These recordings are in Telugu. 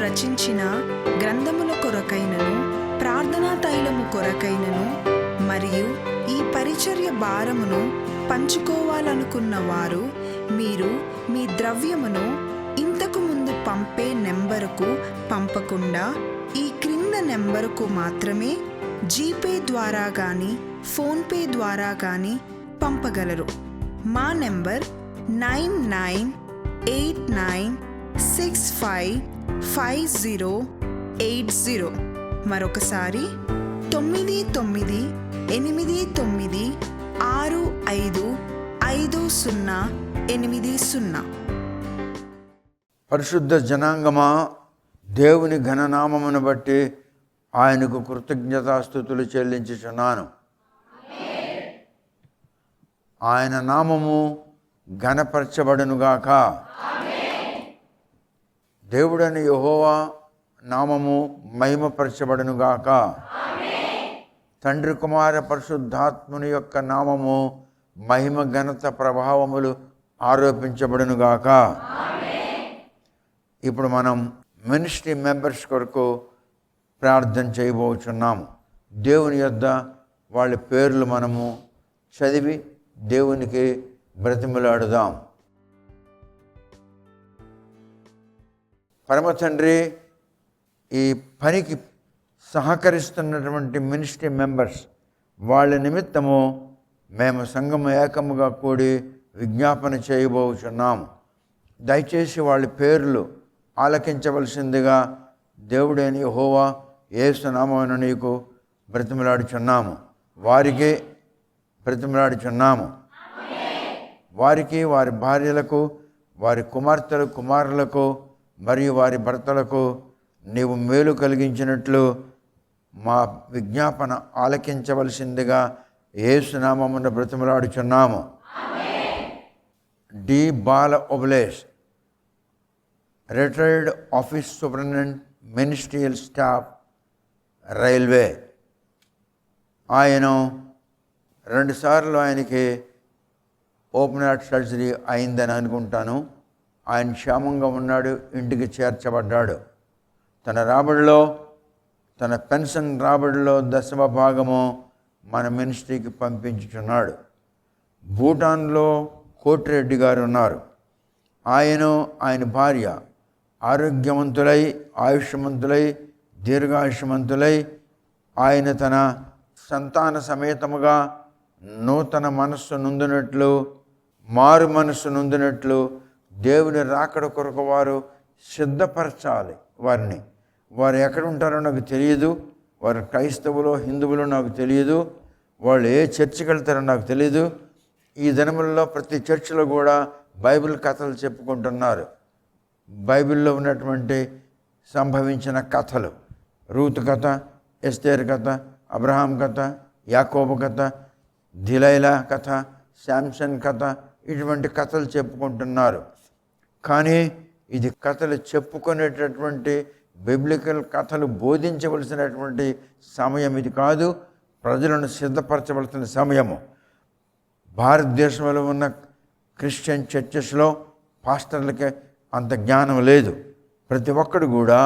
రచించిన గ్రంథముల కొరకైనను ప్రార్థనా తైలము కొరకైనను మరియు ఈ పరిచర్య భారమును పంచుకోవాలనుకున్న వారు మీరు మీ ద్రవ్యమును ఇంతకు ముందు పంపే నెంబరుకు పంపకుండా ఈ క్రింద నెంబరుకు మాత్రమే జీపే ద్వారా కానీ ఫోన్పే ద్వారా కానీ పంపగలరు. మా నెంబర్ 9989655080. మరొకసారి 9989655080. పరిశుద్ధ జనాంగమా, దేవుని ఘననామమును బట్టి ఆయనకు కృతజ్ఞతాస్తుతులు చెల్లించుచున్నాను. ఆయన నామము ఘనపరచబడునుగాక. దేవుడని యెహోవా నామము మహిమపరచబడునుగాక. తండ్రి కుమార పరిశుద్ధాత్ముని యొక్క నామము మహిమ ఘనత ప్రభావములు ఆరోపించబడునుగాక. ఇప్పుడు మనం మినిస్ట్రీ మెంబర్స్ కొరకు ప్రార్థన చేయబోచున్నాము. దేవుని యొద్ద వాళ్ళ పేర్లు మనము చదివి దేవునికి బ్రతిమలాడుదాం. పరమ తండ్రి, ఈ పనికి సహకరిస్తున్నటువంటి మినిస్ట్రీ మెంబర్స్ వాళ్ళ నిమిత్తము మేము సంఘము ఏకముగా కూడి విజ్ఞాపన చేయబోచున్నాము. దయచేసి వాళ్ళ పేర్లు ఆలకించవలసిందిగా దేవుడైన యెహోవా యేసు నామమున నీకు బ్రతిమలాడుచున్నాము. వారికి బ్రతిమలాడుచున్నాము. వారికి, వారి భార్యలకు, వారి కుమార్తెలు కుమారులకు మరియు వారి భర్తలకు నీవు మేలు కలిగించినట్లు మా విజ్ఞాపన ఆలకించవలసిందిగా యేసు నామమున బ్రతిమలాడుచున్నాము. D Bala Obulesh, retired office superintendent, ministerial staff, railway. ఆయన 2 సార్లు ఆయనకి ఓపెన్ హార్ట్ సర్జరీ అయిందని అనుకుంటాను. ఆయన క్షేమంగా ఉన్నాడు, ఇంటికి చేర్చబడ్డాడు. తన రాబడిలో, తన పెన్షన్ రాబడిలో 10వ భాగము మన మినిస్ట్రీకి పంపించుచున్నాడు. భూటాన్లో కోటిరెడ్డి గారు ఉన్నారు. ఆయన భార్య ఆరోగ్యవంతులై, ఆయుష్మంతులై, దీర్ఘాయుష్మంతులై, ఆయన తన సంతాన సమేతముగా నూతన మనస్సు నొందినట్లు, మారు మనస్సు నొందినట్లు దేవుని రాకడ కొరకు వారు సిద్ధపరచాలి. వారు ఎక్కడ ఉంటారో నాకు తెలియదు. వారు క్రైస్తవులో హిందువులో నాకు తెలియదు. వాళ్ళు ఏ చర్చికి వెళ్తారో నాకు తెలియదు. ఈ దినములలో ప్రతి చర్చిలో కూడా బైబిల్ కథలు చెప్పుకుంటున్నారు. బైబిల్లో ఉన్నటువంటి సంభవించిన కథలు, రూతు కథ, ఎస్తేర్ కథ, అబ్రహాం కథ, యాకోబు కథ, దిలైలా కథ, శాంసన్ కథ, ఇటువంటి కథలు చెప్పుకుంటున్నారు. కానీ ఇది కథలు చెప్పుకునేటటువంటి బిబ్లికల్ కథలు బోధించవలసినటువంటి సమయం ఇది కాదు. ప్రజలను సిద్ధపరచవలసిన సమయము. భారతదేశంలో ఉన్న క్రిస్టియన్ చర్చెస్లో పాస్టర్లకి అంత జ్ఞానం లేదు. ప్రతి ఒక్కడు కూడా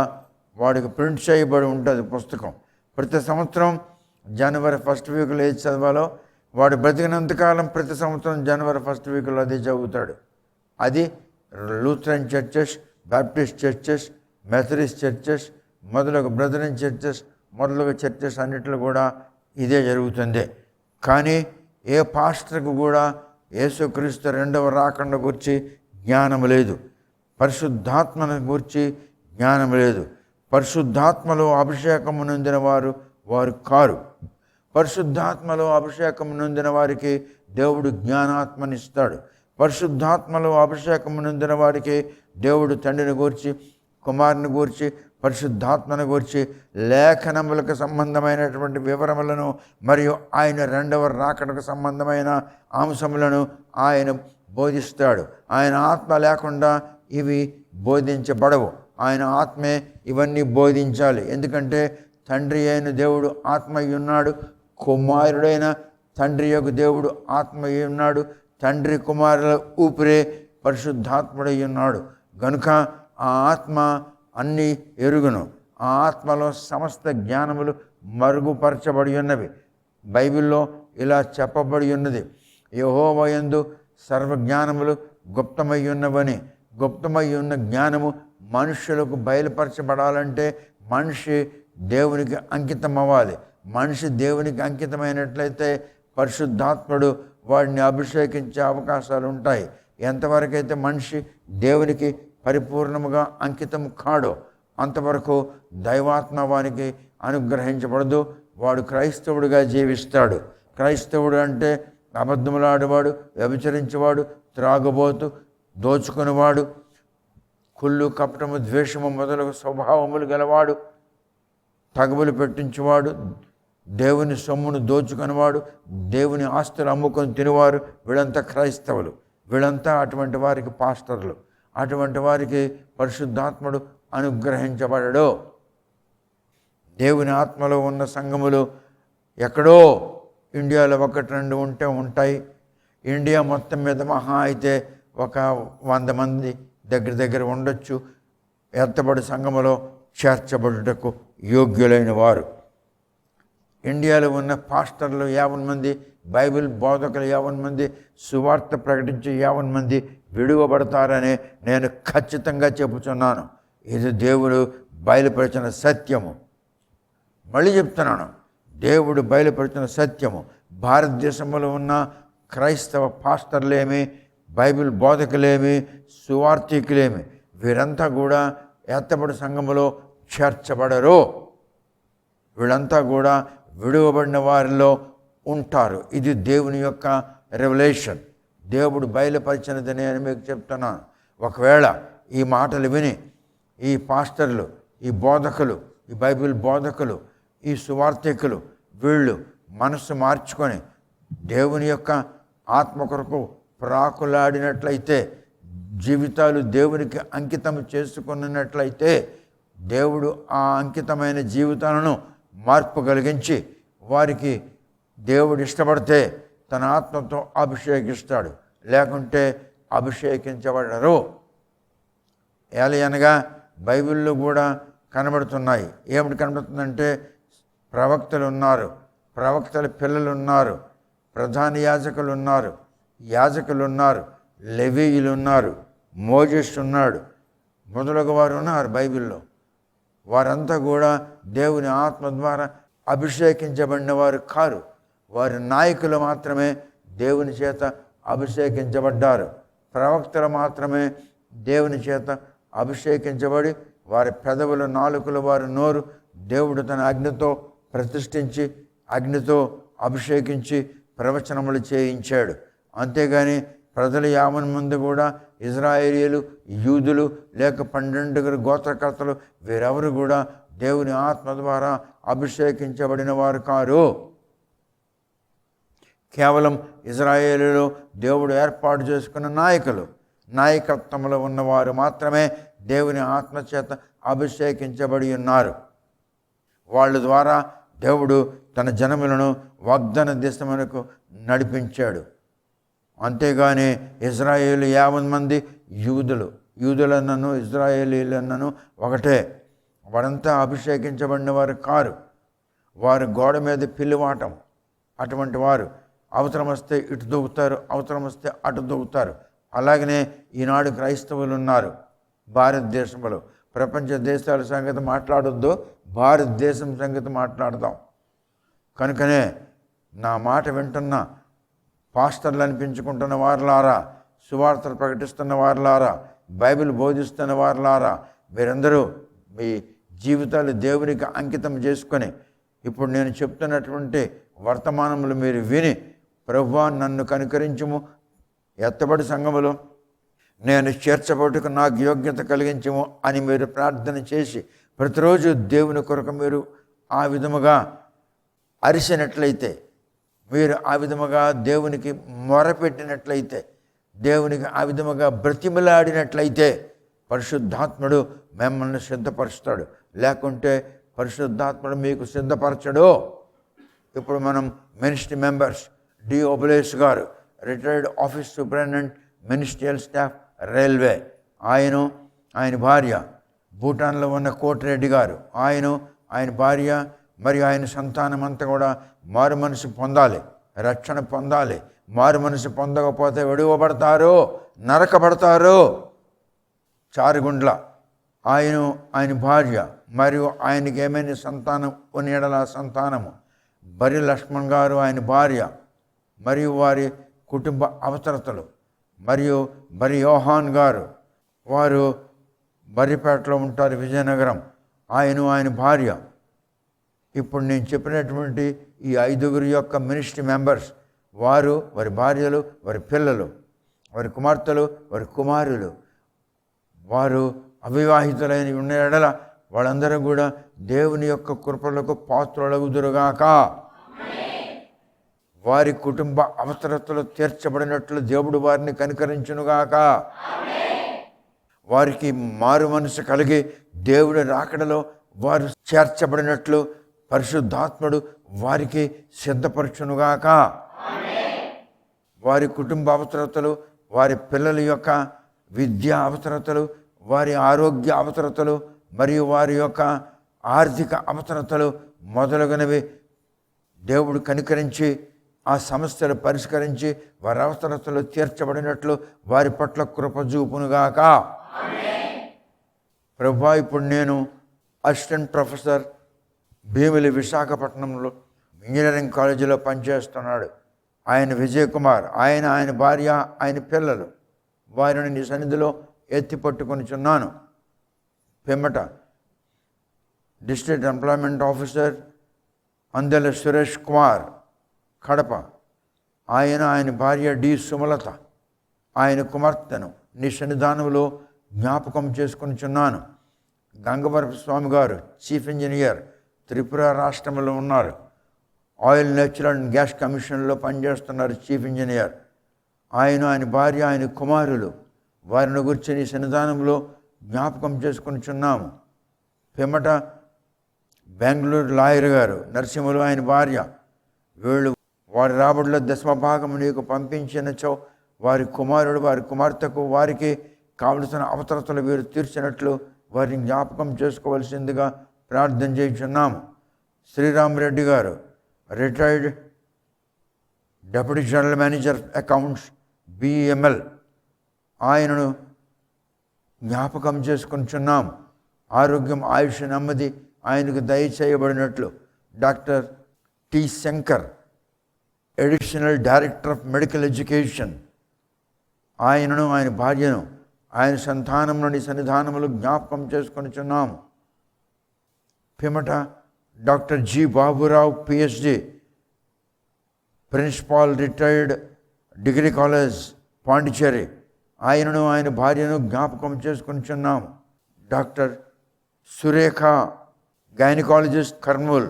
వాడికి ప్రింట్ చేయబడి ఉంటుంది పుస్తకం. ప్రతి సంవత్సరం జనవరి 1st వీక్లో ఏది చదవాలో వాడు బ్రతికినంతకాలం ప్రతి సంవత్సరం జనవరి 1st వీక్లో అదే చదువుతాడు. అది Lutheran churches, Baptist churches, Methodist churches, మొదలగు బ్రదరన్ చర్చెస్, మొదలగు చర్చెస్ అన్నిట్లో కూడా ఇదే జరుగుతుంది. కానీ ఏ పాస్టర్కు కూడా యేసుక్రీస్తు 2వ రాకడ గురించి జ్ఞానం లేదు. పరిశుద్ధాత్మను గురించి జ్ఞానం లేదు. పరిశుద్ధాత్మలో అభిషేకము నొందిన వారు కారు. పరిశుద్ధాత్మలో అభిషేకము నొందిన వారికి దేవుడు జ్ఞానాత్మనిస్తాడు. పరిశుద్ధాత్మలో అభిషేకము నొందిన వారికి దేవుడు తండ్రిని గూర్చి, కుమారుని గూర్చి, పరిశుద్ధాత్మను గూర్చి లేఖనములకు సంబంధమైనటువంటి వివరములను మరియు ఆయన 2వ రాకడకు సంబంధమైన అంశములను ఆయన బోధిస్తాడు. ఆయన ఆత్మ లేకుండా ఇవి బోధించబడవు. ఆయన ఆత్మే ఇవన్నీ బోధించాలి. ఎందుకంటే తండ్రి అయిన దేవుడు ఆత్మ ఉన్నాడు, కుమారుడైన తండ్రి యొక్క దేవుడు ఆత్మ ఉన్నాడు, తండ్రి కుమారుల ఊపిరే పరిశుద్ధాత్ముడై ఉన్నాడు. కనుక ఆ ఆత్మ అన్నీ ఎరుగును. ఆ ఆత్మలో సమస్త జ్ఞానములు మరుగుపరచబడి ఉన్నవి. బైబిల్లో ఇలా చెప్పబడి ఉన్నది, యెహోవా యందు సర్వజ్ఞానములు గుప్తమై ఉన్నవని. గుప్తమై ఉన్న జ్ఞానము మనుష్యులకు బయలుపరచబడాలంటే మనిషి దేవునికి అంకితం అవ్వాలి. మనిషి దేవునికి అంకితమైనట్లయితే పరిశుద్ధాత్ముడు వాడిని అభిషేకించే అవకాశాలు ఉంటాయి. ఎంతవరకైతే మనిషి దేవునికి పరిపూర్ణముగా అంకితం కాడో అంతవరకు దైవాత్మ వానికి అనుగ్రహించబడదు. వాడు క్రైస్తవుడిగా జీవిస్తాడు. క్రైస్తవుడు అంటే అబద్ధములాడేవాడు, వ్యభిచరించేవాడు, త్రాగుబోతు, దోచుకునేవాడు, కుళ్ళు, కపటము, ద్వేషము మొదలగు స్వభావములు గలవాడు, తగవులు పెట్టించేవాడు, దేవుని సొమ్మును దోచుకునేవాడు, దేవుని ఆస్తులు అమ్ముకొని తినేవారు, వీళ్ళంతా క్రైస్తవులు. వీళ్ళంతా అటువంటి వారికి పాస్టర్లు. అటువంటి వారికి పరిశుద్ధాత్ముడు అనుగ్రహించబడడు. దేవుని ఆత్మలో ఉన్న సంఘములు ఎక్కడో ఇండియాలో 1-2 ఉంటాయి. ఇండియా మొత్తం మీద మహా అయితే ఒక 100 మంది దగ్గర ఉండొచ్చు ఎత్తబడి సంఘములో చేర్చబడుటకు యోగ్యులైన వారు. ఇండియాలో ఉన్న పాస్టర్లు 50 మంది, బైబిల్ బోధకులు 50 మంది, సువార్త ప్రకటించే 50 మంది విడువబడతారని నేను ఖచ్చితంగా చెబుతున్నాను. ఇది దేవుడు బయలుపరిచిన సత్యము. మళ్ళీ చెప్తున్నాను, దేవుడు బయలుపరిచిన సత్యము. భారతదేశంలో ఉన్న క్రైస్తవ పాస్టర్లేమి, బైబిల్ బోధకులేమి, సువార్థికులేమి, వీరంతా కూడా ఎత్తబడి సంఘములో చేర్చబడరు. వీళ్ళంతా కూడా విడువబడిన వారిలో ఉంటారు. ఇది దేవుని యొక్క రెవల్యూషన్, దేవుడు బయలుపరిచినది నేను మీకు చెప్తున్నాను. ఒకవేళ ఈ మాటలు విని ఈ పాస్టర్లు, ఈ బోధకులు, ఈ బైబిల్ బోధకులు, ఈ సువార్థికులు వీళ్ళు మనస్సు మార్చుకొని దేవుని యొక్క ఆత్మ కొరకు ప్రాకులాడినట్లయితే, జీవితాలు దేవునికి అంకితం చేసుకున్నట్లయితే, దేవుడు ఆ అంకితమైన జీవితాలను మార్పు కలిగించి వారికి దేవుడు ఇష్టపడితే తన ఆత్మతో అభిషేకిస్తాడు. లేకుంటే అభిషేకించబడరు. అనగా బైబిల్లో కూడా కనబడుతున్నాయి. ఏమిటి కనబడుతుందంటే, ప్రవక్తలు ఉన్నారు, ప్రవక్తల పిల్లలు ఉన్నారు, ప్రధాన యాజకులు ఉన్నారు, యాజకులు ఉన్నారు, లెవీయులు ఉన్నారు, మోజెస్ ఉన్నాడు, మొదలగు వారు ఉన్నారు బైబిల్లో. వారంతా కూడా దేవుని ఆత్మ ద్వారా అభిషేకించబడిన వారు కారు. వారి నాయకులు మాత్రమే దేవుని చేత అభిషేకించబడ్డారు. ప్రవక్తలు మాత్రమే దేవుని చేత అభిషేకించబడి వారి పెదవుల నాలుకలు, వారి నోరు దేవుడు తన అగ్నితో ప్రతిష్ఠించి అగ్నితో అభిషేకించి ప్రవచనములు చేయించాడు. అంతేగాని ప్రజలు 50 మంది కూడా ఇజ్రాయేలీలు, యూదులు లేక 12 గోత్రకర్తలు వీరెవరు కూడా దేవుని ఆత్మ ద్వారా అభిషేకించబడిన వారు కారు. కేవలం ఇజ్రాయేలీలో దేవుడు ఏర్పాటు చేసుకున్న నాయకులు, నాయకత్వంలో ఉన్నవారు మాత్రమే దేవుని ఆత్మ చేత అభిషేకించబడి ఉన్నారు. వాళ్ళ ద్వారా దేవుడు తన జనములను వాగ్దాన దేశమునకు నడిపించాడు. అంతేగాని ఇజ్రాయేలు 50 మంది యూదులన్నను ఇజ్రాయేలీలన్నను ఒకటే. వారంతా అభిషేకించబడిన వారు కారు. వారు గోడ మీద పిల్లివాటం అటువంటి వారు. అవసరం వస్తే ఇటు దూకుతారు, అవసరం వస్తే అటు దూకుతారు. అలాగనే ఈనాడు క్రైస్తవులు ఉన్నారు భారతదేశంలో. ప్రపంచ దేశాల సంగతి మాట్లాడొద్దు, భారతదేశం సంగతి మాట్లాడదాం. కనుకనే నా మాట వింటున్న పాస్టర్లు అనిపించుకుంటున్న వారులారా, సువార్తలు ప్రకటిస్తున్న వారులారా, బైబిల్ బోధిస్తున్న వారులారా, మీరందరూ మీ జీవితాలు దేవునికి అంకితం చేసుకొని ఇప్పుడు నేను చెప్తున్నటువంటి వర్తమానములు మీరు విని, ప్రభువా నన్ను కనుకరించుము, ఎత్తబడి సంఘములో నేను చేర్చబడుటకు నాకు యోగ్యత కలిగించము అని మీరు ప్రార్థన చేసి ప్రతిరోజు దేవుని కొరకు మీరు ఆ విధముగా అరిసినట్లయితే, మీరు ఆ విధముగా దేవునికి మొరపెట్టినట్లయితే, దేవునికి ఆ విధముగా బ్రతిమలాడినట్లయితే పరిశుద్ధాత్ముడు మిమ్మల్ని సిద్ధపరుస్తాడు. లేకుంటే పరిశుద్ధాత్ముడు మీకు సిద్ధపరచడు. ఇప్పుడు మనం మినిస్ట్రీ మెంబర్స్, డి ఓబులేస్ గారు, retired office superintendent, ministerial staff, railway, ఆయన భార్య భూటాన్లో ఉన్న కోటిరెడ్డి గారు, ఆయన భార్య మరియు ఆయన సంతానం అంతా కూడా మారు మనసు పొందాలి, రక్షణ పొందాలి. మారు మనసు పొందకపోతే విడువబడతారు, నరకబడతారు. చారుగుండ్ల ఆయన భార్య మరియు ఆయనకి ఏమైనా సంతానం కొనియడల సంతానము, బరి లక్ష్మణ్ గారు ఆయన భార్య మరియు వారి కుటుంబ అవసరతలు, మరియు బరి యోహాన్ గారు, వారు బరిపేటలో ఉంటారు, విజయనగరం, ఆయన భార్య. ఇప్పుడు నేను చెప్పినటువంటి ఈ 5 యొక్క మినిస్ట్రీ మెంబర్స్, వారి భార్యలు, వారి పిల్లలు, వారి కుమార్తెలు, వారి కుమారులు, వారు అవివాహితులైన ఉన్న ఎడల వాళ్ళందరూ కూడా దేవుని యొక్క కృపలకు పాత్రులగుదురుగాక. వారి కుటుంబ అవసరతలు తీర్చబడినట్లు దేవుడు వారిని కనికరించునుగాక. వారికి మారు మనసు కలిగి దేవుడి రాకడలో వారు చేర్చబడినట్లు పరిశుద్ధాత్ముడు వారికి సిద్ధపరచునుగాక. వారి కుటుంబ అవసరతలు, వారి పిల్లల యొక్క విద్యా అవసరతలు, వారి ఆరోగ్య అవసరతలు మరియు వారి యొక్క ఆర్థిక అవసరతలు మొదలగునవి దేవుడు కనికరించి ఆ సమస్యలు పరిష్కరించి వారి అవసరతలు తీర్చబడినట్లు వారి పట్ల కృప చూపునుగాక. ప్రభువా, ఇప్పుడు నేను అసిస్టెంట్ ప్రొఫెసర్ భీమిలి విశాఖపట్నంలో ఇంజనీరింగ్ కాలేజీలో పనిచేస్తున్నాడు. ఆయన విజయ్ కుమార్, ఆయన భార్య, ఆయన పిల్లలు, వారిని నీ సన్నిధిలో ఎత్తి పట్టుకొనిచున్నాను. పిమ్మట district employment officer Andela Suresh Kumar, Kadapa, ఆయన భార్య డి సుమలత, ఆయన కుమార్తెను నీ సన్నిధానంలో జ్ఞాపకం చేసుకొనిచున్నాను. గంగవరపు స్వామి గారు చీఫ్ ఇంజనీర్, త్రిపుర రాష్ట్రంలో ఉన్నారు. ఆయిల్, నేచురల్ అండ్ గ్యాస్ కమిషన్లో పనిచేస్తున్నారు, చీఫ్ ఇంజనీర్. ఆయన భార్య, ఆయన కుమారులు, వారిని గురించి నీ సన్నిధానంలో జ్ఞాపకం చేసుకొనిచున్నాము. పిమ్మట బెంగళూరు లాయర్ గారు నరసింహులు, ఆయన భార్య, వీళ్ళు వారి రాబడిలో 10వ భాగం నీకు పంపించినచో వారి కుమారుడు, వారి కుమార్తెకు వారికి కావలసిన అవసరతలు వీరు తీర్చినట్లు వారిని జ్ఞాపకం చేసుకోవలసిందిగా ప్రార్థన చేయుచున్నాము. శ్రీరామరెడ్డి గారు retired deputy general manager accounts, BML, ఆయనను జ్ఞాపకం చేసుకొనిచున్నాము. ఆరోగ్యం, ఆయుష్, నెమ్మది ఆయనకు దయచేయబడినట్లు. Doctor T Shankar, additional director of medical education, ఆయనను, ఆయన భార్యను, ఆయన సంతానం నుండి సన్నిధానములు జ్ఞాపకం చేసుకొనిచున్నాము. పిమ్మట doctor G Baburao, PhD, principal, retired degree college, Pondicherry, ఆయనను, ఆయన భార్యను జ్ఞాపకం చేసుకొనిచున్నాము. డాక్టర్ సురేఖ, గైనకాలజిస్ట్, కర్నూల్,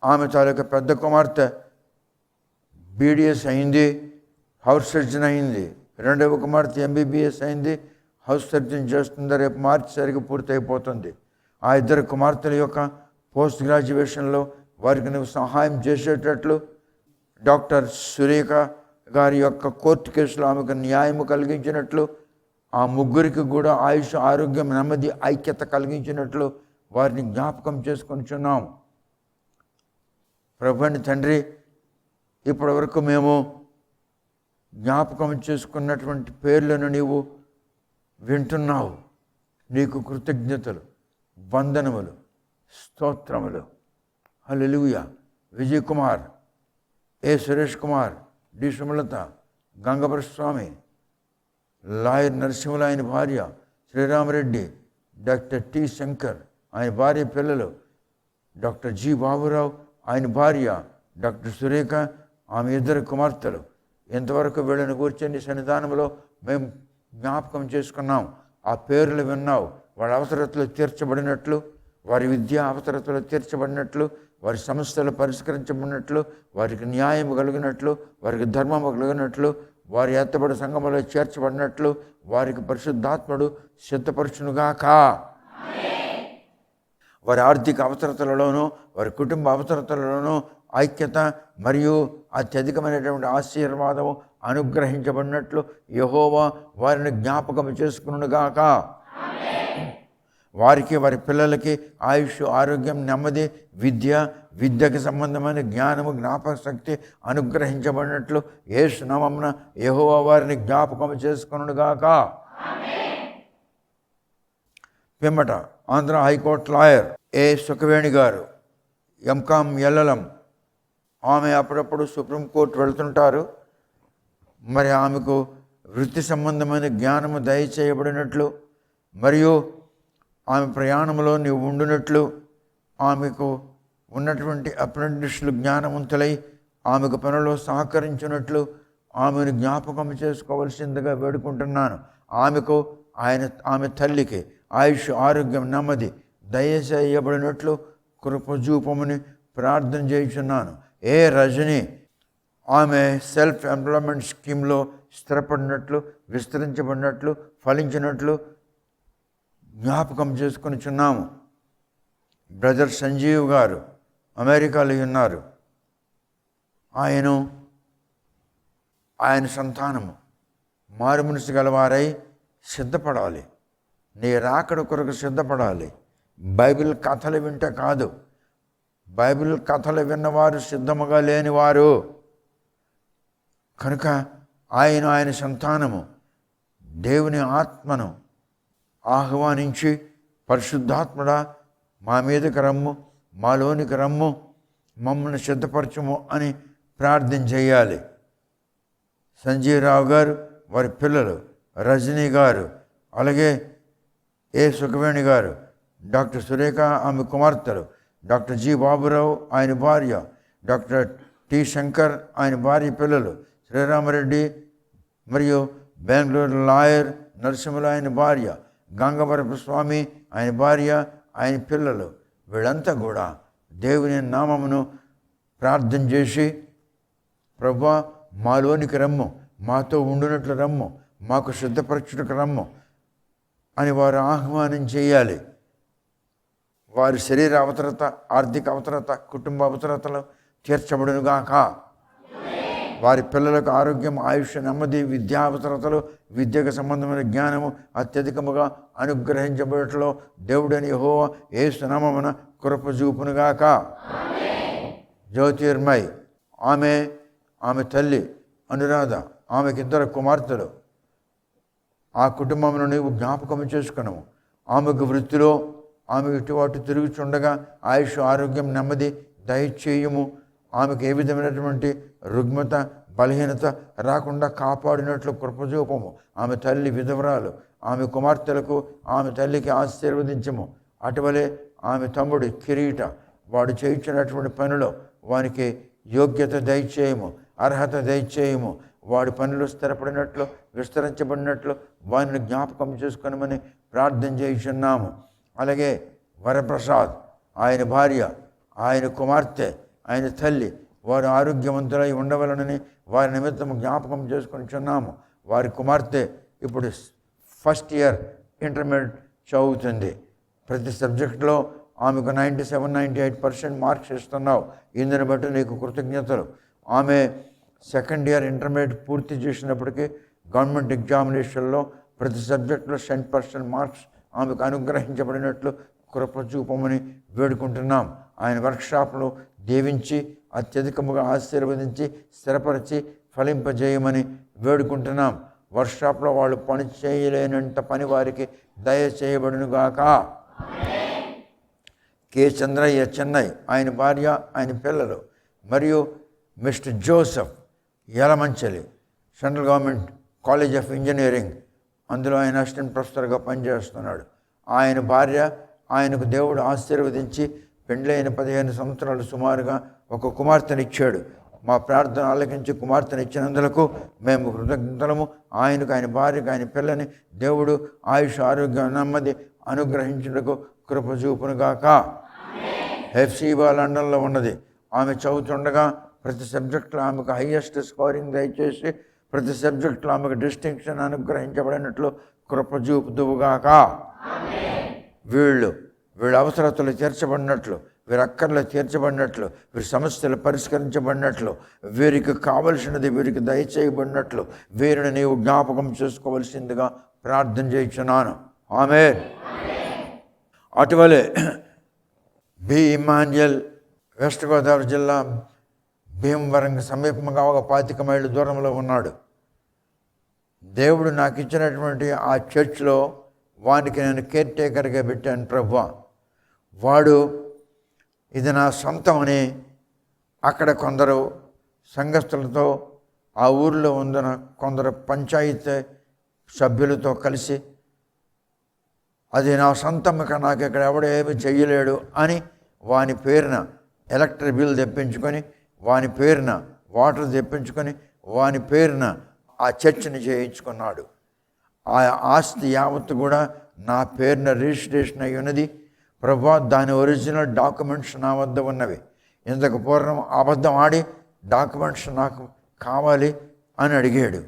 ఆమె తాలూకా పెద్ద కుమార్తె BDS అయింది, హౌస్ సర్జన్ అయింది. రెండవ కుమార్తె MBBS అయింది, హౌస్ సర్జన్ చేస్తుంది. రేపు మార్చి సరిగ్గా పూర్తయిపోతుంది. ఆ 2 కుమార్తెల యొక్క పోస్ట్ గ్రాడ్యుయేషన్లో వారికి నువ్వు సహాయం చేసేటట్లు, డాక్టర్ సురేఖ గారి యొక్క కోర్టు కేసులో ఆమెకు న్యాయము కలిగించినట్లు, ఆ 3 కూడా ఆయుష్, ఆరోగ్యం, నెమ్మది, ఐక్యత కలిగించినట్లు వారిని జ్ఞాపకం చేసుకొనిచున్నాము. ప్రభుని తండ్రి, ఇప్పటి వరకు మేము జ్ఞాపకం చేసుకున్నటువంటి పేర్లను నీవు వింటున్నావు. నీకు కృతజ్ఞతలు, వందనములు, స్తోత్రములు. హల్లెలూయా. విజయ్ కుమార్, సురేష్ కుమార్, డి సుమలత, గంగవరపు స్వామి, లాయర్ నరసింహులు, ఆయన భార్య, శ్రీరామరెడ్డి, డాక్టర్ టి శంకర్, ఆయన భార్య, పిల్లలు, డాక్టర్ జి బాబురావు, ఆయన భార్య, డాక్టర్ సురేఖ, ఆమె 2 కుమార్తెలు. ఇంతవరకు వీళ్ళని కూర్చొని సన్నిధానంలో మేము జ్ఞాపకం చేసుకున్నాం. ఆ పేర్లు విన్నావు. వాళ్ళ అవసరతలు తీర్చబడినట్లు, వారి విద్యా అవసరతలు తీర్చబడినట్లు, వారి సమస్యలు పరిష్కరించబడినట్లు, వారికి న్యాయం కలిగినట్లు, వారికి ధర్మము కలిగినట్లు, వారి ఎత్తబడి సంఘములో చేర్చబడినట్లు వారికి పరిశుద్ధాత్ముడు సిద్ధపరచునుగాక. వారి ఆర్థిక అవసరతలలోనూ వారి కుటుంబ అవసరతలలోనూ ఐక్యత మరియు అత్యధికమైనటువంటి ఆశీర్వాదము అనుగ్రహించబడినట్లు యెహోవా వారిని జ్ఞాపకం చేసుకునుగాక. వారికి వారి పిల్లలకి ఆయుష్, ఆరోగ్యం, నెమ్మది, విద్యకు సంబంధమైన జ్ఞానము, జ్ఞాపక శక్తి అనుగ్రహించబడినట్లు యేసు నామమున యెహోవా వారిని జ్ఞాపకం చేసుకొనుగాక. పిమ్మట ఆంధ్ర హైకోర్టు లాయర్ ఏ సుఖవేణి గారు, ఎంకామ్ LLM, ఆమె అప్పుడప్పుడు సుప్రీంకోర్టు వెళ్తుంటారు. మరి ఆమెకు వృత్తి సంబంధమైన జ్ఞానము దయచేయబడినట్లు మరియు ఆమె ప్రయాణంలో నీవు ఉండినట్లు, ఆమెకు ఉన్నటువంటి అప్రెంటిస్లు జ్ఞానవంతులై ఆమెకు పనిలో సహకరించినట్లు ఆమెను జ్ఞాపకం చేసుకోవలసిందిగా వేడుకుంటున్నాను. ఆమెకు ఆమె తల్లికి ఆయుష్, ఆరోగ్యం, నెమ్మది దయచేయబడినట్లు కృపజూపమని ప్రార్థన చేయుచున్నాను. ఏ రజని ఆమె సెల్ఫ్ ఎంప్లాయ్మెంట్ స్కీమ్లో స్థిరపడినట్లు, విస్తరించబడినట్లు, ఫలించినట్లు జ్ఞాపకం చేసుకొనిచున్నాము. బ్రదర్ సంజీవ్ గారు అమెరికాలో ఉన్నారు. ఆయన సంతానము మారుమనసు గలవారై సిద్ధపడాలి. నీ రాకడ కొరకు సిద్ధపడాలి. బైబిల్ కథలు వింటే కాదు, బైబిల్ కథలు విన్నవారు సిద్ధముగా లేనివారు. కనుక ఆయన సంతానము దేవుని ఆత్మను ఆహ్వానించి, పరిశుద్ధాత్మడా మా మీదకి రమ్ము, మాలోనికి రమ్ము, మమ్మల్ని సిద్ధపరచము అని ప్రార్థన చేయాలి. సంజీవరావు గారు, వారి పిల్లలు రజనీ గారు, అలాగే ఏ సుఖవేణి గారు, డాక్టర్ సురేఖ ఆమె కుమార్తెలు, డాక్టర్ జి బాబురావు ఆయన భార్య, డాక్టర్ టి శంకర్ ఆయన భార్య పిల్లలు, శ్రీరామరెడ్డి మరియు బెంగళూరు లాయర్ నరసింహులు ఆయన భార్య, గంగవరపు స్వామి ఆయన భార్య, ఆయన పిల్లలు, వీళ్ళంతా కూడా దేవుని నామమును ప్రార్థన చేసి, ప్రభువా మాలోనికి రమ్ము, మాతో ఉండునట్లు రమ్ము, మాకు సిద్ధపరచుటకు రమ్ము అని వారు ఆహ్వానం చేయాలి. వారి శరీర అవసరత, ఆర్థిక అవసరత, కుటుంబ అవసరతలు తీర్చబడునుగాక. వారి పిల్లలకు ఆరోగ్యం, ఆయుష్, నెమ్మది, విద్యా అవసరతలు, విద్యకు సంబంధమైన జ్ఞానము అత్యధికముగా అనుగ్రహించబడటంలో దేవుడని యెహోవా యేసు నామమున కృప చూపునుగాక. జ్యోతిర్మయ్ ఆమె తల్లి అనురాధ, ఆమెకి 2 కుమార్తెలు. ఆ కుటుంబమును నీవు జ్ఞాపకం చేసుకున్నాము. ఆమెకు వృత్తిలో ఆమె ఇటువాటు తిరుగుచుండగా ఆయుష్, ఆరోగ్యం, నెమ్మది దయచేయము. ఆమెకు ఏ విధమైనటువంటి రుగ్మత, బలహీనత రాకుండా కాపాడినట్లు కృపజూపము. ఆమె తల్లి విధవరాలు, ఆమె కుమార్తెలకు ఆమె తల్లికి ఆశీర్వదించము. అటువలే ఆమె తమ్ముడు కిరీట, వాడు చేయించినటువంటి పనిలో వానికి యోగ్యత దయచేయము, అర్హత దయచేయము. వాడి పనులు స్థిరపడినట్లు, విస్తరించబడినట్లు వారిని జ్ఞాపకం చేసుకొనమని ప్రార్థన చేయుచున్నాము. అలాగే వరప్రసాద్ ఆయన భార్య, ఆయన కుమార్తె, ఆయన తల్లి, వారు ఆరోగ్యవంతులై ఉండవలనని వారి నిమిత్తం జ్ఞాపకం చేసుకొనిచున్నాము. వారి కుమార్తె ఇప్పుడు ఫస్ట్ ఇయర్ ఇంటర్మీడియట్ చదువుతుంది. ప్రతి సబ్జెక్టులో ఆమెకు 97-98% మార్క్స్ ఇస్తున్నావు. ఇందుని బట్టి నీకు కృతజ్ఞతలు. ఆమె సెకండ్ ఇయర్ ఇంటర్మీడియట్ పూర్తి చేసినప్పటికీ గవర్నమెంట్ ఎగ్జామినేషన్లో ప్రతి సబ్జెక్టులో 100% మార్క్స్ ఆమెకు అనుగ్రహించబడినట్లు కృప చూపమని వేడుకుంటున్నాం. ఆయన వర్క్షాప్లో దీవించి అత్యధికముగా ఆశీర్వదించి స్థిరపరిచి ఫలింపజేయమని వేడుకుంటున్నాం. వర్క్షాప్లో వాళ్ళు పని చేయలేనంత పని వారికి దయచేయబడునుగాక. కె చంద్రయ్య చెన్నై ఆయన భార్య, ఆయన పిల్లలు, మరియు mister Joseph Yalamanchili, central government college of engineering, అందులో ఆయన అసిస్టెంట్ ప్రొఫెసర్గా పనిచేస్తున్నాడు. ఆయన భార్య, ఆయనకు దేవుడు ఆశీర్వదించి పెండ్లైన 15 సంవత్సరాలు సుమారుగా ఒక కుమార్తెనిచ్చాడు. మా ప్రార్థన ఆలకించి కుమార్తెనిచ్చినందులకు మేము కృతజ్ఞతలము. ఆయనకు, ఆయన భార్యకు, ఆయన పిల్లని దేవుడు ఆయుష్, ఆరోగ్యం, నెమ్మది అనుగ్రహించుటకు కృప చూపునుగాక. హెఫ్సీబా లండన్లో ఉన్నది. ఆమె చదువుతుండగా ప్రతి సబ్జెక్టులో ఆమెకు హైయెస్ట్ స్కోరింగ్ దయచేసి ప్రతి సబ్జెక్టులో ఆమెకు డిస్టింక్షన్ అనుగ్రహించబడినట్లు కృప చూపుదువుగాక. వీళ్ళ అవసరతలు తీర్చబడినట్లు, వీరి అక్కర్లు తీర్చబడినట్లు, వీరి సమస్యలు పరిష్కరించబడినట్లు, వీరికి కావలసినది వీరికి దయచేయబడినట్లు వీరిని నీవు జ్ఞాపకం చేసుకోవలసిందిగా ప్రార్థన చేయుచున్నాను. ఆమేన్. అటువలే బి ఇమాన్యుయల్ వెస్ట్ గోదావరి జిల్లా భీమవరంకి సమీపంగా ఒక 25 మైళ్ళ దూరంలో ఉన్నాడు. దేవుడు నాకు ఇచ్చినటువంటి ఆ చర్చ్లో వానికి నేను కేర్ టేకర్గా పెట్టాను ప్రభువా. వాడు ఇది నా సొంతం అని అక్కడ కొందరు సంఘస్థులతో, ఆ ఊరిలో ఉన్న కొందరు పంచాయతీ సభ్యులతో కలిసి అది నా సొంతం, నాకు ఇక్కడ ఎవడో ఏమి చెయ్యలేడు అని వాని పేరున ఎలక్ట్రిక్ బిల్ తెప్పించుకొని, వాని పేరున వాటర్ తెప్పించుకొని, వాని పేరున ఆ చర్చిని చేయించుకున్నాడు. ఆ ఆస్తి యావత్తు కూడా నా పేరున రిజిస్ట్రేషన్ అయి ఉన్నది ప్రభువా. దాని ఒరిజినల్ డాక్యుమెంట్స్ నా వద్ద ఉన్నవి. ఇంతకు పూర్వం అబద్ధం ఆడి డాక్యుమెంట్స్ నాకు కావాలి అని అడిగాడు.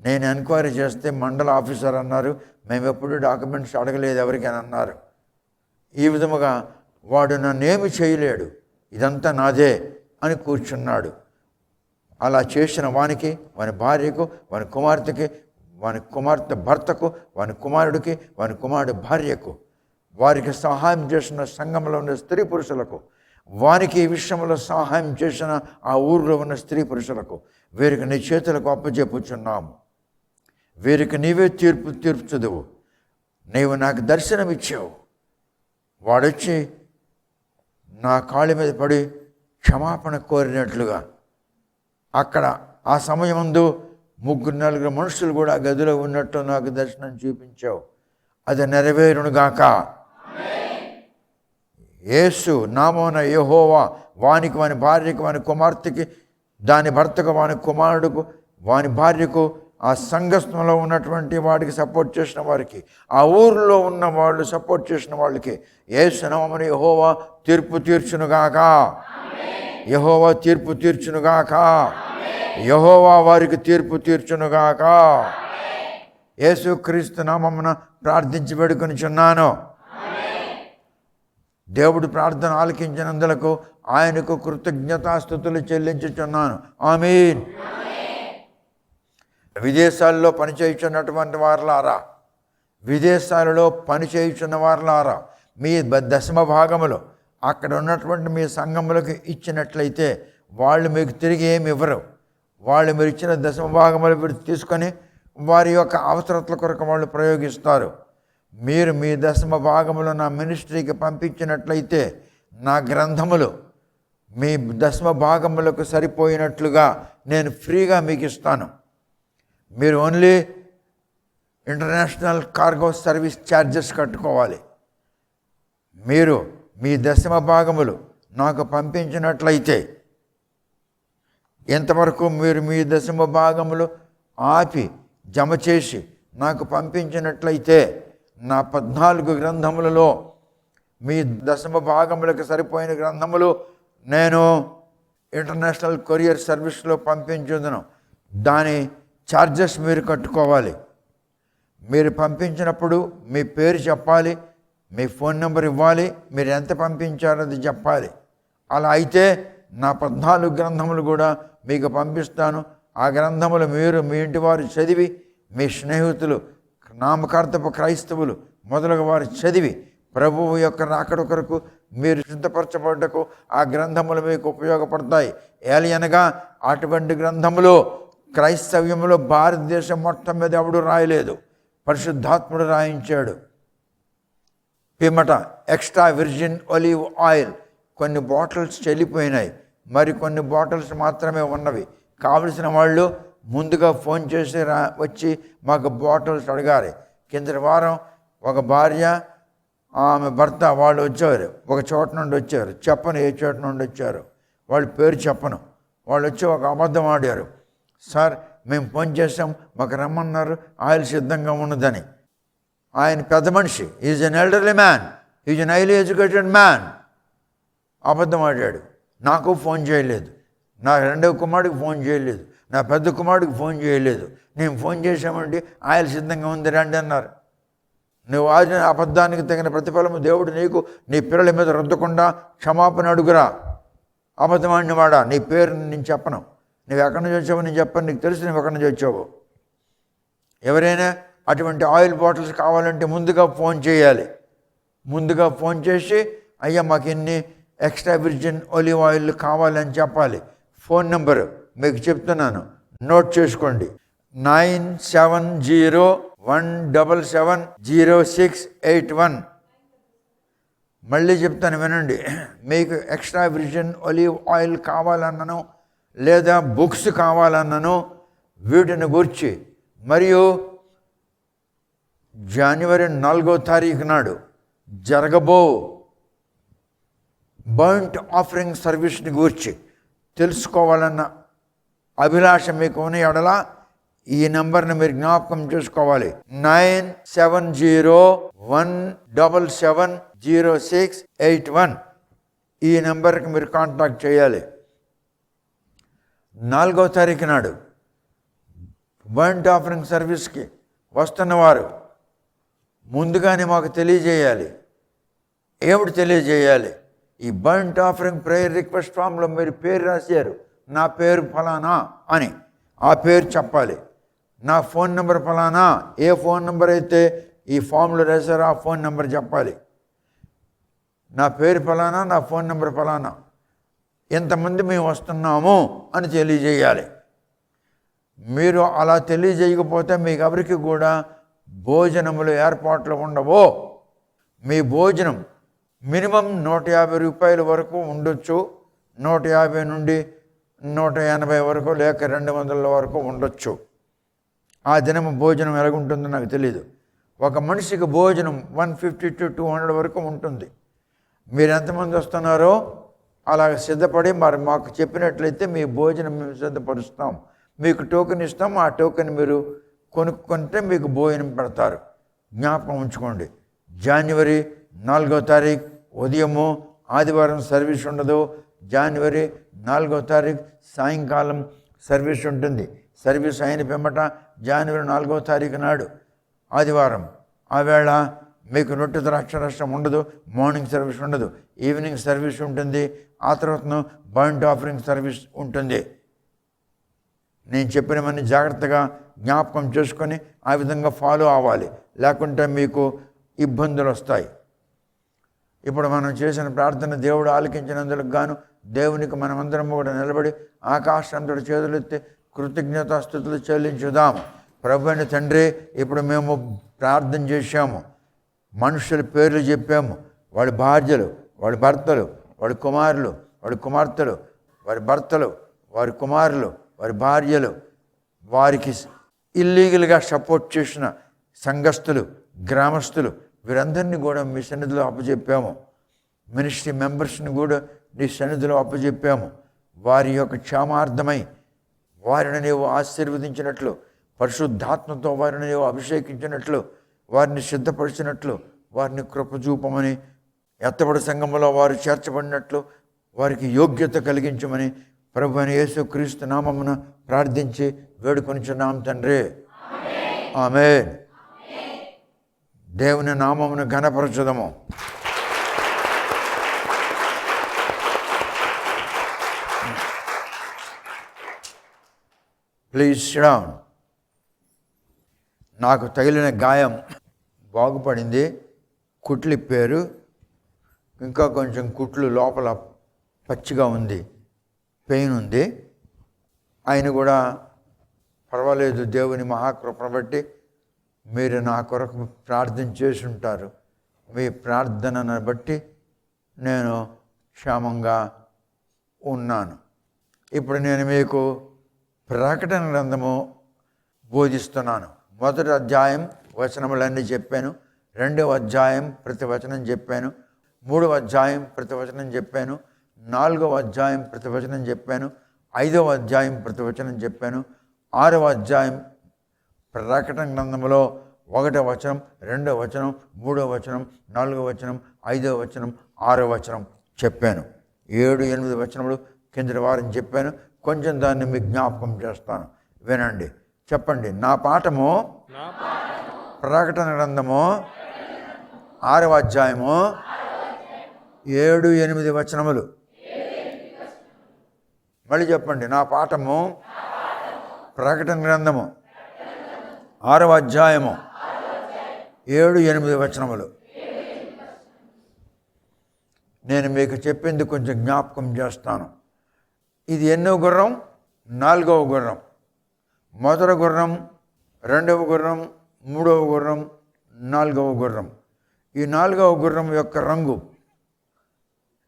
నేను ఎంక్వైరీ చేస్తే మండల ఆఫీసర్ అన్నారు, మేము ఎప్పుడు డాక్యుమెంట్స్ అడగలేదు ఎవరికి అని అన్నారు. ఈ విధముగా వాడు నన్నేమి చేయలేడు, ఇదంతా నాదే అని కూర్చున్నాడు. అలా చేసిన వానికి, వాని భార్యకు, వాని కుమార్తెకి, వాని కుమార్తె భర్తకు, వాని కుమారుడికి, వాని కుమారుడి భార్యకు, వారికి సహాయం చేసిన సంఘంలో ఉన్న స్త్రీ పురుషులకు, వానికి ఈ విషయంలో సహాయం చేసిన ఆ ఊరిలో ఉన్న స్త్రీ పురుషులకు, వీరికి నీ చేతులకు అప్పచెప్పుచున్నాము. వీరికి నీవే తీర్చుదువు. నీవు నాకు దర్శనమిచ్చావు. వాడొచ్చి నా కాళ్ళ మీద పడి క్షమాపణ కోరినట్లుగా అక్కడ ఆ సమయమందు 3-4 మనుషులు కూడా గదిలో ఉన్నట్టు నాకు దర్శనం చూపించావు. అది నెరవేరునుగాక. యేసు నామమున యెహోవా వానికి, వాని భార్యకు, వాని కుమార్తెకి, దాని భర్తకు, వాని కుమారుడుకు, వాని భార్యకు, ఆ సంఘస్థంలో ఉన్నటువంటి వాడికి సపోర్ట్ చేసిన వారికి, ఆ ఊరిలో ఉన్న వాళ్ళు సపోర్ట్ చేసిన వాళ్ళకి యేసు నామమున యెహోవా తీర్పు తీర్చునుగాక. యెహోవా తీర్పు తీర్చునుగాక. యెహోవా వారికి తీర్పు తీర్చునుగాక. యేసుక్రీస్తు నామమున ప్రార్థించి వేడుకొనిచున్నాను. దేవుడు ప్రార్థన ఆలకించినందులకు ఆయనకు కృతజ్ఞతాస్తుతులు చెల్లించుచున్నాను. ఆమేన్. విదేశాల్లో పనిచేయుచున్నటువంటి వారలారా, విదేశాలలో పనిచేయుచున్న వారలారా, మీ దశమ భాగములు అక్కడ ఉన్నటువంటి మీ సంఘములకు ఇచ్చినట్లయితే వాళ్ళు మీకు తిరిగి ఏమి ఇవ్వరు. వాళ్ళు మీరు ఇచ్చిన దశమ భాగములు మీరు తీసుకొని వారి యొక్క అవసరతల కొరకు వాళ్ళు ప్రయోగిస్తారు. మీరు మీ దశమ భాగములు నా మినిస్ట్రీకి పంపించినట్లయితే నా గ్రంథములు మీ దశమ భాగములకు సరిపోయినట్లుగా నేను ఫ్రీగా మీకు ఇస్తాను. మీరు only international cargo service charges కట్టుకోవాలి. మీరు మీ దశమ భాగములు నాకు పంపించినట్లయితే, ఎంతవరకు మీరు మీ దశమ భాగములు ఆపి జమ చేసి నాకు పంపించినట్లయితే నా 14 గ్రంథములలో మీ దశమ భాగములకు సరిపోయిన గ్రంథములు నేను ఇంటర్నేషనల్ కొరియర్ సర్వీస్లో పంపించుదును. దాని ఛార్జెస్ మీరు కట్టుకోవాలి. మీరు పంపించినప్పుడు మీ పేరు చెప్పాలి, మీ ఫోన్ నెంబర్ ఇవ్వాలి, మీరు ఎంత పంపించారో అది చెప్పాలి. అలా అయితే నా 14 గ్రంథములు కూడా మీకు పంపిస్తాను. ఆ గ్రంథములు మీరు మీ ఇంటి వారు చదివి, మీ స్నేహితులు, నామకార్థపు క్రైస్తవులు మొదలగు వారు చదివి ప్రభువు యొక్క రాకడ కొరకు మీరు సిద్ధపరచబడ్డకు ఆ గ్రంథములు మీకు ఉపయోగపడతాయి. ఏలయనగా అటువంటి గ్రంథములు క్రైస్తవ్యంలో భారతదేశం మొత్తం మీద ఎవడు రాయలేదు, పరిశుద్ధాత్ముడు రాయించాడు. పిమ్మట ఎక్స్ట్రా విర్జిన్ ఒలివ్ ఆయిల్ కొన్ని బాటిల్స్ చెల్లిపోయినాయి, మరి కొన్ని బాటిల్స్ మాత్రమే ఉన్నవి. కావలసిన వాళ్ళు ముందుగా ఫోన్ చేసి వచ్చి మాకు బాటిల్స్ అడగాలి. కిందటి వారం ఒక భార్య ఆమె భర్త వాళ్ళు వచ్చారు, ఒక చోట నుండి వచ్చారు. చెప్పను ఏ చోట నుండి వచ్చారు, వాళ్ళ పేరు చెప్పను. వాళ్ళు వచ్చి ఒక అబద్ధం ఆడారు. సార్ మేము ఫోన్ చేసాం, మాకు రమ్మన్నారు, ఆయిల్ సిద్ధంగా ఉన్నదని. ఆయన పెద్ద మనిషి, is an elderly man, is an highly educated man. అబద్ధం ఆడాడు. నాకు ఫోన్ చేయలేదు, నా రెండవ కుమారుడికి ఫోన్ చేయలేదు, నా పెద్ద కుమారుడికి ఫోన్ చేయలేదు. నేను ఫోన్ చేసామంటే ఆయిల్ సిద్ధంగా ఉంది రండి అన్నారు. నువ్వు ఆడిన అబద్ధానికి తగిన ప్రతిఫలము దేవుడు నీకు నీ పిల్లల మీద రుద్దకుండా క్షమాపణ అడుగురా. అబద్ధం ఆడినవాడా, నీ పేరు నేను చెప్పను, నువ్వు ఎక్కడి నుంచి వచ్చావో నేను చెప్పను, నీకు తెలుసు నువ్వు ఎక్కడి నుంచి వచ్చావో. ఎవరైనా అటువంటి ఆయిల్ బాటిల్స్ కావాలంటే ముందుగా ఫోన్ చేయాలి. ముందుగా ఫోన్ చేసి అయ్యా మాకు ఇన్ని ఎక్స్ట్రా విర్జిన్ ఒలివ్ ఆయిల్ కావాలని చెప్పాలి. ఫోన్ నెంబరు మీకు చెప్తున్నాను, నోట్ చేసుకోండి. 9701770681. మళ్ళీ చెప్తాను వినండి. మీకు ఎక్స్ట్రా విర్జిన్ ఒలివ్ ఆయిల్ కావాలన్నను లేదా బుక్స్ కావాలన్నను వీటిని గురించి మరియు జనవరి 4వ తారీఖు నాడు జరగబో బర్ంట్ ఆఫరింగ్ సర్వీస్ని గురించి తెలుసుకోవాలన్న అభిలాష మీకు ఉన్న ఎడల ఈ నెంబర్ని మీరు జ్ఞాపకం చేసుకోవాలి. 9701770681. ఈ నెంబర్కి మీరు కాంటాక్ట్ చేయాలి. 4వ తారీఖు నాడు బర్ంట్ ఆఫరింగ్ సర్వీస్కి వస్తున్నవారు ముందుగానే మాకు తెలియజేయాలి. ఏమిటి తెలియజేయాలి? ఈ బర్ంట్ ఆఫరింగ్ ప్రేయర్ రిక్వెస్ట్ ఫామ్లో మీరు పేరు రాశారు, నా పేరు ఫలానా అని. ఆ పేరు చెప్పాలి. నా ఫోన్ నెంబర్ ఫలానా, ఏ ఫోన్ నెంబర్ అయితే ఈ ఫామ్లో రాశారో ఆ ఫోన్ నెంబర్ చెప్పాలి. నా పేరు ఫలానా, నా ఫోన్ నెంబర్ ఫలానా, ఎంతమంది మేము వస్తున్నాము అని తెలియజేయాలి. మీరు అలా తెలియజేయకపోతే మీకు ఎవరికి కూడా భోజనములు ఏర్పాట్లు ఉండవు. మీ భోజనం మినిమం 150 రూపాయల వరకు ఉండొచ్చు. 150 నుండి 180 వరకు లేక 200 వరకు ఉండొచ్చు. ఆ దినము భోజనం ఎలాగుంటుందో నాకు తెలియదు. ఒక మనిషికి భోజనం 150 to 200 వరకు ఉంటుంది. మీరు ఎంతమంది వస్తున్నారో అలాగ సిద్ధపడి మరి మాకు చెప్పినట్లయితే మీ భోజనం మేము సిద్ధపరుస్తాం. మీకు టోకెన్ ఇస్తాం. ఆ టోకెన్ మీరు కొనుక్కుంటే మీకు భోజనం పెడతారు. జ్ఞాపకం ఉంచుకోండి. జనవరి 4వ తారీఖు ఉదయము ఆదివారం సర్వీస్ ఉండదు. జనవరి 4వ తారీఖు సాయంకాలం సర్వీస్ ఉంటుంది. సర్వీస్ అయిన పిమ్మట జనవరి 4వ తారీఖు నాడు ఆదివారం ఆ వేళ మీకు రొట్టె ద్రాక్షరసం ఉండదు. మార్నింగ్ సర్వీస్ ఉండదు, ఈవినింగ్ సర్వీస్ ఉంటుంది. ఆ తర్వాత బర్ంట్ ఆఫరింగ్ సర్వీస్ ఉంటుంది. నేను చెప్పినవన్నీ జాగ్రత్తగా జ్ఞాపకం చేసుకొని ఆ విధంగా ఫాలో అవ్వాలి, లేకుంటే మీకు ఇబ్బందులు వస్తాయి. ఇప్పుడు మనం చేసిన ప్రార్థన దేవుడు ఆలకించినందుకు గాను దేవునికి మనమందరం కూడా నిలబడి ఆకాశంతటి చేతులెత్తి కృతజ్ఞతాస్తుతులు చెల్లించుదాము. ప్రభువైన తండ్రి, ఇప్పుడు మేము ప్రార్థన చేశాము, మనుషుల పేర్లు చెప్పాము, వాళ్ళ భార్యలు, వాళ్ళ భర్తలు, వాళ్ళ కుమారులు, వాళ్ళ కుమార్తెలు, వారి భర్తలు, వారి కుమారులు, వారి భార్యలు, వారికి ఇల్లీగల్గా సపోర్ట్ చేసిన సంఘస్థులు, గ్రామస్తులు, వీరందరినీ కూడా మీ సన్నిధిలో అప్పచెప్పాము. మినిస్ట్రీ మెంబర్స్ని కూడా నీ సన్నిధిలో అప్పచెప్పాము. వారి యొక్క క్షేమార్థమై వారిని నీవు ఆశీర్వదించినట్లు, పరిశుద్ధాత్మతో వారిని నీవు అభిషేకించినట్లు, వారిని సిద్ధపరిచినట్లు, వారిని కృపచూపమని, ఎత్తబడి సంఘంలో వారు చేర్చబడినట్లు వారికి యోగ్యత కలిగించమని ప్రభువైన యేసుక్రీస్తు నామమున ప్రార్థించి వేడుకొనిచున్నాం తండ్రి. ఆమేన్. దేవుని నామమును ఘనపరచుదము. Please sit down. నాకు తగిలిన గాయం బాగుపడింది. కుట్లు ఇప్పారు. ఇంకా కొంచెం కుట్లు లోపల పచ్చిగా ఉంది, పెయిన్ ఉంది. ఆయన కూడా పర్వాలేదు, దేవుని మహాకృపను బట్టి మీరు నా కొరకు ప్రార్థన చేసి ఉంటారు. మీ ప్రార్థనను బట్టి నేను క్షేమంగా ఉన్నాను. ఇప్పుడు నేను మీకు ప్రకటన గ్రంథము బోధిస్తున్నాను. 1వ అధ్యాయం వచనములన్నీ చెప్పాను. 2వ అధ్యాయం ప్రతి వచనం చెప్పాను. 3వ అధ్యాయం ప్రతి వచనం చెప్పాను. 4వ అధ్యాయం ప్రతి వచనం చెప్పాను. 5వ అధ్యాయం ప్రతి వచనం చెప్పాను. 6వ అధ్యాయం ప్రకటన గ్రంథంలో 1వ వచనం, 2వ వచనం, 3వ వచనం, 4వ వచనం, 5వ వచనం, 6వ వచనం చెప్పాను. 7, 8 వచనములు కిందటి వారం చెప్పాను. కొంచెం దాన్ని మీకు జ్ఞాపకం చేస్తాను, వినండి. చెప్పండి. నా పాఠము ప్రకటన గ్రంథము 6వ అధ్యాయము 7, 8 వచనములు. మళ్ళీ చెప్పండి. నా పాఠము ప్రకటన గ్రంథము 6వ అధ్యాయము 7, 8 వచనములు. నేను మీకు చెప్పింది కొంచెం జ్ఞాపకం చేస్తాను. ఇది ఎన్నో గుర్రం? 4వ గుర్రం. మొదటి గుర్రం, 2వ గుర్రం, 3వ గుర్రం, 4వ గుర్రం. ఈ 4వ గుర్రం యొక్క రంగు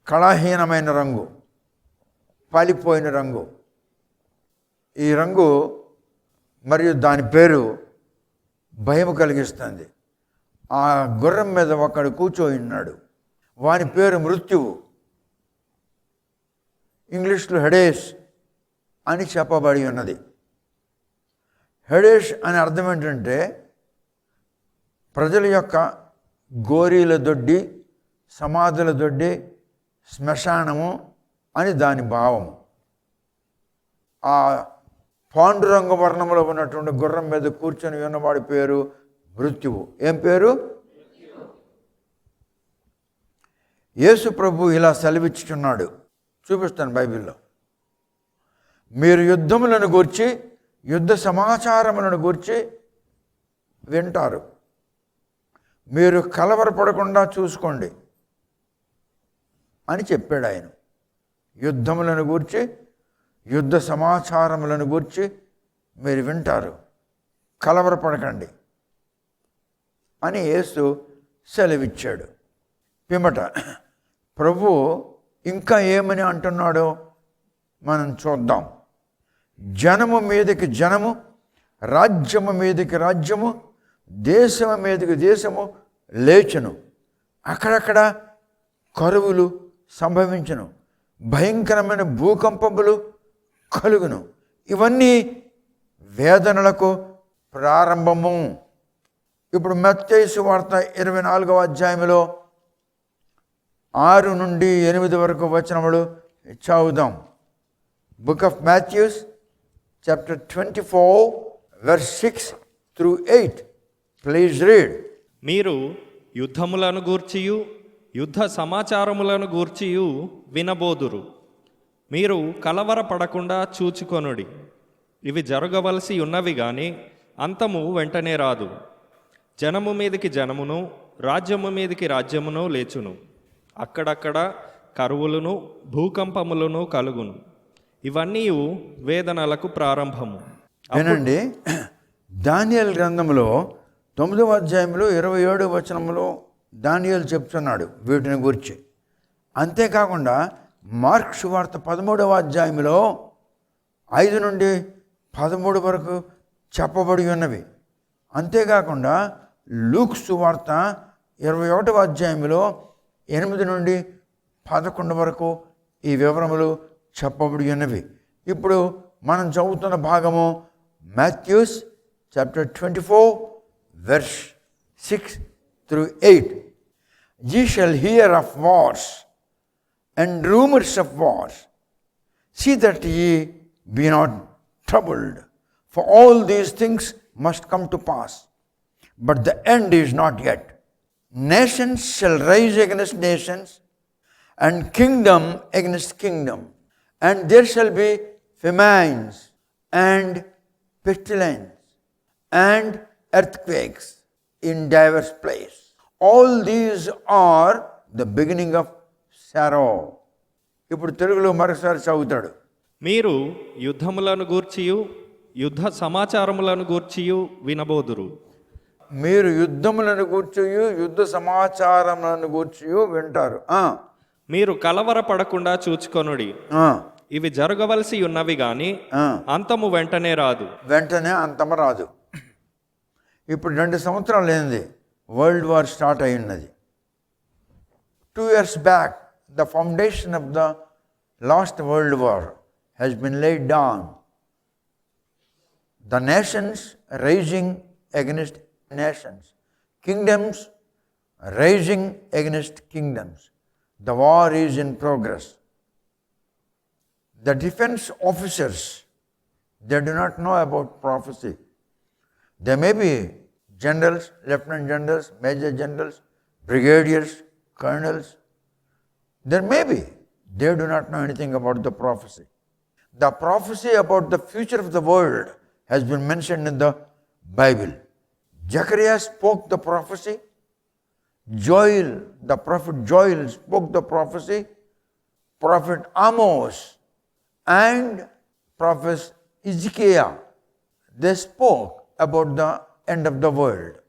కళాహీనమైన రంగు, పాలిపోయిన రంగు. ఈ రంగు మరియు దాని పేరు భయం కలిగిస్తుంది. ఆ గుర్రం మీద ఒకడు కూర్చొని ఉన్నాడు. వాని పేరు మృత్యువు, ఇంగ్లీష్లో హెడేస్ అని చెప్పబడి ఉన్నది. హెడేస్ అని అర్థం ఏంటంటే ప్రజల యొక్క గోరీల దొడ్డి, సమాధుల దొడ్డి, శ్మశానము అని దాని భావము. ఆ పాండురంగ వర్ణంలో ఉన్నటువంటి గుర్రం మీద కూర్చొని ఉన్నవాడి పేరు మృత్యువు. ఏం పేరు? యేసు ప్రభు ఇలా సెలవిచ్చుచున్నాడు, చూపిస్తాను బైబిల్లో. మీరు యుద్ధములను గూర్చి, యుద్ధ సమాచారములను గూర్చి వింటారు. మీరు కలవరపడకుండా చూసుకోండి అని చెప్పాడు ఆయన. యుద్ధములను గూర్చి, యుద్ధ సమాచారములను గూర్చి మీరు వింటారు, కలవరపడకండి అని యేసు సెలవిచ్చాడు. పిమ్మట ప్రభు ఇంకా ఏమని అంటున్నాడో మనం చూద్దాం. జనము మీదకి జనము, రాజ్యము మీదకి రాజ్యము, దేశము మీదకి దేశము లేచును. అక్కడక్కడ కరువులు సంభవించును, భయంకరమైన భూకంపములు కలుగును. ఇవన్నీ వేదనలకు ప్రారంభము. ఇప్పుడు మత్తయి సువార్త 24వ అధ్యాయంలో 6 నుండి 8 వరకు వచనములు చదువుదాం. Book of Matthews chapter 24 verse 6 through 8. Please read. మీరు యుద్ధములను గూర్చియు యుద్ధ సమాచారములను గూర్చియు వినబోదురు. మీరు కలవరపడకుండా చూచుకొనుడి. ఇవి జరగవలసి ఉన్నవి గాని అంతము వెంటనే రాదు. జనము మీదికి జనమును, రాజ్యము మీదికి రాజ్యమును లేచును. అక్కడక్కడ కరువులను, భూకంపములను కలుగును. ఇవన్నీ వేదనలకు ప్రారంభము. వినండి, దానియేలు గ్రంథంలో 9వ అధ్యాయంలో 27వ వచనంలో దానియేలు చెప్తున్నాడు వీటిని గురించి. అంతేకాకుండా మార్కు సువార్త 13వ అధ్యాయంలో 5 నుండి 13 వరకు చెప్పబడి ఉన్నవి. అంతేకాకుండా లూక్ సువార్త 21వ అధ్యాయంలో 8 నుండి 11 వరకు ఈ వివరములు చెప్పబడి ఉన్నవి. ఇప్పుడు మనం చదువుతున్న భాగము Mathews chapter 24 verse 6 through 8. Ye shall hear of wars and rumors of wars. See that ye be not troubled, for all these things must come to pass, but the end is not yet. Nations shall rise against nations, and kingdom against kingdom, and there shall be famines and pestilence and earthquakes in diverse places. All these are the beginning of sorrow. ఇప్పుడు తెలుగులో మరోసారి చదువుతాడు. మీరు యుద్ధములను గూర్చియు యుద్ధ సమాచారములను గూర్చియు వినబోదురు. మీరు యుద్ధములను గూర్చియు యుద్ధ సమాచారములను గూర్చియు వింటారు. మీరు కలవరపడకుండా చూచుకొనుడి. ఇవి జరగవలసి ఉన్నవి గాని అంతము వెంటనే రాదు. వెంటనే అంతము రాదు. ఇప్పుడు 2 సంవత్సరాలు అయింది వరల్డ్ వార్ స్టార్ట్ అయి ఉన్నది. 2 years back the foundation of the last world war has been laid down. The nations rising against nations, kingdoms rising against kingdoms. The war is in progress. The defense officers, they do not know about prophecy. They may be generals, lieutenant generals, major generals, brigadiers, colonels. There may be. They do not know anything about the prophecy. The prophecy about the future of the world has been mentioned in the Bible. Zechariah spoke the prophecy. Joel, the prophet Joel spoke the prophecy. Prophet Amos and prophet Ezekiel, they spoke about the end of the world.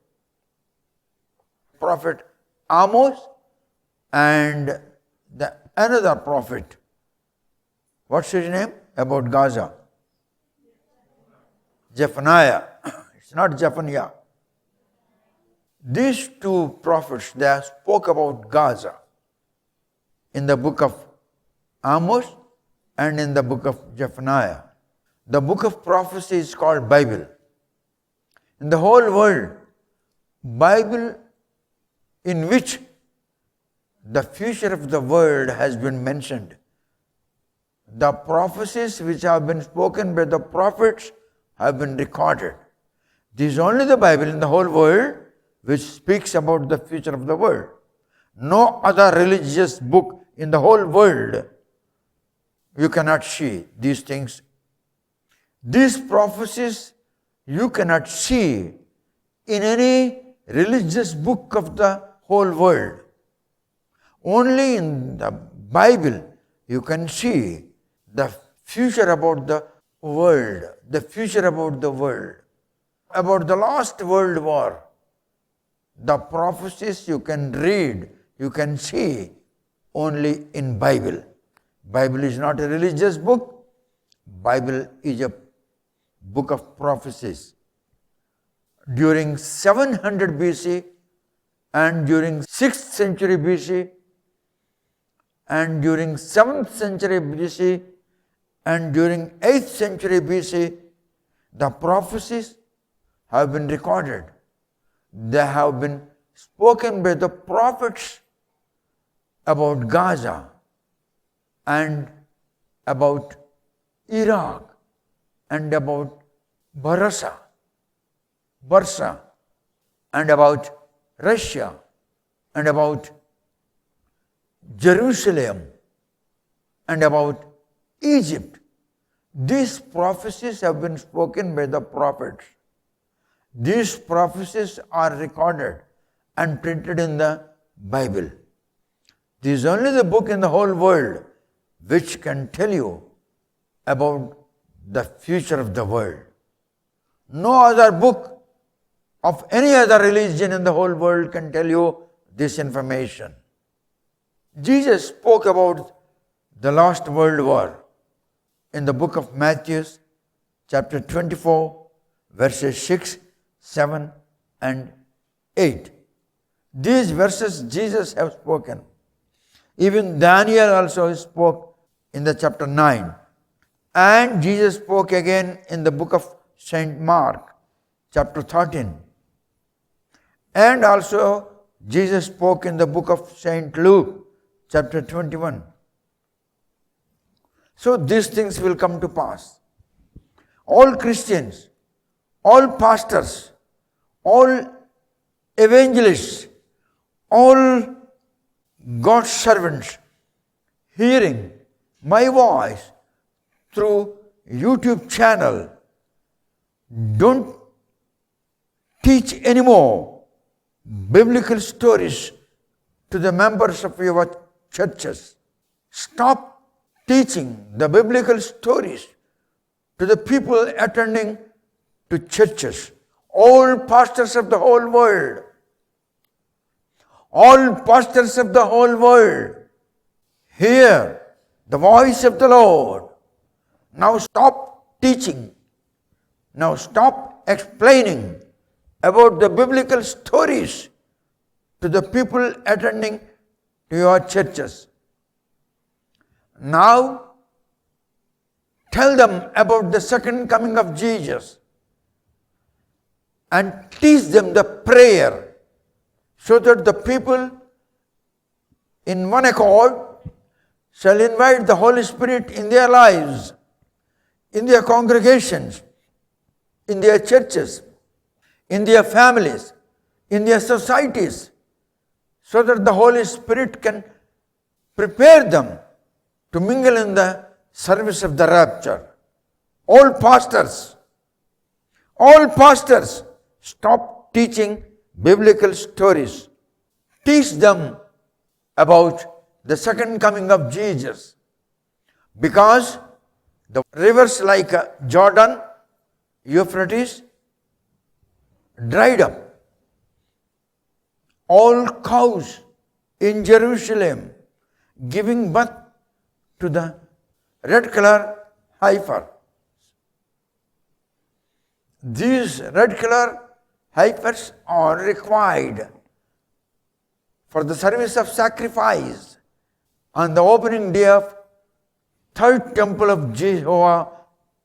Prophet Amos and the another prophet, what's his name? About Gaza. Zephaniah. It's not Zephaniah. These two prophets, they spoke about Gaza in the book of Amos and in the book of Zephaniah. The book of prophecy is called Bible. In the whole world, Bible in which the future of the world has been mentioned. The prophecies which have been spoken by the prophets have been recorded. This is only the Bible in the whole world which speaks about the future of the world. No other religious book in the whole world you cannot see these things. These prophecies you cannot see in any religious book of the whole world. Only in the Bible you can see the future about the world, the future about the world. About the last world war, the prophecies you can read, you can see only in Bible. Bible is not a religious book. Bible is a book of prophecies. During 700 BC and during 6th century BC and during 7th century BC and during 8th century BC, the prophecies have been recorded. They have been spoken by the prophets about Gaza and about Iraq and about Barsa and about Russia and about Jerusalem and about Egypt. These prophecies have been spoken by the prophets. These prophecies are recorded and printed in the Bible. This is only the book in the whole world which can tell you about the future of the world. No other book of any other religion in the whole world can tell you this information. Jesus spoke about the last world war in the book of Matthew, chapter 24, verses 6, 7, and 8. These verses Jesus has spoken. Even Daniel also spoke in the chapter 9. And Jesus spoke again in the book of Saint Mark, chapter 13. And also Jesus spoke in the book of Saint Luke, chapter 21. So these things will come to pass. All Christians, all pastors, all evangelists, all God's servants hearing my voice through YouTube channel, don't teach anymore biblical stories to the members of your churches. Stop teaching the biblical stories to the people attending to churches. All pastors of the whole world, all pastors of the whole world, hear the voice of the Lord. Now stop teaching. Now stop explaining about the biblical stories to the people attending to your churches. Now tell them about the second coming of Jesus and teach them the prayer so that the people in one accord shall invite the Holy Spirit in their lives, in their congregations, in their churches, in their families, in their societies, so that the Holy Spirit can prepare them to mingle in the service of the rapture. All pastors, stop teaching biblical stories. teach them about the second coming of Jesus. Because the rivers like Jordan, Euphrates, dried up. All cows in Jerusalem giving birth to the red color heifer. These red color heifers are required for the service of sacrifice on the opening day of third temple of Jehovah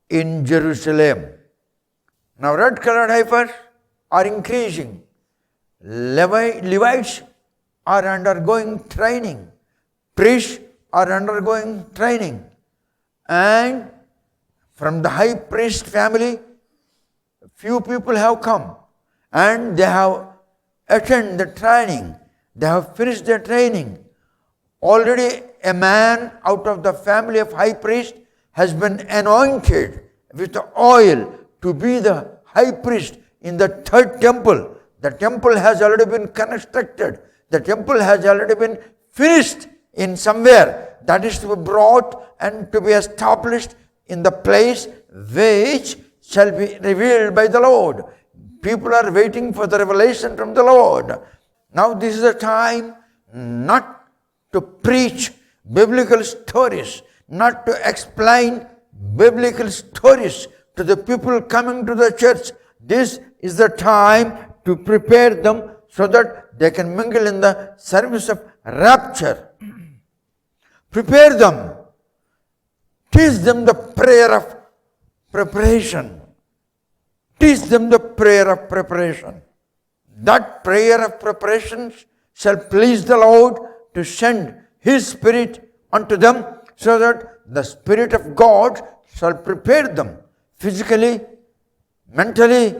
in Jerusalem. Now red colored heifers are increasing. Levites are undergoing training. Priests are undergoing training. And from the high priest family, few people have come and they have attended the training. They have finished their training. Already a man out of the family of high priest has been anointed with oil to be the high priest in the third temple. The temple has already been constructed. The temple has already been finished in somewhere. That is to be brought and to be established in the place which shall be revealed by the Lord. People are waiting for the revelation from the Lord. Now this is a time not to preach biblical stories, not to explain biblical stories to the people coming to the church. This is the time to prepare them so that they can mingle in the service of rapture. Prepare them. Teach them the prayer of preparation. Teach them the prayer of preparation. That prayer of preparation shall please the Lord to send His Spirit unto them, so that the Spirit of God shall prepare them physically, mentally,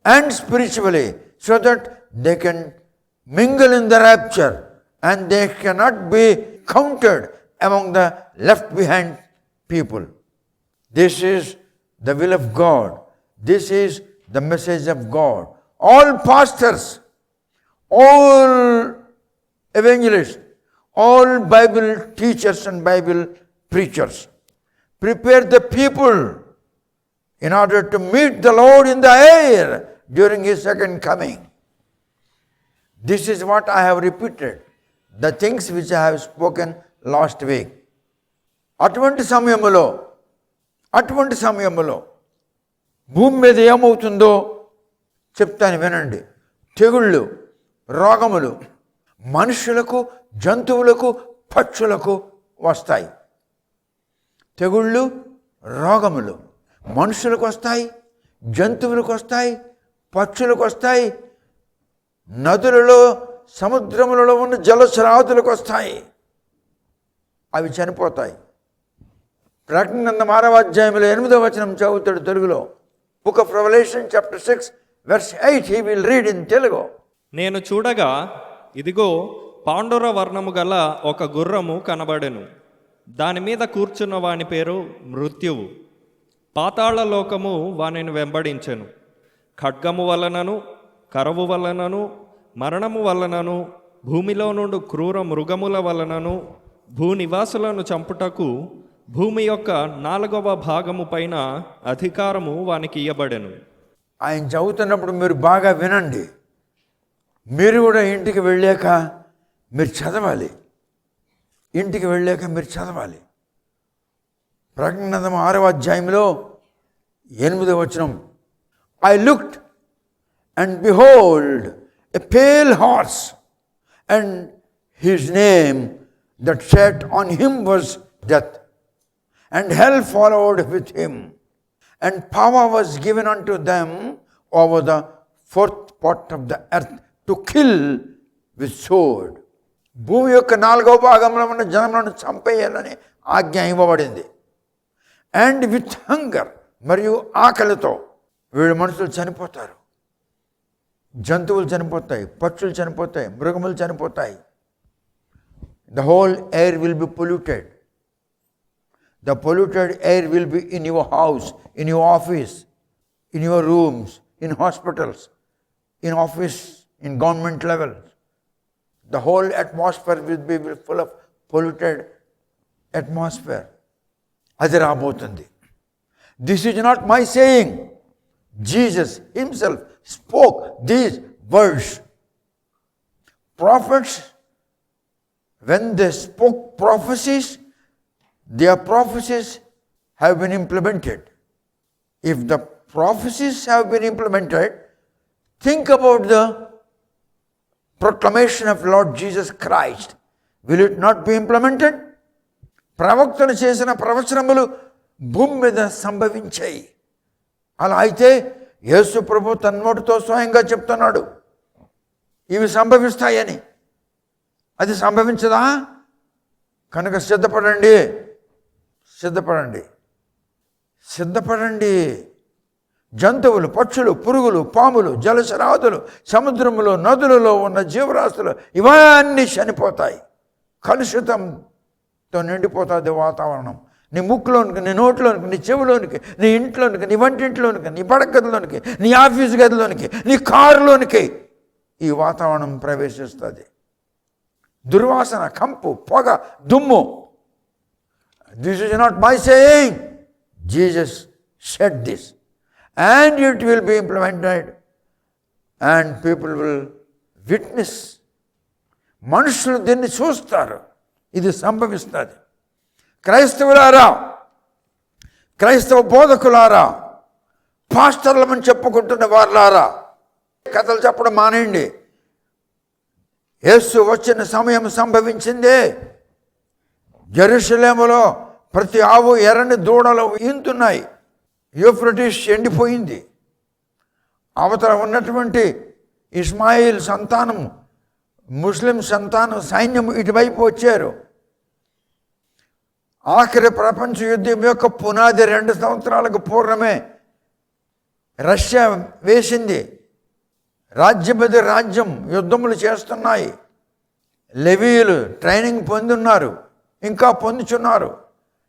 and spiritually, so that they can mingle in the rapture and they cannot be counted among the left behind people. This is the will of God. This is the message of God. All pastors, all evangelists, all Bible teachers and Bible preachers, prepare the people in order to meet the Lord in the air during His second coming. This is what I have repeated, the things which I have spoken last week. అటువంటి సమయములో భూమి మీద ఏమవుతుందో చెప్తాను వినండి. తెగుళ్ళు, రోగములు మనుషులకు, జంతువులకు, పక్షులకు వస్తాయి. తెగుళ్ళు, రోగములు మనుషులకు వస్తాయి, జంతువులకు వస్తాయి, పక్షులకు వస్తాయి, నదులలో, సముద్రములలో ఉన్న జలచరాతులకు వస్తాయి. అవి చనిపోతాయి. ప్రకటన గ్రంథం 6వ అధ్యాయంలో 8వ వచనం చదువుతాడు తెలుగులో. Book of Revelation chapter 6 verse 8 he will read in Telugu. నేను చూడగా ఇదిగో పాండుర వర్ణము గల ఒక గుర్రము కనబడెను. దాని మీద కూర్చున్న వాని పేరు మృత్యువు. పాతాళ లోకము వానిని వెంబడించెను. ఖడ్గము వలనను, కరవు వలనను, మరణము వలనను, భూమిలో నుండి క్రూర మృగముల వలనను, భూనివాసులను చంపుటకు భూమి యొక్క 4వ భాగము పైన అధికారము వానికి ఇయ్యబడెను. ఆయన చదువుతున్నప్పుడు మీరు బాగా వినండి. మీరు కూడా ఇంటికి వెళ్ళాక మీరు చదవాలి. ఇంటికి వెళ్ళాక మీరు చదవాలి. ప్రకటన గ్రంథం 6వ అధ్యాయంలో 8వ వచనం. I looked and behold a pale horse, and his name that sat on him was Death, and hell followed with him, and power was given unto them over the fourth part of the earth to kill with sword. భూమి యొక్క 4వ భాగంలో ఉన్న జనములను చంపేయాలని ఆజ్ఞ ఇవ్వబడింది. అండ్ విత్ హంగర్, మరియు ఆకలితో వీళ్ళు మనుషులు చనిపోతారు. జంతువులు చనిపోతాయి, పక్షులు చనిపోతాయి, మృగములు చనిపోతాయి. The whole air will be polluted. The polluted air will be in your house, in your office, in your rooms, in hospitals, in office, in government levels. the whole atmosphere will be full of polluted atmosphere. అది రాబోతుంది. This is not my saying. Jesus himself spoke these words. Prophets, when they spoke prophecies, their prophecies have been implemented. If the prophecies have been implemented, think about the proclamation of Lord Jesus Christ. Will it not be implemented? ప్రవక్తలు చేసిన ప్రవచనములు భూమి మీద సంభవించాయి. అలా అయితే యేసు ప్రభు తన్నోటితో స్వయంగా చెప్తున్నాడు ఇవి సంభవిస్తాయని. అది సంభవించదా? కనుక సిద్ధపడండి, సిద్ధపడండి, సిద్ధపడండి. జంతువులు, పక్షులు, పురుగులు, పాములు, జలచరాదులు, సముద్రములో, నదులలో ఉన్న జీవరాశులు ఇవన్నీ చనిపోతాయి. కలుషితంతో నిండిపోతుంది వాతావరణం. నీ ముక్కులోనికి, నీ నోట్లోనికి, నీ చెవిలోనికి, నీ ఇంట్లోనికి, నీ వంటింట్లోనికి, నీ పడగదిలోనికి, నీ ఆఫీస్ గదిలోనికి, నీ కారులోనికి ఈ వాతావరణం ప్రవేశిస్తుంది. దుర్వాసన, కంపు, పొగ, దుమ్ము. This is not my saying. Jesus said this and it will be implemented and people will witness. మనుషులు దీన్ని చూస్తారు, ఇది సంభవిస్తుంది. క్రైస్తవులారా, క్రైస్తవ బోధకులారా, పాస్టర్లమని చెప్పుకుంటున్న వారులారా, కథలు చెప్పడం మానేయండి. యేసు వచ్చిన సమయం సంభవించిందే. జెరూసలేములో ప్రతి ఆవు ఎర్రని దూడలు ఈంతున్నాయి. యూఫ్రటీస్ ఎండిపోయింది. అవతల ఉన్నటువంటి ఇస్మాయిల్ సంతానం, ముస్లిం సంతానం, సైన్యం ఇటువైపు వచ్చారు. ఆఖరి ప్రపంచ యుద్ధం యొక్క పునాది 2 సంవత్సరాలకు పూర్వమే రష్యా వేసింది. రాజ్యమది రాజ్యం యుద్ధములు చేస్తున్నాయి. లెవీయులు ట్రైనింగ్ పొందున్నారు, ఇంకా పొందుచున్నారు.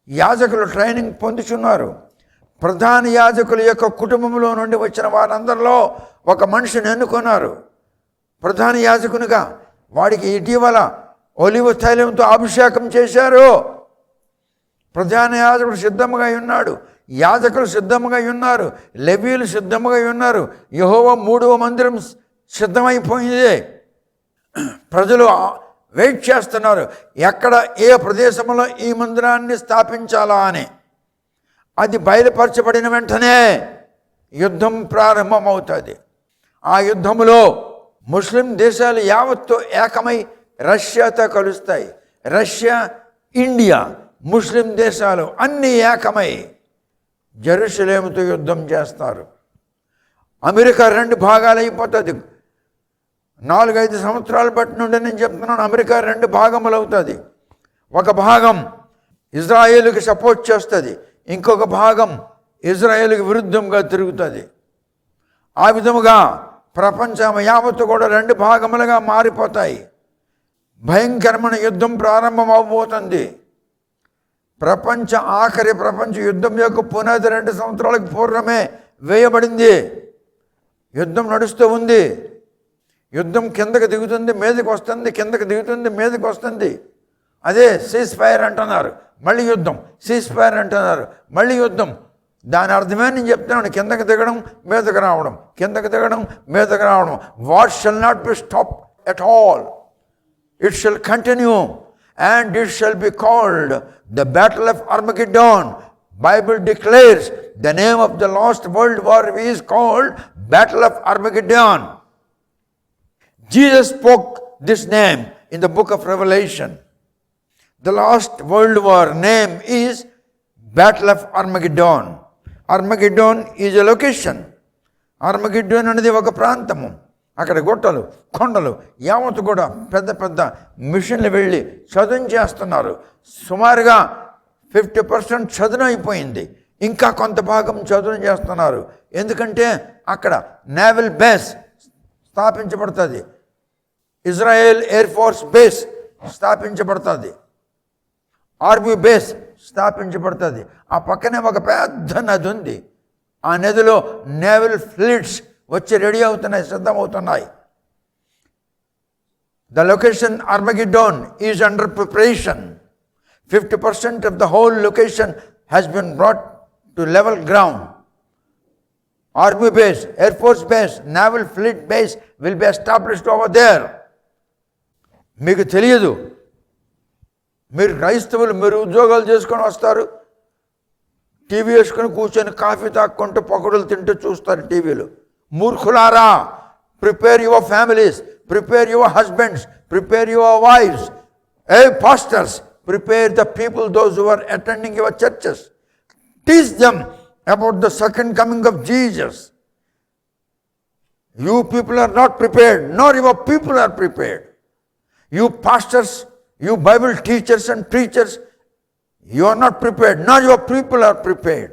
యాజకులు ట్రైనింగ్ పొందుచున్నారు. ప్రధాన యాజకుల యొక్క కుటుంబంలో నుండి వచ్చిన వారందరిలో ఒక మనిషిని ఎన్నుకున్నారు ప్రధాన యాజకునిగా. వాడికి ఇటీవల ఒలివ తైలంతో అభిషేకం చేశారు. ప్రధాన యాజకుడు సిద్ధంగా ఉన్నాడు, యాజకులు సిద్ధంగా ఉన్నారు, లెవీయులు సిద్ధంగా ఉన్నారు. యెహోవా 3వ మందిరం సిద్ధమైపోయింది. ప్రజలు వెయిట్ చేస్తున్నారు, ఎక్కడ ఏ ప్రదేశంలో ఈ మందిరాన్ని స్థాపించాలా అని. అది బయలుపరచబడిన వెంటనే యుద్ధం ప్రారంభమవుతుంది. ఆ యుద్ధంలో ముస్లిం దేశాలు యావత్తు ఏకమై రష్యాతో కలుస్తాయి. రష్యా, ఇండియా, ముస్లిం దేశాలు అన్నీ ఏకమై జెరూసలేముతో యుద్ధం చేస్తారు. అమెరికా 2 భాగాలు అయిపోతుంది. 4-5 సంవత్సరాల బట్టి నుండి నేను చెప్తున్నాను, అమెరికా 2 భాగములు అవుతుంది. ఒక భాగం ఇజ్రాయేలుకి సపోర్ట్ చేస్తుంది, ఇంకొక భాగం ఇజ్రాయేలుకి విరుద్ధంగా తిరుగుతుంది. ఆ విధముగా ప్రపంచం యావత్తు కూడా 2 భాగములుగా మారిపోతాయి. భయంకరమైన యుద్ధం ప్రారంభం అవబోతుంది. ఆఖరి ప్రపంచ యుద్ధం యొక్క పునాది 2 సంవత్సరాలకు పూర్వమే వేయబడింది. యుద్ధం నడుస్తూ ఉంది. యుద్ధం కిందకి దిగుతుంది, మీదకి వస్తుంది, కిందకి దిగుతుంది, మీదకి వస్తుంది. అదే సీజ్ ఫైర్ అంటున్నారు, మళ్ళీ యుద్ధం. సీజ్ ఫైర్ అంటున్నారు, మళ్ళీ యుద్ధం. దాని అర్థమే నేను చెప్తున్నాను, కిందకి దిగడం, మీదకి రావడం, కిందకి దిగడం, మీదకి రావడం. What shall not be stop at all. It shall continue and it shall be called the Battle of Armageddon. Bible declares the name of the last world war is called Battle of Armageddon. Jesus spoke this name in the book of Revelation. The last world war name is Battle of Armageddon. Armageddon is a location. Armageddon అనేది ఒక ప్రాంతము. అక్కడ గుట్టలు, కొండలు, యావత్తు కూడా పెద్ద పెద్ద మిషన్లు వెళ్ళి చదును చేస్తున్నారు. సుమారుగా 50% చదును అయిపోయింది. ఇంకా కొంత భాగం చదును చేస్తున్నారు. ఎందుకంటే అక్కడ నేవల్ బేస్ స్థాపించబడుతుంది, ఇజ్రాయెల్ ఎయిర్ ఫోర్స్ బేస్ స్థాపించబడుతుంది, ఆర్మీ బేస్ స్థాపించబడుతుంది. ఆ పక్కనే ఒక పెద్ద నది ఉంది. ఆ నదిలో నేవల్ ఫ్లీట్స్ వచ్చి రెడీ అవుతున్నాయి, సిద్ధమవుతున్నాయి. The location Armageddon is under preparation. 50% of the whole location has been brought to level ground. Army base, Air Force base, Naval Fleet base will be established over there. మీకు తెలియదు, మీరు క్రైస్తవులు, మీరు ఉద్యోగాలు చేసుకొని వస్తారు, టీవీ వేసుకొని కూర్చొని కాఫీ తాక్కుంటూ పకోడీలు తింటూ చూస్తారు టీవీలో. మూర్ఖులారా, prepare your families, prepare your husbands, prepare your wifes. Pastors, prepare the people, those who are attending your churches. Teach them about the second coming of Jesus. You people are not prepared, nor your people are prepared. You pastors, you Bible teachers and preachers, you are not prepared, nor your people are prepared.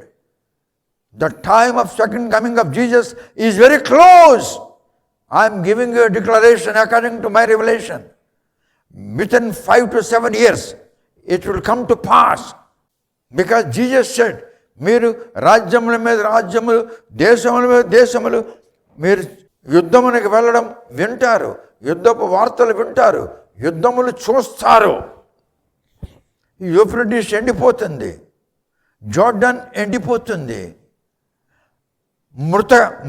The time of second coming of Jesus is very close. I am giving you a declaration according to my revelation. Within 5 to 7 years, it will come to pass. Because Jesus said, మీరు రాజ్యముల మీద రాజ్యములు, దేశముల మీద దేశములు, మీరు యుద్ధమునికి వెళ్ళడం వింటారు, యుద్ధపు వార్తలు వింటారు, యుద్ధములు చూస్తారు. యూఫ్రటీస్ ఎండిపోతుంది, జోర్డాన్ ఎండిపోతుంది,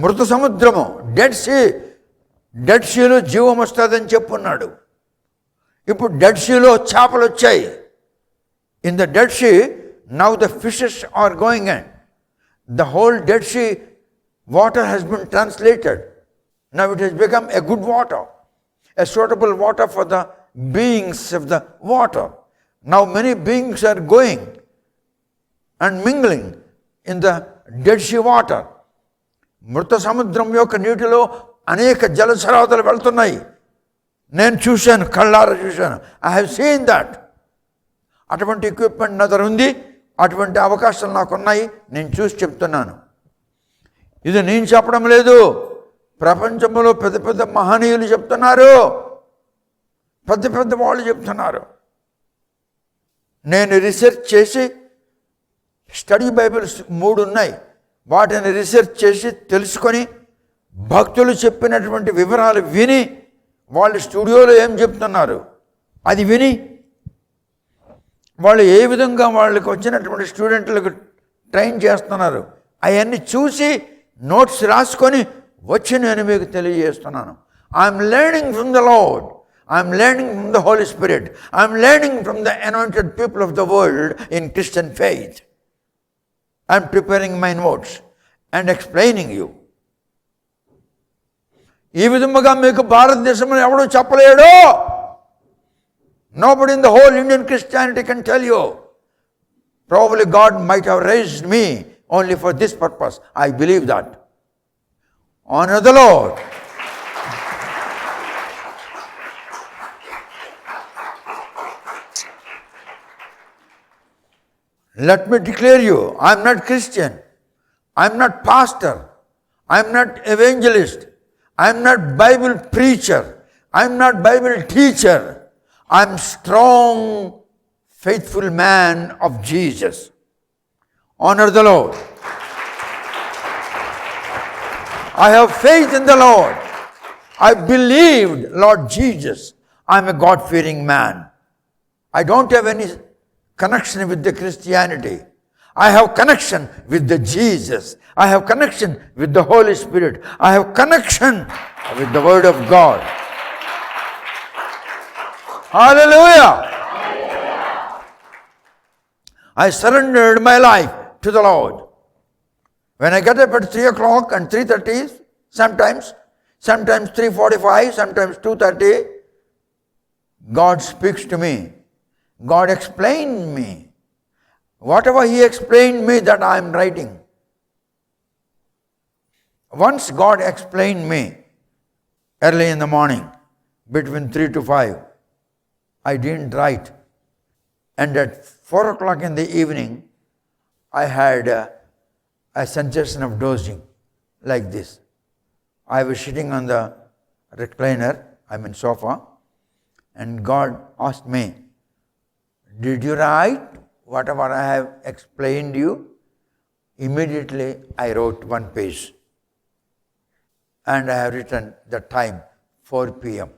మృత సముద్రము, డెడ్ సీలో జీవం వస్తుందని చెప్పున్నాడు. ఇప్పుడు డెడ్ సీలో చేపలు వచ్చాయి. In the Dead Sea, now the fishes are going in. The whole Dead Sea water has been translated. Now it has become a good water, a suitable water for the beings of the water. Now many beings are going and mingling in the Dead Sea water. మృత సముద్రం యొక్క నీటిలో అనేక జలసరాదులు వెళ్తున్నాయి. నేను చూశాను, కళ్ళారా చూశాను. I have seen that. అటువంటి ఎక్విప్మెంట్ నా దగ్గర ఉంది, అటువంటి అవకాశాలు నాకున్నాయి, నేను చూసి చెప్తున్నాను. ఇది నేను చెప్పడం లేదు, ప్రపంచంలో పెద్ద పెద్ద మహనీయులు చెప్తున్నారు, పెద్ద పెద్ద వాళ్ళు చెప్తున్నారు. నేను రీసెర్చ్ చేసి, స్టడీ బైబిల్స్ 3 ఉన్నాయి, వాటిని రీసెర్చ్ చేసి తెలుసుకొని, భక్తులు చెప్పినటువంటి వివరాలు విని, వాళ్ళు స్టూడియోలో ఏం చెప్తున్నారు అది విని, వాళ్ళు ఏ విధంగా వాళ్ళకి వచ్చినటువంటి స్టూడెంట్లకు ట్రైన్ చేస్తున్నారు అవన్నీ చూసి నోట్స్ రాసుకొని వచ్చి నేను మీకు తెలియజేస్తున్నాను. I'm learning from the Lord, I'm learning from the Holy Spirit, I'm learning from the anointed people of the world in Christian faith. I'm preparing my notes and explaining you. ఈ విధముగా మీకు భారతదేశంలో ఎవడూ చెప్పలేడు. Nobody in the whole Indian Christianity can tell you. Probably God might have raised me only for this purpose. I believe that. Honor the Lord. Let me declare you, I am not Christian. I am not pastor. I am not evangelist. I am not Bible preacher. I am not Bible teacher. I am strong, faithful man of Jesus. Honor the Lord. I have faith in the Lord. I believed Lord Jesus. I am a God-fearing man. I don't have any connection with the Christianity. I have connection with the Jesus. I have connection with the Holy Spirit. I have connection with the Word of God. Hallelujah. I surrendered my life to the Lord. When I get up at 3 o'clock and 3:30, sometimes 3:45, sometimes 2:30, God speaks to me. God explained me. Whatever He explained me, that I am writing. Once God explained me early in the morning, between 3 to 5, I didn't write. And at 4 o'clock in the evening, I had a sensation of dozing like this. I was sitting on the recliner, sofa, and God asked me, did you write whatever I have explained you? Immediately I wrote 1 page. And I have written the time, 4 p.m.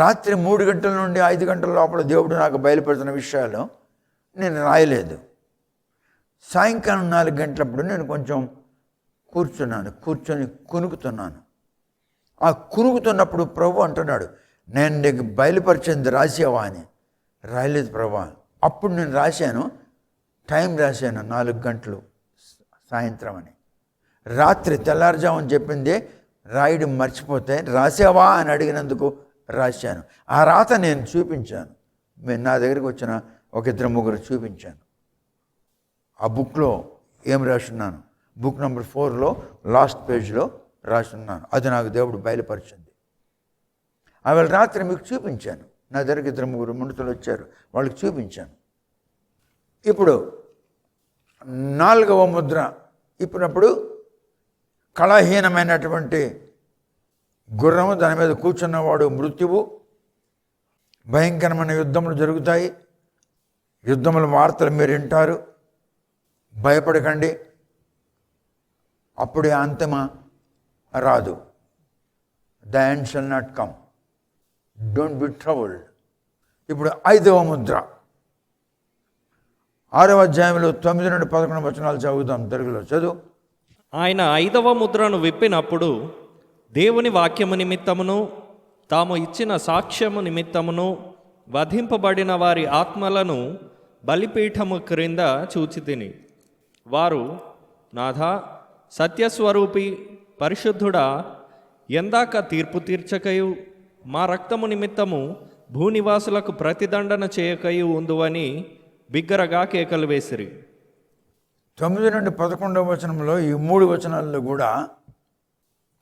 రాత్రి 3 గంటల నుండి 5 గంటల లోపల దేవుడు నాకు బయలుపడుతున్న విషయాలు నేను రాయలేదు. సాయంకాలం 4 గంటలప్పుడు నేను కొంచెం కూర్చొని కునుకుతున్నాను. ఆ కునుకుతున్నప్పుడు ప్రభు అంటున్నాడు, నేను నీకు బయలుపరిచింది రాసావా అని. రాయలేదు ప్రభా. అప్పుడు నేను రాశాను, టైం రాశాను 4 గంటలు సాయంత్రం అని. రాత్రి తెల్లారుజామని చెప్పింది రాయడం మర్చిపోతే రాసావా అని అడిగినందుకు రాశాను. ఆ రాత నేను చూపించాను. నా దగ్గరికి వచ్చిన ఒక 2-3 చూపించాను. ఆ బుక్లో ఏం రాసున్నాను, బుక్ నెంబర్ 4లో లాస్ట్ పేజ్లో రాసున్నాను. అది నాకు దేవుడు బయలుపరిచింది. ఆవేళ రాత్రి మీకు చూపించాను. నా దగ్గరికి 2-3 మనుషులు వచ్చారు, వాళ్ళకి చూపించాను. ఇప్పుడు 4వ ముద్ర ఇప్పుడప్పుడు కళాహీనమైనటువంటి గుర్రము, దాని మీద కూర్చున్నవాడు మృత్యువు. భయంకరమైన యుద్ధములు జరుగుతాయి. యుద్ధముల వార్తలు మీరు వింటారు. భయపడకండి, అప్పుడే అంతిమ రాదు. The end shall not come. Don't be troubled. ఇప్పుడు 5వ ముద్ర 6వ అధ్యాయంలో 9 నుండి 11 వచనాలు చదువుతాం. తెలుగులో చదువు. ఆయన 5వ ముద్రను విప్పినప్పుడు దేవుని వాక్యము నిమిత్తమును తాము ఇచ్చిన సాక్ష్యము నిమిత్తమును వధింపబడిన వారి ఆత్మలను బలిపీఠము క్రింద చూచితిని. వారు, నాథా, సత్యస్వరూపి, పరిశుద్ధుడా, ఎందాక తీర్పు తీర్చకయు మా రక్తము నిమిత్తము భూనివాసులకు ప్రతిదండన చేయకయు ఉందువని బిగ్గరగా కేకలు వేసిరి. 9 నుండి 11వ వచనంలో ఈ 3 వచనాల్లో కూడా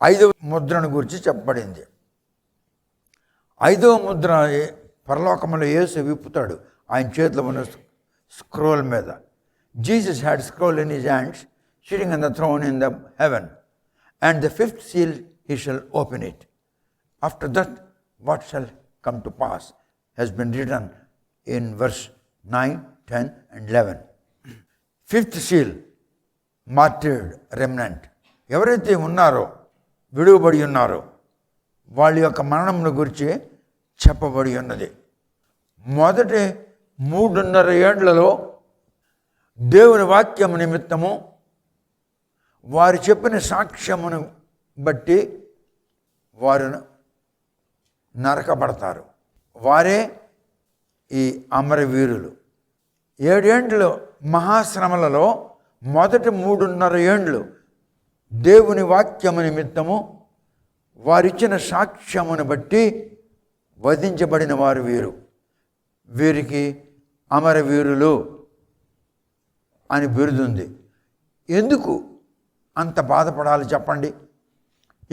5వ ముద్రను గురించి చెప్పబడింది. 5వ ముద్ర పరలోకంలో యేసు విప్పుతాడు ఆయన చేతిలో ఉన్న స్క్రోల్ మీద. Jesus had scroll in his hands, sitting on the throne in the heaven, and the 5th seal he shall open it. After that, what shall come to pass has been written in verse 9, 10 and 11. 5th seal, martyred remnant. ఎవరైతే ఉన్నారో, విడువబడి ఉన్నారో, వాళ్ళ యొక్క మరణమును గురించి చెప్పబడి ఉన్నది. మొదటి 3.5 ఏండ్లలో దేవుని వాక్యము నిమిత్తము వారు చెప్పిన సాక్ష్యమును బట్టి వారు నరకబడతారు. వారే ఈ అమరవీరులు. 7 ఏండ్లు మహాశ్రమలలో మొదటి 3.5 ఏండ్లు దేవుని వాక్యము నిమిత్తము వారిచ్చిన సాక్ష్యమును బట్టి వధించబడిన వారు వీరు. వీరికి అమరవీరులు అని బిరుదుంది. ఎందుకు అంత బాధపడాలి చెప్పండి?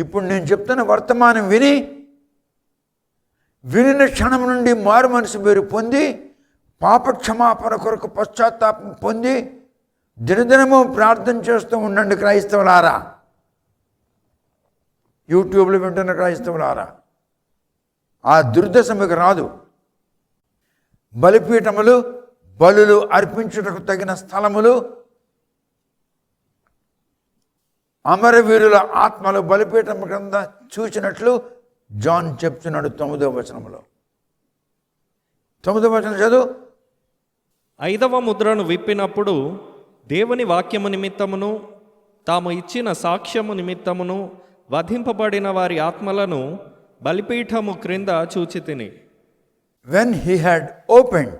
ఇప్పుడు నేను చెప్తున్న వర్తమానం వినిన క్షణం నుండి మారు మనసు మీరు పొంది పాపక్షమాపణ కొరకు పశ్చాత్తాపం పొంది దినదినము ప్రార్థన చేస్తూ ఉండండి క్రైస్తవులారా. యూట్యూబ్లో వింటున్న క్రైస్తవులారా, ఆ దుర్దశ మీకు రాదు. బలిపీఠములు, బలులు అర్పించుటకు తగిన స్థలములు, అమరవీరుల ఆత్మలు బలిపీఠం కింద చూసినట్లు జాన్ చెప్తున్నాడు 9వ వచనంలో. 9వ వచనం చదువు. 5వ ముద్రను విప్పినప్పుడు దేవుని వాక్యము నిమిత్తమును తాము ఇచ్చిన సాక్ష్యము నిమిత్తమును వధింపబడిన వారి ఆత్మలను బలిపీఠము క్రింద చూచితిని. When he had opened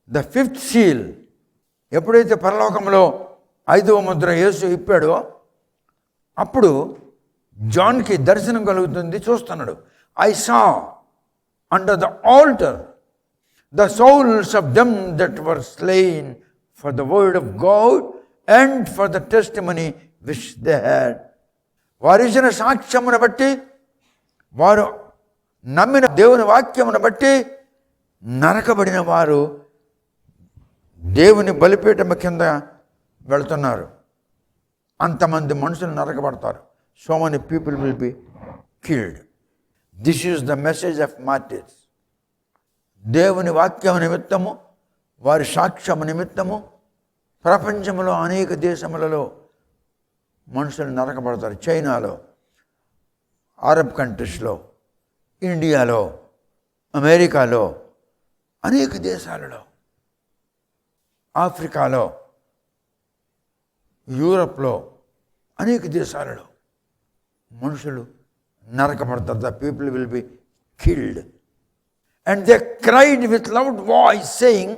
the 5th seal, ఎప్పుడైతే పరలోకంలో 5వ ముద్ర యేసు ఇప్పాడో అప్పుడు జాన్కి దర్శనం కలుగుతుంది. చూస్తున్నాడు. I saw under the altar the souls of them that were slain for the word of God and for the testimony which they had. వారిచ్చిన సాక్ష్యమును బట్టి, వారు నమ్మిన దేవుని వాక్యమును బట్టి నరకబడిన వారు దేవుని బలిపీఠం కింద వెళుతున్నారు. అంతమంది మనుషులు నరకబడతారు. So many people will be killed. This is the message of martyrs. దేవుని వాక్యం నిమిత్తము, వారి సాక్ష్యము నిమిత్తము ప్రపంచంలో అనేక దేశములలో మనుషులు నరకబడతారు. చైనాలో, అరబ్ కంట్రీస్లో, ఇండియాలో, అమెరికాలో, అనేక దేశాలలో, ఆఫ్రికాలో, యూరప్లో, అనేక దేశాలలో మనుషులు నరకబడతారు. The people will be killed. And they cried with loud voice saying,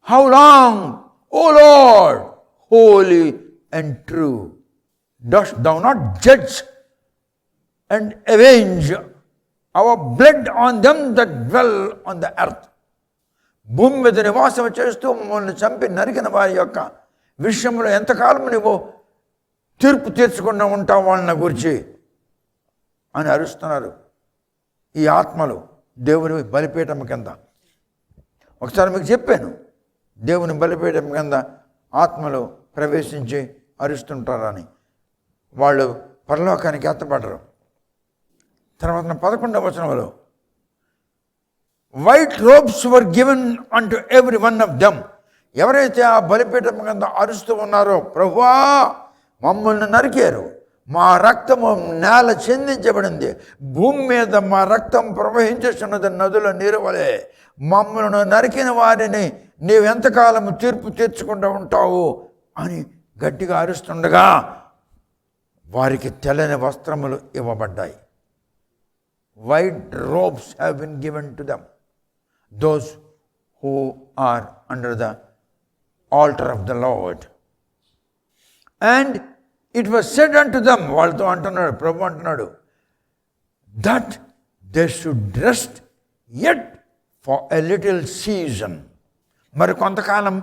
how long, O Lord, holy and true, dost thou not judge and avenge our blood on them that dwell on the earth? భూమి మీద నివాసం చేస్తూ మమ్మల్ని చంపి నరికిన వారి యొక్క విషయంలో ఎంతకాలం నువ్వు తీర్పు తీర్చకుండా ఉంటావు వాళ్ళని గురించి అని అరుస్తున్నారు ఈ ఆత్మలు దేవుని బలిపీఠం కింద. ఒకసారి మీకు చెప్పాను, దేవుని బలిపీఠం కింద ఆత్మలు ప్రవేశించి అరుస్తుంటారని. వాళ్ళు పరలోకానికి ఎత్తపడరు. తర్వాత 11వ వచనంలో, white robes were given unto every one of them. ఎవరైతే ఆ బలిపీఠం కింద అరుస్తూ ఉన్నారో, ప్రభువా మమ్మల్ని నరికారు, మా రక్తము నేల చెందించబడింది, భూమి మీద మా రక్తం ప్రవహించుతున్నది నదుల నీరు వలె, మమ్మల్ని నరికిన వారిని నీవెంతకాలం తీర్పు తీర్చుకుంటూ ఉంటావు అని గట్టిగా అరుస్తుండగా వారికి తెల్లని వస్త్రములు ఇవ్వబడ్డాయి. White robes have been given to them, those who are under the altar of the Lord. And it was said unto them, వాళ్ళతో అంటున్నాడు, ప్రభు అంటున్నాడు, that they should rest yet for a little season. మరి కొంతకాలం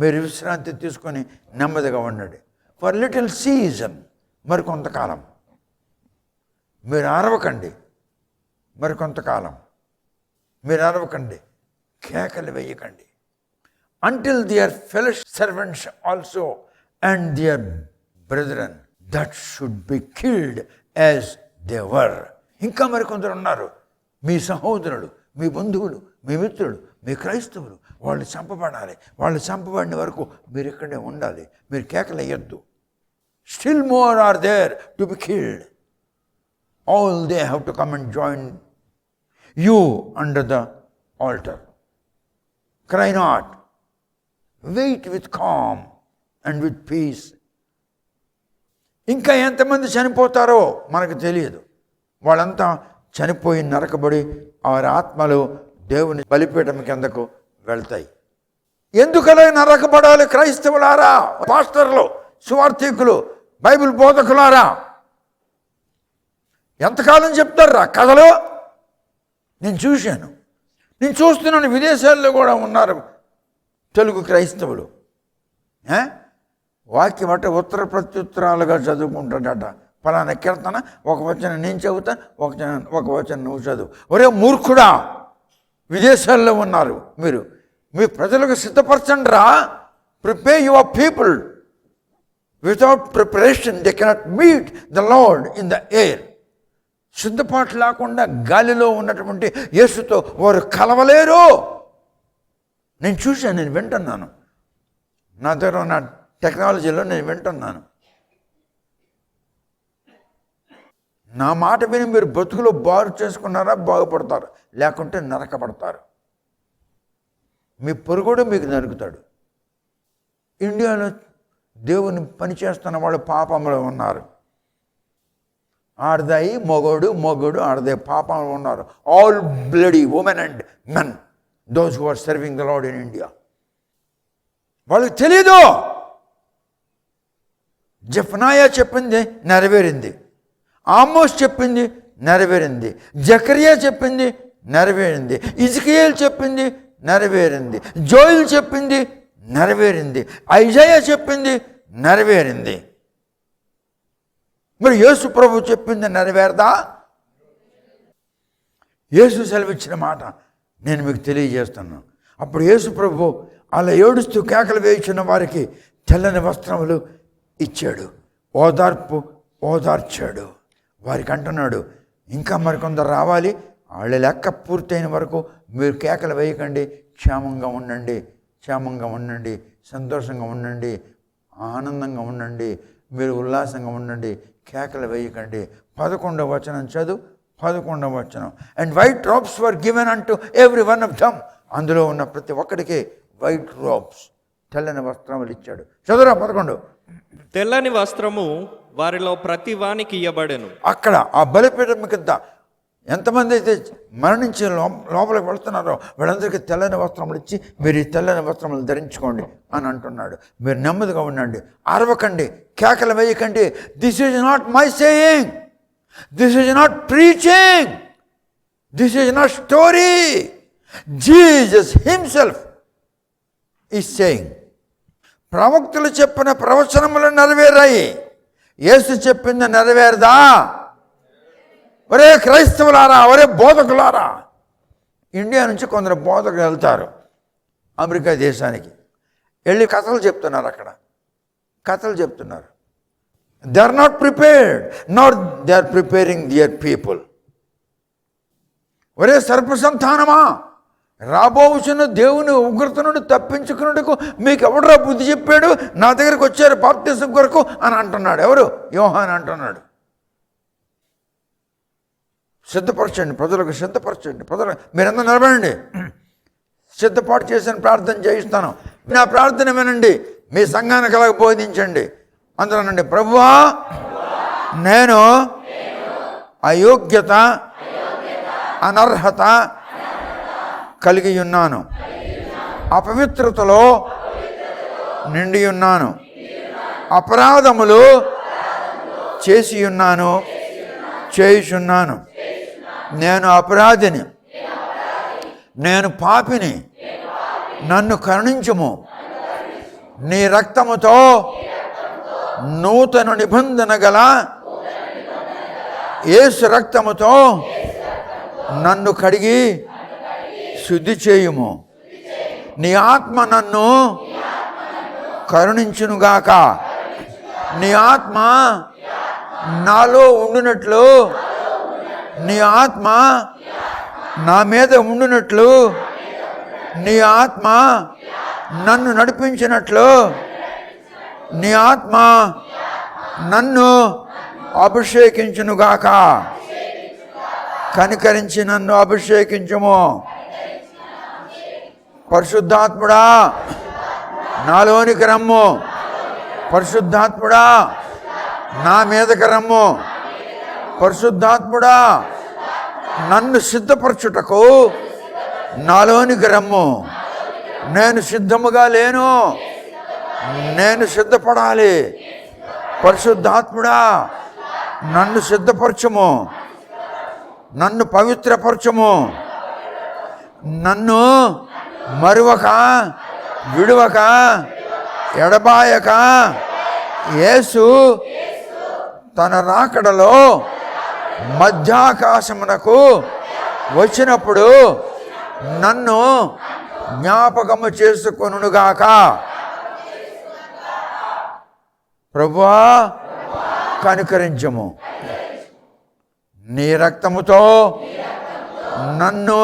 మీరు విశ్రాంతి తీసుకొని నెమ్మదిగా ఉండండి. ఫర్ లిటిల్ సీజన్, మరి కొంతకాలం మీరు అరవకండి, మరి కొంతకాలం మీరు అరవకండి, కేకలు వేయకండి. Until their fellow servants also and their brethren that should be killed as they were. ఇంకా మరి కొందరు ఉన్నారు, మీ సహోదరులు, మీ బంధువులు, మీ మిత్రులు, మీ క్రైస్తవులు, వాళ్ళు చంపబడాలి. వాళ్ళు చంపబడిన వరకు మీరు ఇక్కడే ఉండాలి, మీరు కేకలు వేయద్దు. Still more are there to be killed. All they have to come and join you under the altar. Cry not. Wait with calm and with peace. ఇంకా ఎంతమంది చనిపోతారో మనకు తెలియదు. వాళ్ళంతా చనిపోయి నరకబడి వారి ఆత్మలు దేవుని బలిపీఠం కిందకు వెళ్తాయి. ఎందుకలా నరకబడాలి క్రైస్తవులారా, పాస్టర్లు, సువార్థికులు, బైబిల్ బోధకులారా? ఎంతకాలం చెప్తారా కథలో? నేను చూశాను, నేను చూస్తున్నాను. విదేశాల్లో కూడా ఉన్నారు తెలుగు క్రైస్తవులు. వాక్యం అంటే ఉత్తర ప్రత్యుత్తరాలుగా చదువుకుంటాడట. ఫలానా కీర్తన ఒక వచనం నేను చదువుతాను, ఒక వచనం నువ్వు చదువు. ఒరే మూర్ఖుడా, విదేశాల్లో ఉన్నారు మీరు, మీ ప్రజలకు సిద్ధపరచండి రా. Prepare your people. Without preparation, they cannot meet the Lord in the air. సిద్ధపాటు లేకుండా గాలిలో ఉన్నటువంటి యేసుతో వారు కలవలేరు. నేను చూశాను, నేను వింటున్నాను. నా దగ్గర ఉన్న టెక్నాలజీలో నేను వింటున్నాను. నా మాట విని మీరు బతుకులో బాగు చేసుకున్నారా, బాగుపడతారు, లేకుంటే నరకబడతారు. మీ పొరుగుడు మీకు నరుకుతాడు. ఇండియాలో దేవుని పనిచేస్తున్న వాళ్ళు పాపంలో ఉన్నారు. ఆడదాయి మొగోడు ఆడదే పాపంలో ఉన్నారు. All bloody women and men, those who are serving the Lord in India. వాళ్ళకి తెలీదు. జెఫనాయా చెప్పింది నెరవేరింది, ఆమోస్ చెప్పింది నెరవేరింది, జకరియా చెప్పింది నెరవేరింది, ఇజ్కియేల్ చెప్పింది నెరవేరింది, జోయిల్ చెప్పింది నెరవేరింది, ఐజాయా చెప్పింది నెరవేరింది. మరి యేసు ప్రభు చెప్పింది నెరవేరదా? యేసు సెలవిచ్చిన మాట నేను మీకు తెలియజేస్తున్నాను. అప్పుడు యేసు ప్రభు అలా ఏడుస్తూ కేకలు వేయించిన వారికి తెల్లని వస్త్రములు ఇచ్చాడు, ఓదార్చాడు. వారికి అంటున్నాడు, ఇంకా మరికొందరు రావాలి, వాళ్ళ లెక్క పూర్తయిన వరకు మీరు కేకలు వేయకండి, క్షేమంగా ఉండండి, సంతోషంగా ఉండండి, ఆనందంగా ఉండండి, మీరు ఉల్లాసంగా ఉండండి, కేకలు వేయకండి. 11వ వచనం చదువు, 11వ వచనం. And white robes were given unto every one of them. అందులో ఉన్న ప్రతి ఒక్కడికి వైట్ రోబ్స్, తెల్లని వస్త్రములు ఇచ్చాడు. చదువురా 11. తెల్లని వస్త్రము వారిలో ప్రతి వానికి ఇయ్యబడెను. అక్కడ ఆ బలిపీఠం కింద ఎంతమంది అయితే మరణించి లోపలికి వెళ్తున్నారో వీళ్ళందరికీ తెల్లని వస్త్రములు ఇచ్చి మీరు ఈ తెల్లని వస్త్రములు ధరించుకోండి అని అంటున్నాడు. మీరు నెమ్మదిగా ఉండండి, అరవకండి, కేకలు వేయకండి. This is not my saying, this is not preaching, this is not story. Jesus himself is saying. ప్రవక్తలు చెప్పిన ప్రవచనములు నెరవేరాయి, యేసు చెప్పింది నెరవేరదా? ఒరే క్రైస్తవులారా, ఒరే బోధకులారా. ఇండియా నుంచి కొందరు బోధకులు వెళ్తారు అమెరికా దేశానికి, వెళ్ళి కథలు చెప్తున్నారు. అక్కడ కథలు చెప్తున్నారు. They are not prepared, not they are preparing their people. ఒరే సర్పసంతానమా, రాబోచున్న దేవుని ఉగ్రత నుండి తప్పించుకున్నట్టుకు మీకు ఎవడరా బుద్ధి చెప్పాడు? నా దగ్గరికి వచ్చారు బాప్తిసం కొరకు అని అంటున్నాడు. ఎవరు? యోహాను అంటున్నాడు. సిద్ధపరచండి, ప్రజలకు సిద్ధపరచండి. ప్రజలు మీరందరూ నిలబడండి, సిద్ధపాటు చేసిన ప్రార్థన చేయిస్తాను. నా ప్రార్థన వినండి, మీ సంఘానికి అలాగ బోధించండి. అందులో నుండి ప్రభువా, నేను అయోగ్యత అనర్హత కలిగి ఉన్నాను, అపవిత్రతలో నిండి ఉన్నాను, అపరాధములు చేసి ఉన్నాను, చేయుచున్నాను. నేను అపరాధిని, నేను పాపిని, నన్ను కరుణించుము. నీ రక్తముతో నూతన నిబంధన గల యేసు రక్తముతో నన్ను కడిగి శుద్ధి చేయుము. నీ ఆత్మ నన్ను కరుణించునుగాక. నీ ఆత్మ నాలో ఉండునట్లు, నీ ఆత్మ నా మీద ఉండునట్లు, నీ ఆత్మ నన్ను నడిపించినట్లు, నీ ఆత్మ నన్ను అభిషేకించునుగాక. కనికరించి నన్ను అభిషేకించుము. పరిశుద్ధాత్ముడా నాలోనికి రమ్ము, పరిశుద్ధాత్ముడా నా మీదకి రమ్ము, పరిశుద్ధాత్ముడా నన్ను సిద్ధపరచుటకు నాలోనికి రమ్ము. నేను సిద్ధముగా లేను, నేను సిద్ధపడాలి. పరిశుద్ధాత్ముడా నన్ను సిద్ధపరచుము, నన్ను పవిత్రపరచుము, నన్ను మరువక విడువక ఎడబాయక యేసు తన రాకడలో మధ్యాకాశమునకు వచ్చినప్పుడు నన్ను జ్ఞాపకము చేసుకొనుగాక. ప్రభువా కనికరించుము. నీ రక్తముతో నన్ను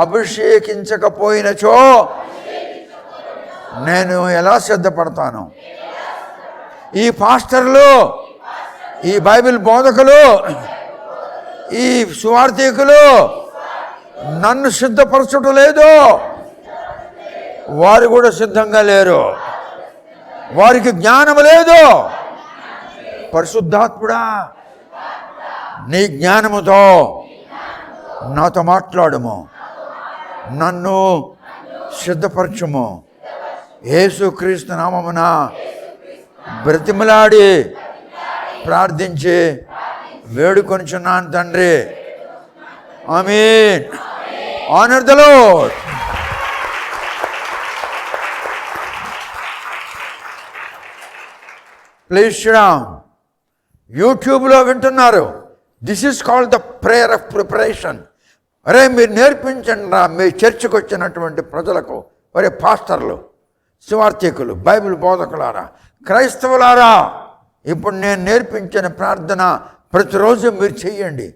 అభిషేకించకపోయినచో నేను ఎలా సిద్ధపడతాను? ఈ పాస్టర్లు, ఈ బైబిల్ బోధకులు, ఈ సువార్థికులు నన్ను సిద్ధపరచడం లేదు. వారు కూడా సిద్ధంగా లేరు, వారికి జ్ఞానం లేదు. పరిశుద్ధాత్ముడా నీ జ్ఞానముతో నాతో మాట్లాడుము, నన్ను సిద్ధపరచుము. యేసుక్రీస్తు నామమున బ్రతిమలాడి ప్రార్థించి వేడుకొనుచున్నాను తండ్రి. Amen. Honour the Lord. Please sit down. యూట్యూబ్లో వింటున్నారు. This is called the prayer of preparation. అరే మీరు నేర్పించండి రా మీ చర్చికి వచ్చినటువంటి ప్రజలకు. ఒరే పాస్టర్లు, సువార్థికులు, బైబిల్ బోధకులారా, క్రైస్తవులారా, ఇప్పుడు నేను నేర్పించిన ప్రార్థన ప్రతిరోజు మీరు చెయ్యండి.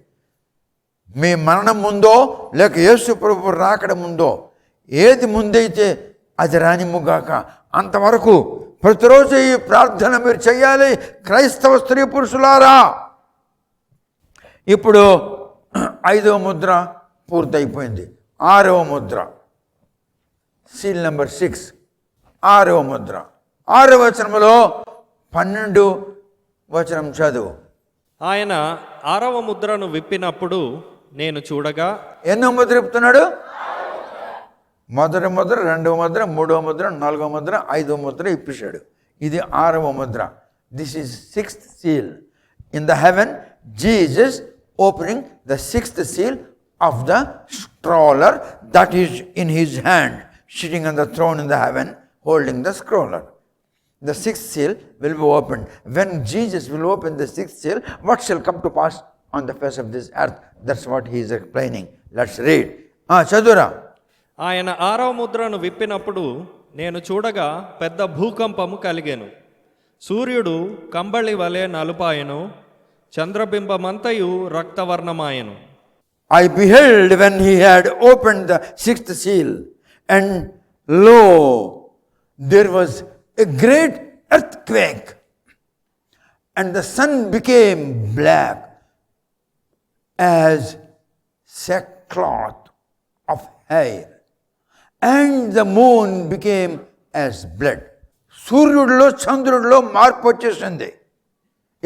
మీ మరణం ముందో లేక యేసు ప్రభు రాకడ ముందో ఏది ముందైతే అది రానిమ్ముగాక. అంతవరకు ప్రతిరోజు ఈ ప్రార్థన మీరు చెయ్యాలి. క్రైస్తవ స్త్రీ పురుషులారా, ఇప్పుడు 5వ ముద్ర పూర్తయిపోయింది. 6వ ముద్ర, సీల్ నెంబర్ 6, 6వ ముద్ర. 6వ వచనంలో 12 వచనం చదువు. ఆయన 6వ ముద్రను విప్పినప్పుడు నేను చూడగా. ఎన్నో ముద్ర విప్పుతున్నాడు? మొదటి ముద్ర, 2వ ముద్ర, 3వ ముద్ర, 4వ ముద్ర, 5వ ముద్ర ఇప్పించాడు. ఇది 6వ Mudra. This is 6th seal. In the heaven, Jesus opening the 6th seal of the scroller that is in his hand, sitting on the throne in the heaven, holding the scroller. The 6th seal will be opened. When Jesus will open the 6th seal, what shall come to pass on the face of this earth? That's what he is explaining. Let's read. చదువురా. ఆయన 6వ ముద్రను విప్పినప్పుడు నేను చూడగా పెద్ద భూకంపము కలిగెను. సూర్యుడు కంబళి వలె నలుపాయెను, చంద్రబింబమంతయు రక్తవర్ణమాయెను. I beheld when he had opened the 6th seal, and lo, there was a great earthquake, and the sun became black as sackcloth of hair, and the moon became as blood. సూర్యుడిలో చంద్రుడిలో మార్పు వచ్చేసింది.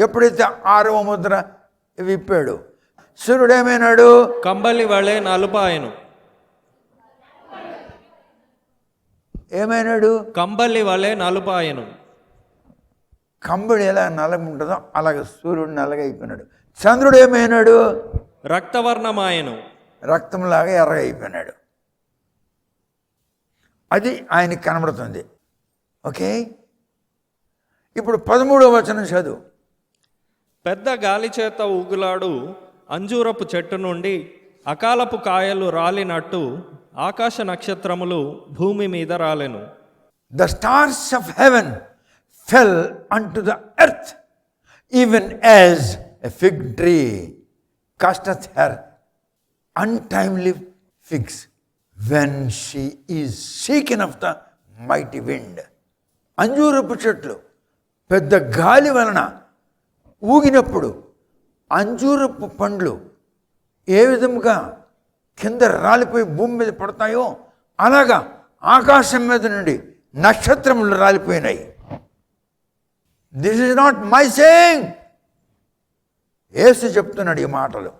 ఎప్పుడైతే 6వ ముద్ర విప్పాడు, సూర్యుడు ఏమైనాడు? కంబళి వలె నలుపాయెను. ఏమైనాడు? కంబళి వలె నలుపాయెను. కంబడి ఎలా నల్లగా ఉంటుందో అలాగే సూర్యుడు నల్లగా అయిపోయినాడు. చంద్రుడు ఏమైనాడు? రక్తవర్ణమాయెను. రక్తంలాగా ఎర్రగా అయిపోయినాడు. అది ఆయనకి కనబడుతుంది. ఓకే, ఇప్పుడు 13వ వచనం చదువు. పెద్ద గాలి చేత ఊగులాడు అంజూరపు చెట్టు నుండి అకాలపు కాయలు రాలినట్టు ఆకాశ నక్షత్రములు భూమి మీద రాలెను. The stars of heaven fell unto the earth, even as a fig tree casteth her untimely figs when she is shaken of the mighty wind. అంజూరపు చెట్లు పెద్ద గాలి వలన ఊగినప్పుడు అంజూరపు పండ్లు ఏ విధముగా కింద రాలిపోయి భూమి మీద పడతాయో అలాగా ఆకాశం మీద నుండి నక్షత్రములు రాలిపోయినాయి. This is not my saying. Yesu చెప్తున్నాడు ఈ మాటలు.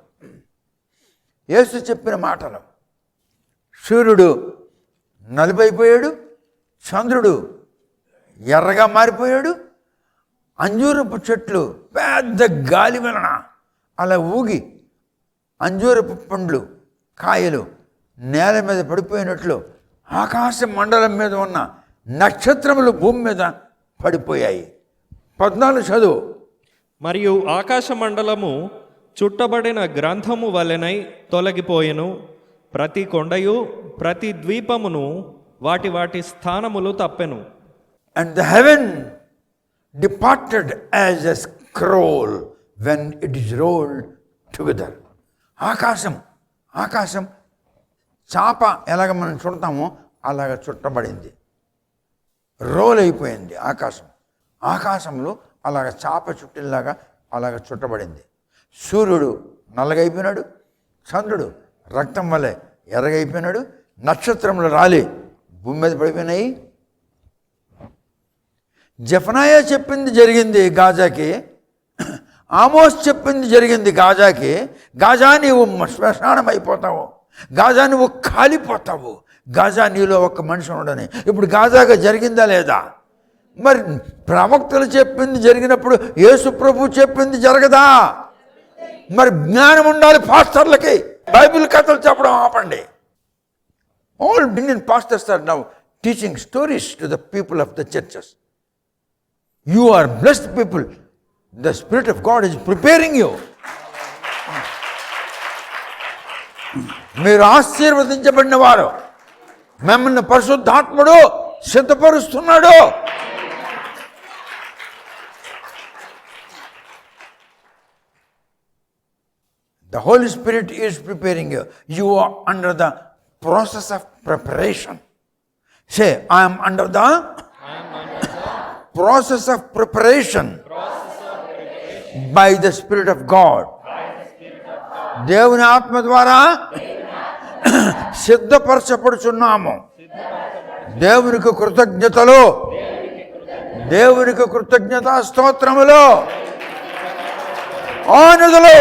యేసు చెప్పిన మాటలు. సూర్యుడు నలుపైపోయాడు, చంద్రుడు ఎర్రగా మారిపోయాడు, అంజూరపు చెట్లు పెద్ద గాలి వలన అలా ఊగి అంజూరపు పండ్లు కాయలు నేల మీద పడిపోయినట్లు ఆకాశ మండలం మీద ఉన్న నక్షత్రములు భూమి మీద పడిపోయాయి. 14 చదువు. మరియు ఆకాశ మండలము చుట్టబడిన గ్రంథము వలెనై తొలగిపోయెను. ప్రతి కొండయు ప్రతి ద్వీపమును వాటి వాటి స్థానములు తప్పెను. And the heaven departed as a scroll when it is rolled together. ఆకాశం చాప ఎలాగ మనం చుడతామో అలాగ చుట్టబడింది, రోల్ అయిపోయింది. ఆకాశంలో అలాగ చాప చుట్టిలాగా అలాగ చుట్టబడింది. సూర్యుడు నల్లగైపోయినాడు, చంద్రుడు రక్తం వల్లే ఎర్రగైపోయినాడు, నక్షత్రములు రాలి భూమి మీద పడిపోయినాయి. జెఫనాయా చెప్పింది జరిగింది గాజాకి, ఆమోస్ చెప్పింది జరిగింది గాజాకి. గాజా నీవు శ్మశానం అయిపోతావు, గాజా నువ్వు కాలిపోతావు, గాజా నీలో ఒక్క మనిషి ఉండని. ఇప్పుడు గాజాగా జరిగిందా లేదా? మరి ప్రవక్తలు చెప్పింది జరిగినప్పుడు యేసు ప్రభు చెప్పింది జరగదా? మరి జ్ఞానం ఉండాలి పాస్టర్లకి. బైబిల్ కథలు చెప్పడం ఆపండి. All Indian pastors are now teaching stories to the people of the churches. You are blessed people. The Spirit of God is preparing you. మీరు ఆశీర్వదించబడిన వారు, మిమ్మల్ని పరిశుద్ధాత్ముడు సిద్ధపరుస్తున్నాడు. The Holy Spirit is preparing you. You are under the process of preparation. Say, I am under the process of preparation by the Spirit of God. దేవుని ఆత్మ ద్వారా సిద్ధపరచబడుచున్నాము. దేవునికి కృతజ్ఞతలు, దేవునికి కృతజ్ఞత స్తోత్రములు. ఆనదులు.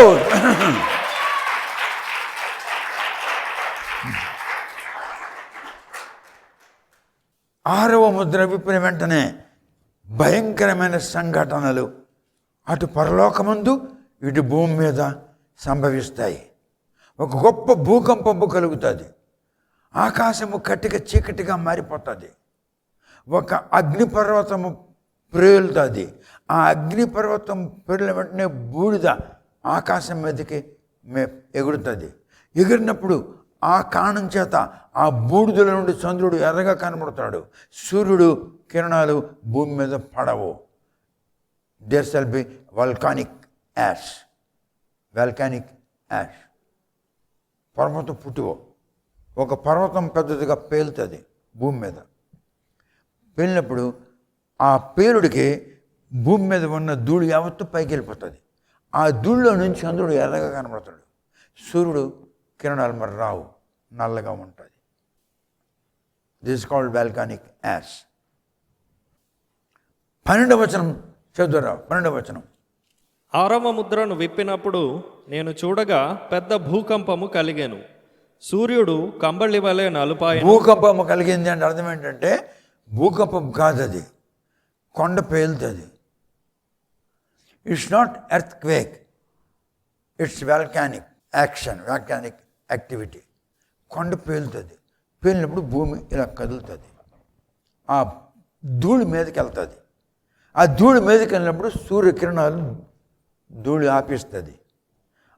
ఆరవ ముద్ర విప్పిన వెంటనే భయంకరమైన సంఘటనలు అటు పరలోకమందు ఇటు భూమి మీద సంభవిస్తాయి. ఒక గొప్ప భూకంపము కలుగుతుంది. ఆకాశము కట్టిక చీకటిగా మారిపోతుంది. ఒక అగ్నిపర్వతము ప్రేలుతుంది. ఆ అగ్నిపర్వతం పేరిన వెంటనే బూడిద ఆకాశం మీదకి ఎగురుతుంది. ఎగిరినప్పుడు ఆ కారణం చేత ఆ బూడిదల నుండి చంద్రుడు ఎర్రగా కనబడతాడు. సూర్యుడు కిరణాలు భూమి మీద పడవు. There shall be volcanic ash. Volcanic ash. పర్వతం పుట్టువో. ఒక పర్వతం పెద్దదిగా పేలుతుంది భూమి మీద. పేలినప్పుడు ఆ పేలుడికి భూమి మీద ఉన్న ధూళి యావత్తు పైకి వెళ్ళిపోతుంది. ఆ ధూళిలో నుంచి చంద్రుడు ఎర్రగా కనబడతాడు. సూర్యుడు కిరణాలు మరి రావు, నల్లగా ఉంటుంది. This called volcanic ash. 12వ వచనం చదువురా. 12వ వచనం. 6వ ముద్రను విప్పినప్పుడు నేను చూడగా పెద్ద భూకంపము కలిగెను. సూర్యుడు కంబళి వలె నలుపాయెను. భూకంపము కలిగింది అంటే అర్థం ఏంటంటే భూకంపం కాదు, అది కొండ పేలుతుంది. It's not earth quake, it's volcanic action, volcanic activity. కొండ పేలుతుంది. పేలినప్పుడు భూమి ఇలా కదులుతుంది. ఆ ధూళి మీదకి వెళ్తుంది. ఆ ధూళి మీదకి వెళ్ళినప్పుడు సూర్యకిరణాలు ధూళి ఆపిస్తుంది.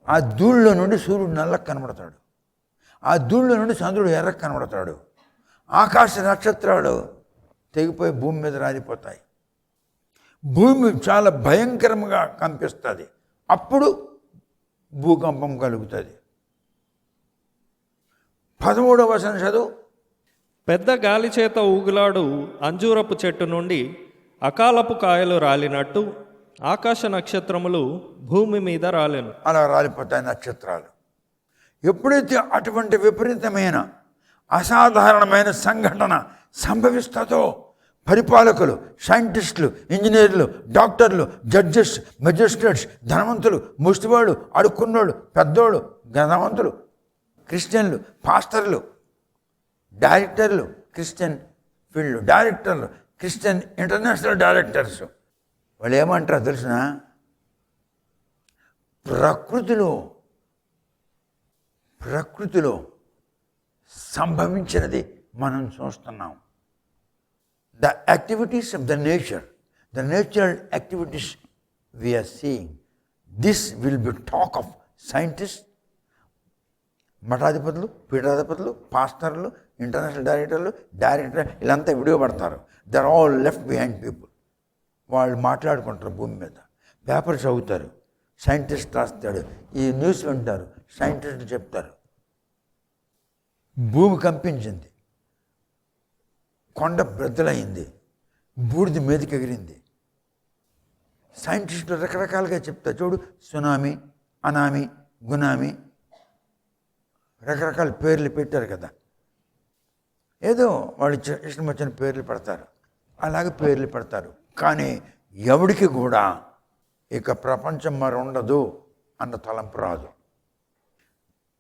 ఆ ధూళిలో నుండి సూర్యుడు నల్లకి కనబడతాడు. ఆ ధూళిలో నుండి చంద్రుడు ఎర్రకి కనబడతాడు. ఆకాశ నక్షత్రాలు తెగిపోయి భూమి మీద రాలిపోతాయి. భూమి చాలా భయంకరంగా కంపిస్తుంది. అప్పుడు భూకంపం కలుగుతుంది. 13వ వచనం చదువు. పెద్ద గాలి చేత ఊగులాడు అంజూరపు చెట్టు నుండి అకాలపు కాయలు రాలినట్టు ఆకాశ నక్షత్రములు భూమి మీద రాలెను. అలా రాలిపోతాయి నక్షత్రాలు. ఎప్పుడైతే అటువంటి విపరీతమైన అసాధారణమైన సంఘటన సంభవిస్తుందో పరిపాలకులు, సైంటిస్టులు, ఇంజనీర్లు, డాక్టర్లు, జడ్జెస్, మెజిస్ట్రేట్స్, ధనవంతులు, ముష్టివాళ్ళు, అడుక్కున్నోళ్ళు, పెద్దోళ్ళు, ధనవంతులు, క్రిస్టియన్లు, పాస్టర్లు, డైరెక్టర్లు, క్రిస్టియన్ ఫీల్డ్ డైరెక్టర్లు, క్రిస్టియన్ ఇంటర్నేషనల్ డైరెక్టర్స్, వాళ్ళు ఏమంటారు తెలిసిన? ప్రకృతిలో సంభవించినది మనం చూస్తున్నాం. The activities of the nature, the natural activities we are seeing, this will be talk of scientists, మఠాధిపతులు, పీఠాధిపతులు, పాస్టర్లు, ఇంటర్నేషనల్ డైరెక్టర్ వీళ్ళంతా వీడియో పడతారు. They are all left behind people. వాళ్ళు మాట్లాడుకుంటారు భూమి మీద, పేపర్ చదువుతారు, సైంటిస్ట్ రాస్తాడు, ఈ న్యూస్ వింటారు, సైంటిస్టులు చెప్తారు. భూమి కంపించింది, కొండ బద్దలైంది, బూడిద మీదకి ఎగిరింది. సైంటిస్టులు రకరకాలుగా చెప్తారు. చూడు, సునామీ, అనామీ, గునామీ, రకరకాల పేర్లు పెట్టారు కదా. ఏదో వాళ్ళు ఇష్టం వచ్చిన పేర్లు పెడతారు, అలాగే పేర్లు పెడతారు. కానీ ఎవడికి కూడా ఇక ప్రపంచం మరి ఉండదు అన్న తలంపు రాదు.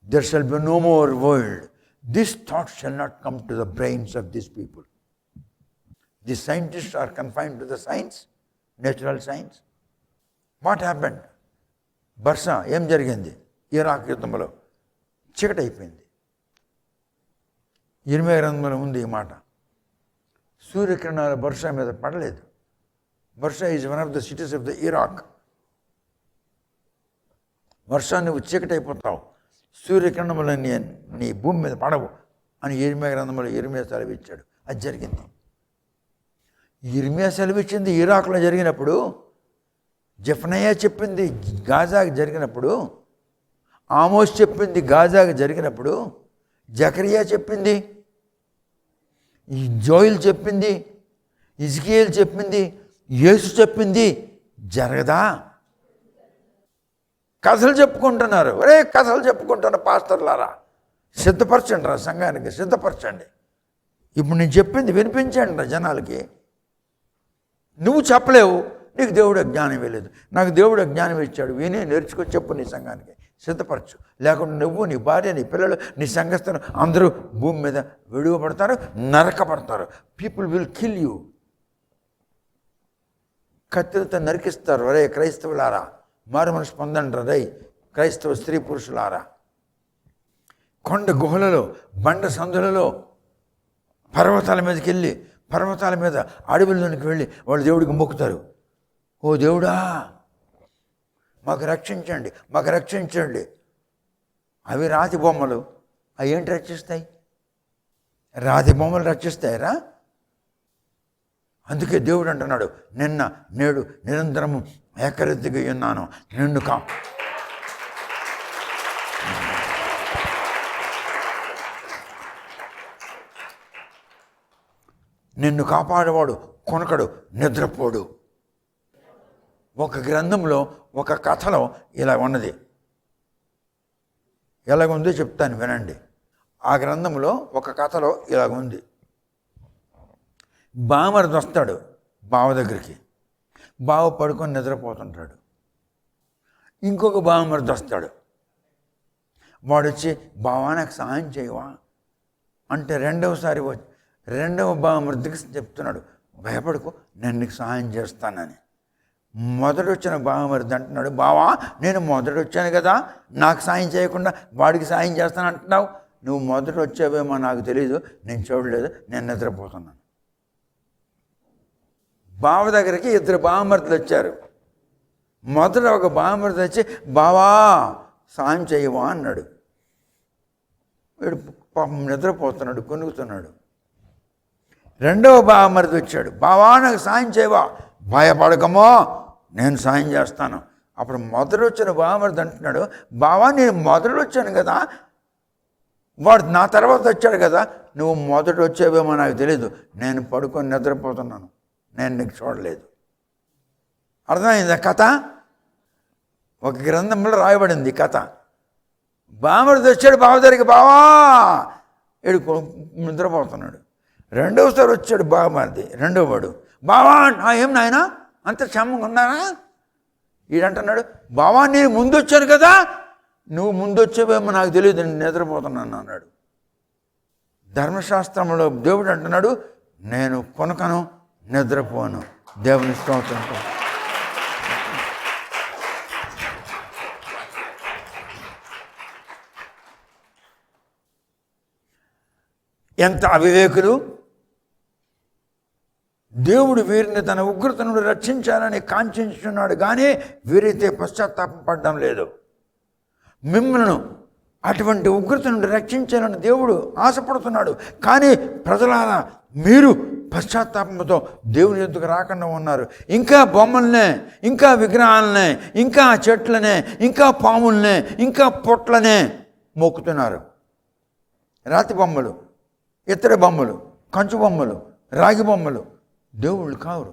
There shall be no more world. This thought shall not come to the brains of this people. The scientists are confined to the science, natural science. What happened? బర్సా ఏం జరిగింది? ఇరాక్ యుద్ధంలో చీకటి అయిపోయింది. 8వ గ్రంథంలో ఉంది ఈ మాట. సూర్యకిరణాలు బర్సా మీద పడలేదు. బర్సా is one of the cities of the Iraq. వర్షా నువ్వు చీకటి అయిపోతావు, సూర్యకిరణములు నీ భూమి మీద పడవు అని 8వ గ్రంథంలో ఇర్మియా సెలవిచ్చాడు. అది జరిగింది. ఇర్మియా సెలవిచ్చింది ఇరాక్లో జరిగినప్పుడు, జెఫనయా చెప్పింది గాజాకి జరిగినప్పుడు, ఆమోస్ చెప్పింది గాజాకి జరిగినప్పుడు, జకరియా చెప్పింది, జోయిల్ చెప్పింది, ఇజ్కియేల్ చెప్పింది, యేసు చెప్పింది జరగదా? కథలు చెప్పుకుంటున్నారు. ఒరే కథలు చెప్పుకుంటున్న పాస్టర్లారా, సిద్ధపరచండి రా, సంఘానికి సిద్ధపరచండి. ఇప్పుడు నేను చెప్పింది వినిపించండి రా జనాలకి. నువ్వు చెప్పలేవు, నీకు దేవుడు జ్ఞానం ఇవ్వలేదు. నాకు దేవుడు జ్ఞానం ఇచ్చాడు, విని నేర్చుకొని చెప్పు నీ సంఘానికి, సిద్ధపరచు. లేకుండా నువ్వు, నీ భార్య, నీ పిల్లలు, నీ సంఘస్థులు అందరూ భూమి మీద విడువబడతారు, నరకబడతారు. People will kill you. కత్తితో నరికిస్తారు. రే క్రైస్తవులారా, మారు మనసు పొందండి రే క్రైస్తవ స్త్రీ పురుషులారా. కొండ గుహలలో, బండ సందులలో, పర్వతాల మీదకి వెళ్ళి, పర్వతాల మీద అడవుల్లోనికి వెళ్ళి వాళ్ళు దేవుడికి మొక్కుతారు. ఓ దేవుడా మాకు రక్షించండి, మాకు రక్షించండి. అవి రాతి బొమ్మలు. అవి ఏంటి రక్షిస్తాయి? రాతి బొమ్మలు రక్షిస్తాయిరా? అందుకే దేవుడు అంటున్నాడు, నిన్న నేడు నిరంతరము ఏకరీతిగా ఉన్నాను, నిన్ను కాపాడేవాడు కొనకడు, నిద్రపోడు. ఒక గ్రంథంలో, ఒక కథలో ఇలా ఉన్నది. ఎలాగుందో చెప్తాను వినండి. ఆ గ్రంథంలో ఒక కథలో ఇలాగుంది. బామర్ది వస్తాడు బావ దగ్గరికి. బావ పడుకొని నిద్రపోతుంటాడు. ఇంకొక బామర్ది వస్తాడు. వాడు వచ్చి, బావా నాకు సహాయం చేయవా అంటే రెండవ బామర్దికి చెప్తున్నాడు, భయపడుకో నేను నీకు సహాయం చేస్తానని. మొదట వచ్చిన బామర్ది అంటున్నాడు, బావా నేను మొదట వచ్చాను కదా, నాకు సాయం చేయకుండా వాడికి సాయం చేస్తాను అంటున్నావు. నువ్వు మొదట వచ్చావేమో నాకు తెలీదు, నేను చూడలేదు, నేను నిద్రపోతున్నాను. బావ దగ్గరికి ఇద్దరు బామర్దులు వచ్చారు. మొదట ఒక బామర్ది వచ్చి, బావా సాయం చేయవా అన్నాడు. వీడు పాపం నిద్రపోతున్నాడు, కొనుక్కుతున్నాడు. రెండవ బామర్ది వచ్చాడు, బావా నాకు సాయం చేయవా, భయపడకమో నేను సాయం చేస్తాను. అప్పుడు మొదట వచ్చిన బామర్ది అంటున్నాడు, బావా నేను మొదట వచ్చాను కదా, వాడు నా తర్వాత వచ్చాడు కదా, నువ్వు మొదట వచ్చావేమో నాకు తెలీదు, నేను పడుకొని నిద్రపోతున్నాను, నేను నీకు చూడలేదు. అర్థమైందా కథ? ఒక గ్రంథంలో రాయబడింది కథ. బామర్ది వచ్చాడు బావ దగ్గరికి, బావా ఏడు నిద్రపోతున్నాడు. రెండవసారి వచ్చాడు బామర్ది, రెండోవాడు, బావా ఏం నాయనా అంత క్షేమంగా ఉన్నానా? ఈడంటున్నాడు, బావా నేను ముందు వచ్చాను కదా, నువ్వు ముందు వచ్చావేమో నాకు తెలియదు, నేను నిద్రపోతున్నాను అన్నాడు. ధర్మశాస్త్రంలో దేవుడు అంటున్నాడు, నేను కొనకను, నిద్రపోను. దేవుని స్తోత్రం. ఎంత అవివేకులు! దేవుడు వీరిని తన ఉగ్రత నుండి రక్షించాలని కాంక్షించున్నాడు, కానీ వీరైతే పశ్చాత్తాపం పడడం లేదు. మిమ్మల్ని అటువంటి ఉగ్రత నుండి రక్షించాలని దేవుడు ఆశపడుతున్నాడు, కానీ ప్రజలారా మీరు పశ్చాత్తాపంతో దేవుని ఎద్దుకు రాకుండా ఉన్నారు. ఇంకా బొమ్మల్నే, ఇంకా విగ్రహాలనే, ఇంకా చెట్లనే, ఇంకా పాములనే, ఇంకా పొట్లనే మొక్కుతున్నారు. రాతి బొమ్మలు, ఇతర బొమ్మలు, కంచు బొమ్మలు, రాగి బొమ్మలు దేవుళ్ళు కావురు.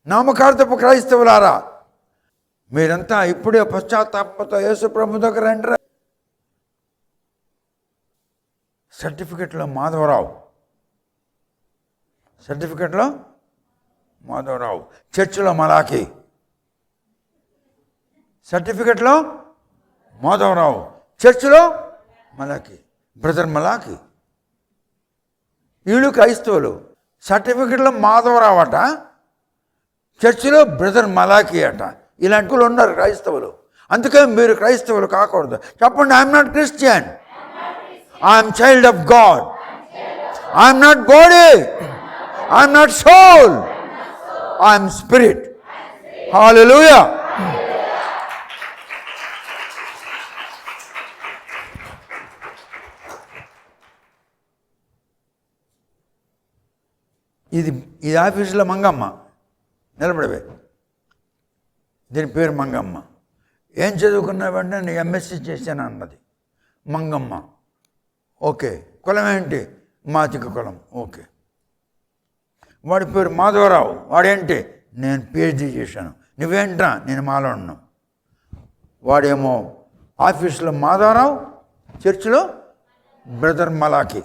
నామకార్థపు క్రైస్తవులారా, మీరంతా ఇప్పుడే పశ్చాత్తాపంతో యేసు ప్రభు దగ్గర రండి. సర్టిఫికెట్లో మాధవరావు, సర్టిఫికెట్లో మాధవరావు, చర్చిలో మలాకి, సర్టిఫికెట్లో మాధవరావు, చర్చిలో మలాకి, బ్రదర్ మలాకి. వీళ్ళు క్రైస్తవులు. సర్టిఫికెట్లో మాధవరావు అట, చర్చిలో బ్రదర్ మలాకి అట. ఇలాంటి వాళ్ళు ఉన్నారు క్రైస్తవులు. అందుకే మీరు క్రైస్తవులు కాకూడదు. చెప్పండి, I'm not Christian, I'm child of God, I'm not body, I'm not soul, I'm spirit. Hallelujah. ఇది ఆఫీసులో మంగమ్మ నిలబడవే, దీని పేరు మంగమ్మ. ఏం చదువుకున్నావంటే నేను ఎంఎస్సీ చేశాను అన్నది మంగమ్మ. ఓకే, కులం ఏంటి? మాతిక కులం. ఓకే. వాడి పేరు మాధవరావు. వాడేంటి? నేను పిహెచ్డీ చేశాను. నువ్వేంట్రా? నేను మాలో ఉన్నాను. వాడేమో ఆఫీసులో మాధవరావు, చర్చిలో బ్రదర్ మలాకి.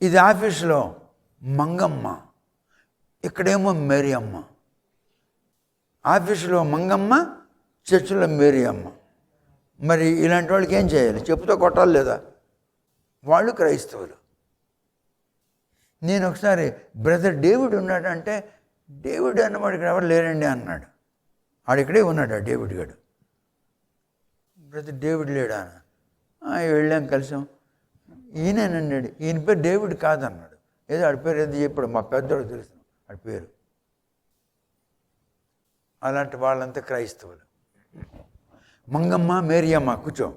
ఇది ఆఫీసులో మంగమ్మ, ఇక్కడేమో మేరీ అమ్మ. ఆఫీసులో మంగమ్మ, చర్చిలో మేరీ అమ్మ. మరి ఇలాంటి వాళ్ళకి ఏం చేయాలి? చెప్పుతో కొట్టాలి లేదా? వాళ్ళు క్రైస్తవులు. నేను ఒకసారి బ్రదర్ డేవిడ్ ఉన్నాడంటే, డేవిడ్ అన్నవాడు ఇక్కడ ఎవరు లేరండి అన్నాడు. ఆడిక్కడే ఉన్నాడు ఆ డేవిడ్ గారు. బ్రదర్ డేవిడ్ లేడా? వెళ్ళాం, కలిసాం. ఈయనేనన్నాడు. ఈయన పేరు డేవిడ్ కాదన్నాడు. ఏదో ఆడి పేరు ఏదో చెప్పాడు, మా పెద్దోడు తెలుసు ఆడి పేరు. అలాంటి వాళ్ళంతా క్రైస్తవులు. మంగమ్మ, మేరియమ్మ కూర్చో.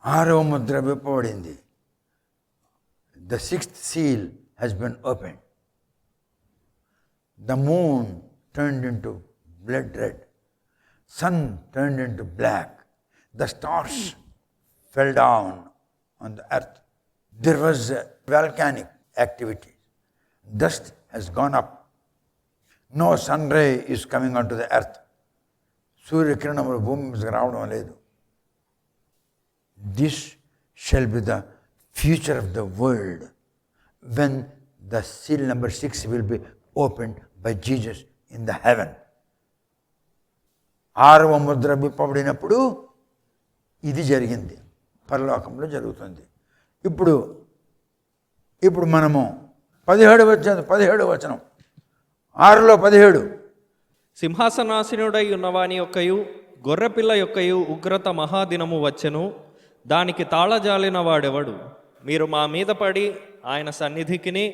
6వ Mudra విప్పబడింది. The 6th seal has been opened. The moon turned into blood red. Sun turned into black. The stars fell down on the earth. There was a volcanic activity. Dust has gone up. No sun ray is coming onto the earth. సూర్యకిరణములు భూమి మీదకి రావడం లేదు. This shall be the future of the world when the seal number 6 will be opened by Jesus in the heaven. 6వ ముద్ర విప్పబడినప్పుడు ఇది జరిగింది, పరలోకంలో జరుగుతుంది. ఇప్పుడు మనము 17వ వచనం 6లో 17. సింహాసనాసీనుడై ఉన్నవాని యొక్కయు గొర్రెపిల్ల యొక్కయు ఉగ్రత మహాదినము వచ్చెను. దానికి తాళజాలిన వాడెవడు? మీరు మా మీద పడి ఆయన సన్నిధికిని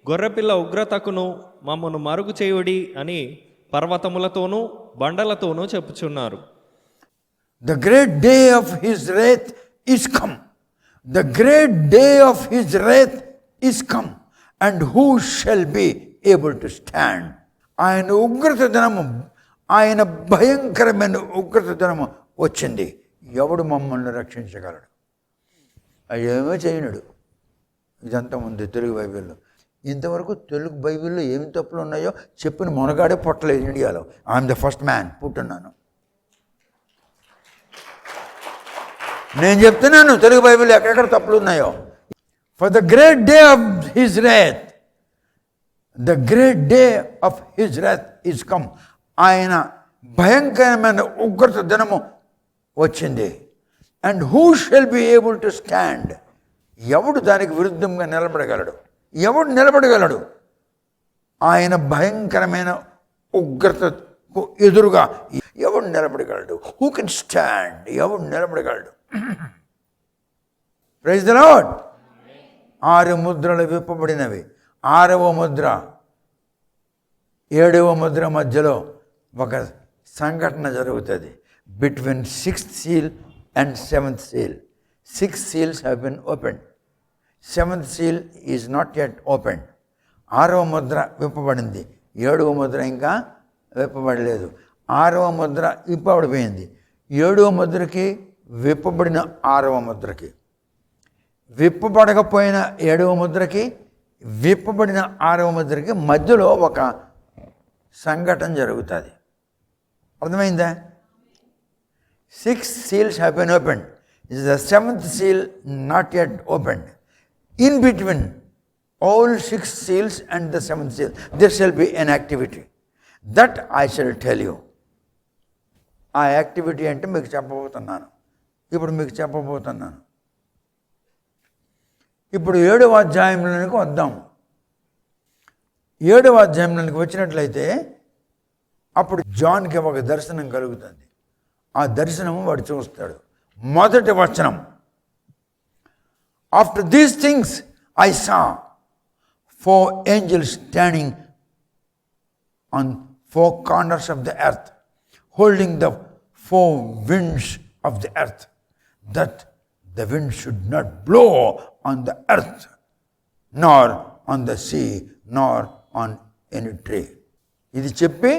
గొర్రెపిల్ల ఉగ్రతకును మమ్మను మరుగు చేయుడి అని పర్వతములతోనూ బండలతోనూ చెప్పుచున్నారు. The great day of his wrath is come. The great day of his wrath is come. And who shall be able to stand? ఆయన ఉగ్రత దినము, ఆయన భయంకరమైన ఉగ్రత దినము వచ్చింది. ఎవడు మమ్మల్ని రక్షించగలడు? ఏమో చేయనుడు. ఇదంతా ఉంది తెలుగు బైబిల్లో. ఇంతవరకు తెలుగు బైబిల్లో ఏమి తప్పులు ఉన్నాయో చెప్పిన మొనగాడే పొట్టలేదు ఇండియాలో. ఐఎమ్ ద ఫస్ట్ మ్యాన్ పుట్టున్నాను. నేను చెప్తున్నాను తెలుగు బైబిల్లో ఎక్కడెక్కడ తప్పులు ఉన్నాయో. For the great day of his wrath, the great day of his wrath is come. ఆయన భయంకరమైన ఉగ్రత దినము వచ్చింది. And who shall be able to stand? ఎవడు దానికి విరుద్ధంగా నిలబడగలడు? ఎవడు నిలబడగలడు? ఆయన భయంకరమైన ఉగ్రతకు ఎదురుగా ఎవడు నిలబడగలడు? Who can stand? ఎవడు నిలబడగలడు? Praise the lord. 6 ముద్రలు విప్పబడినవి. 6వ ముద్ర 7వ ముద్ర మధ్యలో ఒక సంఘటన జరుగుతుంది. Between 6th seal and 7th seal. 6 seals have been opened. 7th seal is not yet opened. 6వ ముద్ర విప్పబడింది. 7వ ముద్ర ఇంకా విప్పబడలేదు. 6వ ముద్ర విప్పబడిపోయింది. 7వ ముద్రకి విప్పబడిన 6వ ముద్రకి, విప్పబడకపోయిన 7వ ముద్రకి, విప్పబడిన 6వ ముద్రకి మధ్యలో ఒక సంఘటన జరుగుతుంది. అర్థమైందా? 6 seals have been opened. Is the 7th seal not yet opened? In between all 6 seals and the 7th seal, there shall be an activity. That I shall tell you. ఆ యాక్టివిటీ అంటే మీకు చెప్పబోతున్నాను. ఇప్పుడు 7వ అధ్యాయంలోనికి వద్దాం. 7వ అధ్యాయంలోనికి వచ్చినట్లయితే అప్పుడు జాన్కి ఒక దర్శనం కలుగుతుంది. ఆ దర్శనము వాడు చూస్తాడు. మొదటి వచనం, after these things I saw 4 angels standing on 4 corners of the earth, holding the 4 winds of the earth, that the wind should not blow on the earth, nor on the sea, nor on any tree. ఇది చెప్పి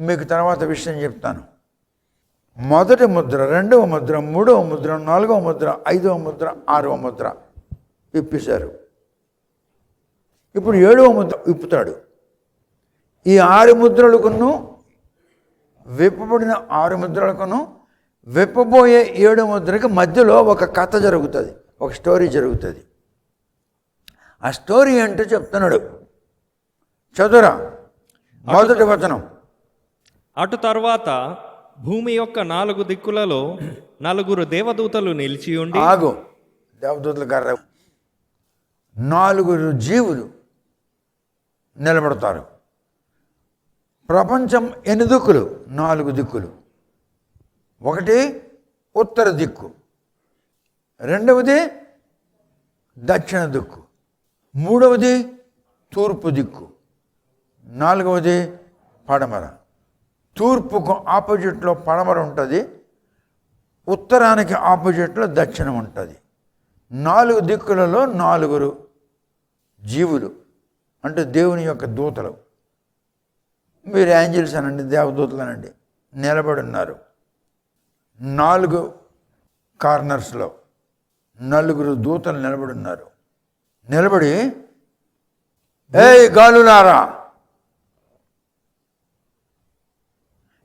మీకు తర్వాత విషయం చెప్తాను. మొదటి ముద్ర, 2వ ముద్ర, 3వ ముద్ర, 4వ ముద్ర, 5వ ముద్ర, 6వ ముద్ర విప్పేశారు. ఇప్పుడు 7వ ముద్ర విప్పుతాడు. ఈ 6 ముద్రలకును విప్పబడిన 6 ముద్రలకును విప్పబోయే 7 ముద్రకి మధ్యలో ఒక కథ జరుగుతుంది, ఒక స్టోరీ జరుగుతుంది. ఆ స్టోరీ అంటే చెప్తున్నాడు. చదురా మొదటి వచనం. అటు తర్వాత భూమి యొక్క 4 దిక్కులలో 4 దేవదూతలు నిలిచి ఉండి. ఆగు, దేవదూతల గారు 4 జీవులు నిలబడతారు. ప్రపంచం ఎన్ని దిక్కులు? 4 దిక్కులు. ఒకటి ఉత్తర దిక్కు, రెండవది దక్షిణ దిక్కు, మూడవది తూర్పు దిక్కు, నాలుగవది పడమర. తూర్పుకు ఆపోజిట్లో పడమర ఉంటుంది, ఉత్తరానికి ఆపోజిట్లో దక్షిణం ఉంటుంది. 4 దిక్కులలో 4 జీవులు అంటే దేవుని యొక్క దూతలు. మీరు ఏంజల్స్ అనండి, దేవదూతలు అనండి, నిలబడి ఉన్నారు. 4 కార్నర్స్లో 4 దూతలు నిలబడి ఉన్నారు. నిలబడి, ఏయ్ గాలులారా,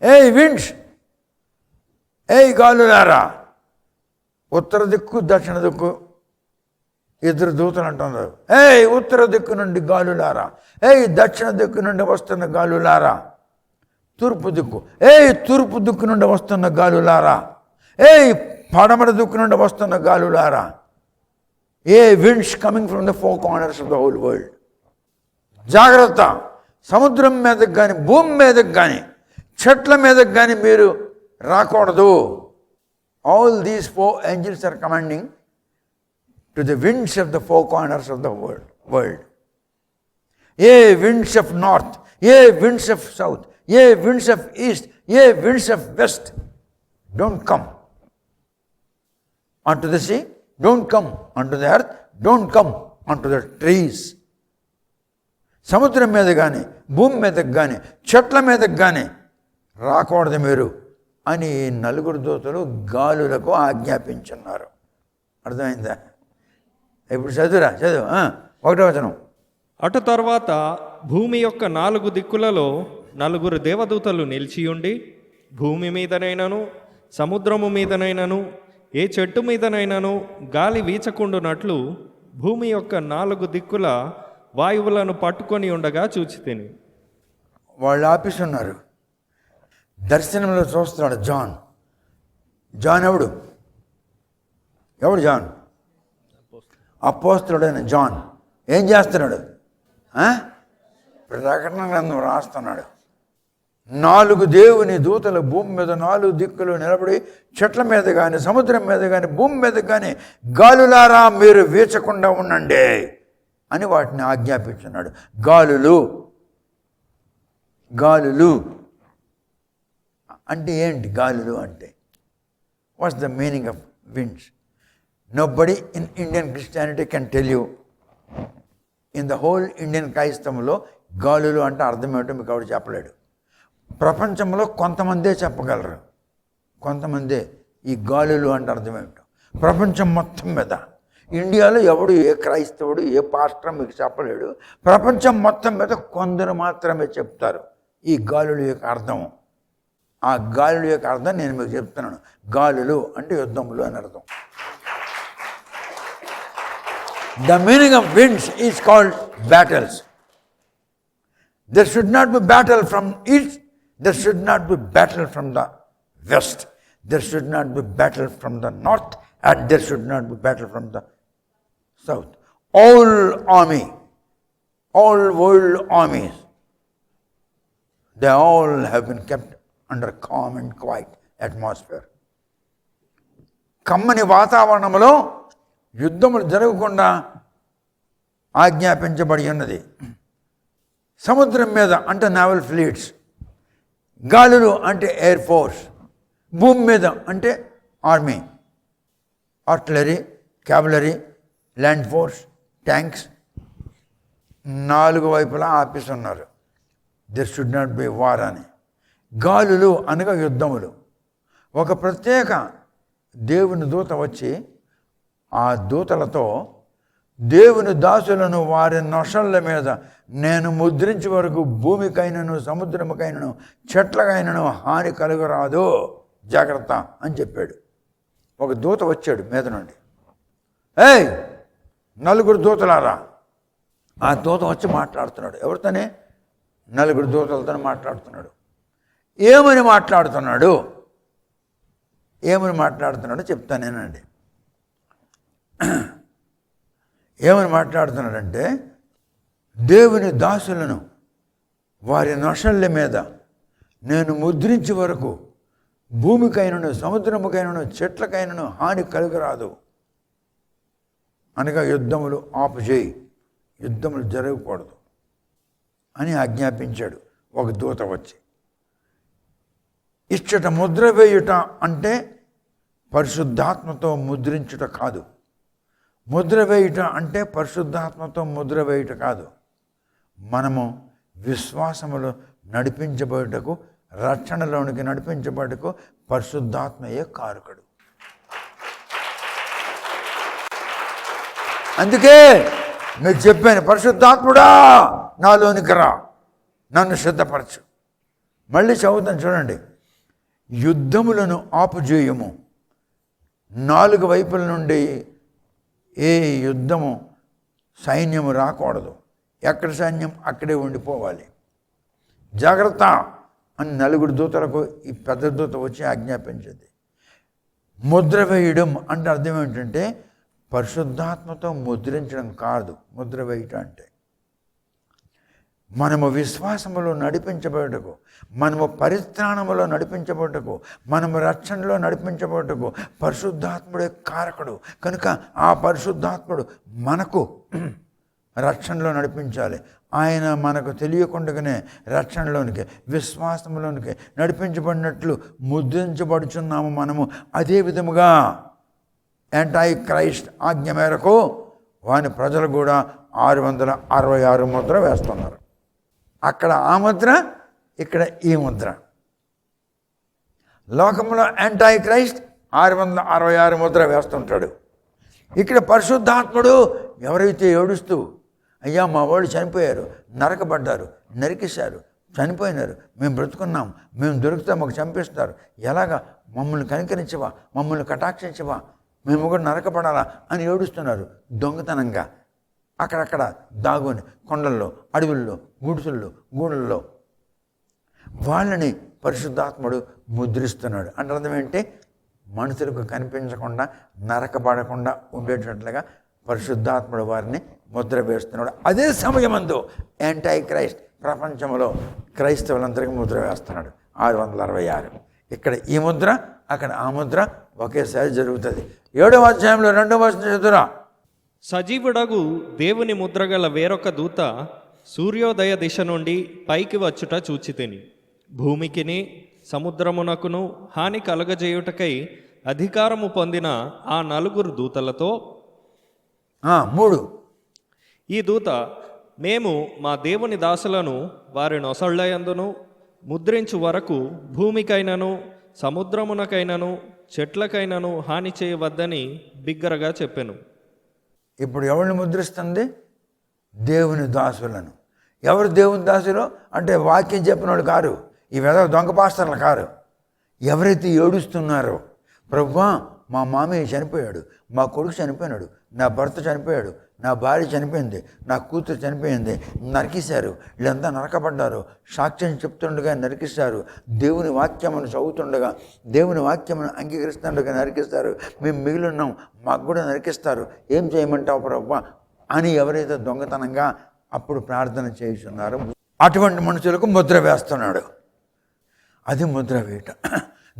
ఏయ్ విండ్స్, ఏయ్ గాలులారా. ఉత్తర దిక్కు దక్షిణ దిక్కు 2 దూతలు అంటున్నారు. ఏయ్ ఉత్తర దిక్కు నుండి గాలులారా, ఏయ్ దక్షిణ దిక్కు నుండి వస్తున్న గాలులారా. తూర్పు దిక్కు, ఏయ్ తూర్పు దిక్కు నుండి వస్తున్న గాలులారా, ఏయ్ పడమర దిక్కు నుండి వస్తున్న గాలులారా. A winds coming from the 4 corners of the whole world. జాగ్రత్త, సముద్రం మీదకి కానీ భూమి మీదకి కానీ చెట్ల మీదకి కానీ మీరు రాకూడదు. All these 4 angels are commanding to the winds of the 4 corners of the world. Ye winds of north, ye winds of south, ye winds of east, ye winds of west, don't come onto the sea, don't come onto the earth, don't come onto the trees. సముద్రం మీద కానీ భూమి మీదకి కానీ చెట్ల మీదకి కానీ రాకూడదు మీరు అని 4 దూతలు గాలులకు ఆజ్ఞాపించున్నారు. అర్థమైందా? ఇప్పుడు చదువు 1వ వచనం. అటు తర్వాత భూమి యొక్క 4 దిక్కులలో 4 దేవదూతలు నిలిచియుండి భూమి మీదనైనను సముద్రము మీదనైనను ఏ చెట్టు మీదనైనను గాలి వీచకుండునట్లు భూమి యొక్క 4 దిక్కుల వాయువులను పట్టుకొని ఉండగా చూచితిని. వాళ్ళు ఆపిస్తున్నారు. దర్శనంలో చూస్తున్నాడు జాన్. ఎవడు జాన్? అపోస్తలుడైన జాన్. ఏం చేస్తున్నాడు? ప్రకటన గ్రంథం రాస్తున్నాడు. 4 దేవుని దూతలు భూమి మీద 4 దిక్కులు నిలబడి చెట్ల మీద కానీ సముద్రం మీద కానీ భూమి మీద కానీ గాలులారా మీరు వీచకుండా ఉండండి అని వాటిని ఆజ్ఞాపించున్నాడు. గాలులు అంటే ఏంటి? గాలులు అంటే what's the meaning of winds? Nobody in Indian Christianity can tell you. In the whole Indian క్రైస్తవంలో గాలులు అంటే అర్థం ఏమిటో మీకు ఎవరు చెప్పలేడు. ప్రపంచంలో కొంతమందే చెప్పగలరు, కొంతమందే ఈ గాలులు అంటే అర్థం ఏమిటో. ప్రపంచం మొత్తం మీద ఇండియాలో ఎవడు, ఏ క్రైస్తవుడు, ఏ పాస్టర్ మీకు చెప్పలేడు. ప్రపంచం మొత్తం మీద కొందరు మాత్రమే చెప్తారు ఈ గాలుల యొక్క అర్థం. ఆ గాలుల యొక్క అర్థం నేను మీకు చెప్తున్నాను. గాలులు అంటే యుద్ధములు అని అర్థం. The meaning of winds is called battles. There should not be battle from east, there should not be battle from the west, there should not be battle from the north, and there should not be battle from the south. All world armies, they all have been kept under calm and quiet atmosphere. కమ్మని వాతావరణంలో యుద్ధములు జరగకుండా ఆజ్ఞాపించబడి ఉన్నది. సముద్రం మీద అంటే నేవల్ ఫ్లీట్స్, గాలులు అంటే ఎయిర్ ఫోర్స్, భూమి మీద అంటే army, artillery, cavalry, land force, tanks 4 వైపులా ఆపిస్తున్నారు. There should not be war అని. గాలులు అనగా యుద్ధములు. ఒక ప్రత్యేక దేవుని దూత వచ్చి ఆ దూతలతో దేవుని దాసులను వారి నొసళ్ళ మీద నేను ముద్రించే వరకు భూమికైనను సముద్రముకైనను చెట్లకైనను హాని కలుగరాదు, జాగ్రత్త అని చెప్పాడు. ఒక దూత వచ్చాడు మీద నుండి. ఏయ్, 4 దూతలారా. ఆ దూత వచ్చి మాట్లాడుతున్నాడు. ఎవరితోనే? 4 దూతలతో మాట్లాడుతున్నాడు. ఏమని మాట్లాడుతున్నాడో చెప్తానేనండి. ఏమని మాట్లాడుతున్నాడంటే, దేవుని దాసులను వారి నొసళ్ళ మీద నేను ముద్రించే వరకు భూమికైనను సముద్రముకైనను చెట్లకైనను హాని కలుగరాదు. అనగా యుద్ధములు ఆపుచేయి, యుద్ధములు జరగకూడదు అని ఆజ్ఞాపించాడు ఒక దూత వచ్చి. ఇచ్చట ముద్ర వేయుట అంటే పరిశుద్ధాత్మతో ముద్రించుట కాదు. ముద్ర వేయుట అంటే పరిశుద్ధాత్మతో ముద్ర వేయుట కాదు. మనము విశ్వాసములో నడిపించబడుటకు, రక్షణలోనికి నడిపించబడుటకు పరిశుద్ధాత్మయే కారకుడు. అందుకే మీకు చెప్పాను, పరిశుద్ధాత్ముడా నాలోనికి రా, నన్ను సిద్ధపరచు. మళ్ళీ చదువుతాను చూడండి. యుద్ధములను ఆపుజేయము. 4 వైపుల నుండి ఏ యుద్ధము సైన్యము రాకూడదు. ఎక్కడ సైన్యం అక్కడే ఉండిపోవాలి. జాగ్రత్త అని 4 దూతలకు ఈ పెద్ద దూత వచ్చి ఆజ్ఞాపించింది. ముద్ర వేయడం అంటే అర్థం ఏంటంటే పరిశుద్ధాత్మతో ముద్రించడం కాదు. ముద్ర వేయటం అంటే మనము విశ్వాసములో నడిపించబడుటకు, మనము పరిత్రాణములో నడిపించబడుటకు, మనము రక్షణలో నడిపించబడుటకు పరిశుద్ధాత్ముడే కారకుడు. కనుక ఆ పరిశుద్ధాత్ముడు మనకు రక్షణలో నడిపించాలి. ఆయన మనకు తెలియకుండానే రక్షణలోనికి, విశ్వాసంలోనికి నడిపించబడినట్లు ముద్రించబడుచున్నాము మనము. అదే విధముగా యాంటై క్రైస్ట్ ఆజ్ఞ మేరకు వాని ప్రజలు కూడా 666 ముద్ర వేస్తున్నారు. అక్కడ ఆ ముద్ర, ఇక్కడ ఈ ముద్ర. లోకంలో యాంటై క్రైస్ట్ 666 ముద్ర వేస్తుంటాడు. ఇక్కడ పరిశుద్ధాత్ముడు ఎవరైతే ఏడుస్తూ, అయ్యా మా వాళ్ళు చనిపోయారు, నరకబడ్డారు, నరికేశారు, చనిపోయినారు, మేము బ్రతుకున్నాం, మేము దొరికితే మాకు చంపేస్తారు, ఎలాగా మమ్మల్ని కనికరించవా, మమ్మల్ని కటాక్షించవా, మేము కూడా నరకపడాలా అని ఏడుస్తున్నారు దొంగతనంగా. అక్కడక్కడ దాగుని కొండల్లో, అడవుల్లో, గుడిసెల్లో, గూడుల్లో వాళ్ళని పరిశుద్ధాత్ముడు ముద్రిస్తున్నాడు. అంటే అర్థం ఏంటి? మనుషులకు కనిపించకుండా, నరకబడకుండా ఉండేటట్లుగా పరిశుద్ధాత్ముడు వారిని ముద్ర వేస్తున్నాడు. అదే సమయమందు యాంటై క్రైస్ట్ ప్రపంచంలో క్రైస్తవులందరికీ ముద్ర వేస్తున్నాడు. 666. ఇక్కడ ఈ ముద్ర, అక్కడ ఆ ముద్ర ఒకేసారి జరుగుతుంది. 7వ అధ్యాయంలో 2వ వచనం చదువురా. సజీవుడగు దేవుని ముద్రగల వేరొక దూత సూర్యోదయ దిశ నుండి పైకి వచ్చుట చూచితిని. భూమికిని సముద్రమునకును హాని కలగజేయుటకై అధికారము పొందిన ఆ 4 దూతలతో 3 ఈ దూత, మేము మా దేవుని దాసులను వారి నొసళ్ళయందును ముద్రించు వరకు భూమికైనను సముద్రమునకైనను చెట్లకైనను హాని చేయవద్దని బిగ్గరగా చెప్పెను. ఇప్పుడు ఎవరిని ముద్రిస్తుంది? దేవుని దాసులను. ఎవరు దేవుని దాసులు అంటే వాక్యం చెప్పిన వాళ్ళు కారు, ఈ వెధవ దొంగ పాస్టర్లు కారు. ఎవరైతే ఏడుస్తున్నారో, ప్రభువా మా మామయ్య చనిపోయాడు, మా కొడుకు చనిపోయినాడు, నా భర్త చనిపోయాడు, నా భార్య చనిపోయింది, నా కూతురు చనిపోయింది, నరికేశారు, వీళ్ళంతా నరకబడ్డారు, సాక్ష్యం చెప్తుండగా నరికిస్తారు, దేవుని వాక్యమును చదువుతుండగా, దేవుని వాక్యమును అంగీకరిస్తుండగా నరికిస్తారు, మేము మిగిలి ఉన్నాం, మాకు కూడా నరికిస్తారు, ఏం చేయమంటావు ప్రభువా అని ఎవరైతే దొంగతనంగా అప్పుడు ప్రార్థన చేస్తున్నారో అటువంటి మనుషులకు ముద్ర వేస్తున్నాడు. అది ముద్ర వేయట.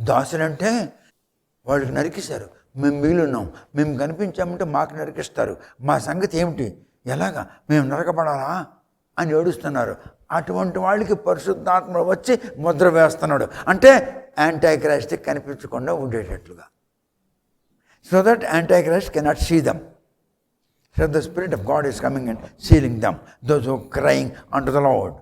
దాసులంటే వాళ్ళకి నరికిస్తారు, మేము మిగిలి ఉన్నాం, మేము కనిపించామంటే మాకు నరికిస్తారు, మా సంగతి ఏమిటి, ఎలాగా మేము నరకబడాలా అని ఏడుస్తున్నారు. అటువంటి వాళ్ళకి పరిశుద్ధాత్మ వచ్చి ముద్ర వేస్తున్నాడు. అంటే యాంటై క్రైస్ట్ కనిపించకుండా ఉండేటట్లుగా. So that antichrist cannot see them. So the Spirit of God is coming and sealing them. Those who are crying unto the Lord.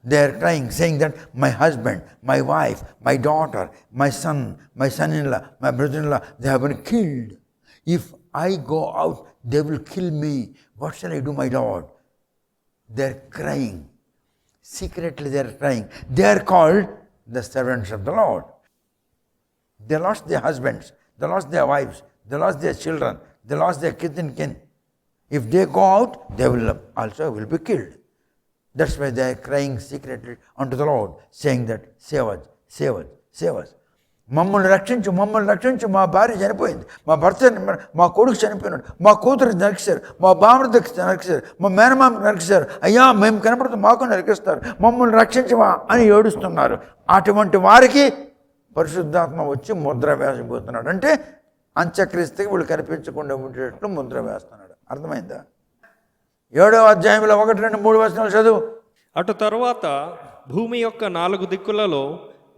They are crying, saying that my husband, my wife, my daughter, my son-in-law, my brother-in-law, they have been killed. If I go out, they will kill me. What shall I do, my Lord? They're crying. Secretly they're crying. They are called the servants of the Lord. They lost their husbands. They lost their wives. They lost their children. They lost their kith and kin. If they go out, they will also be killed. That's why they are crying secretly unto the Lord, saying that, save us, save us, save us. మమ్మల్ని రక్షించు, మమ్మల్ని రక్షించు, మా భార్య చనిపోయింది, మా భర్త, మా కొడుకు చనిపోయినాడు, మా కూతురు నరికిస్తారు, మా బామర్ది నరికిస్తారు, మా మేనమామ నరికిస్తారు, అయ్యా మేము కనపడుతూ మాకు నరికిస్తారు, మమ్మల్ని రక్షించవా అని ఏడుస్తున్నారు. అటువంటి వారికి పరిశుద్ధాత్మ వచ్చి ముద్ర వేసబోతున్నాడు. అంటే అంత్యక్రీస్తుకి వీళ్ళు కనిపించకుండా ఉండేటట్లు ముద్ర వేస్తున్నాడు. అర్థమైందా? 7వ అధ్యాయంలో 1, 2, 3 వచనాలు చదువు. అటు తరువాత భూమి యొక్క 4 దిక్కులలో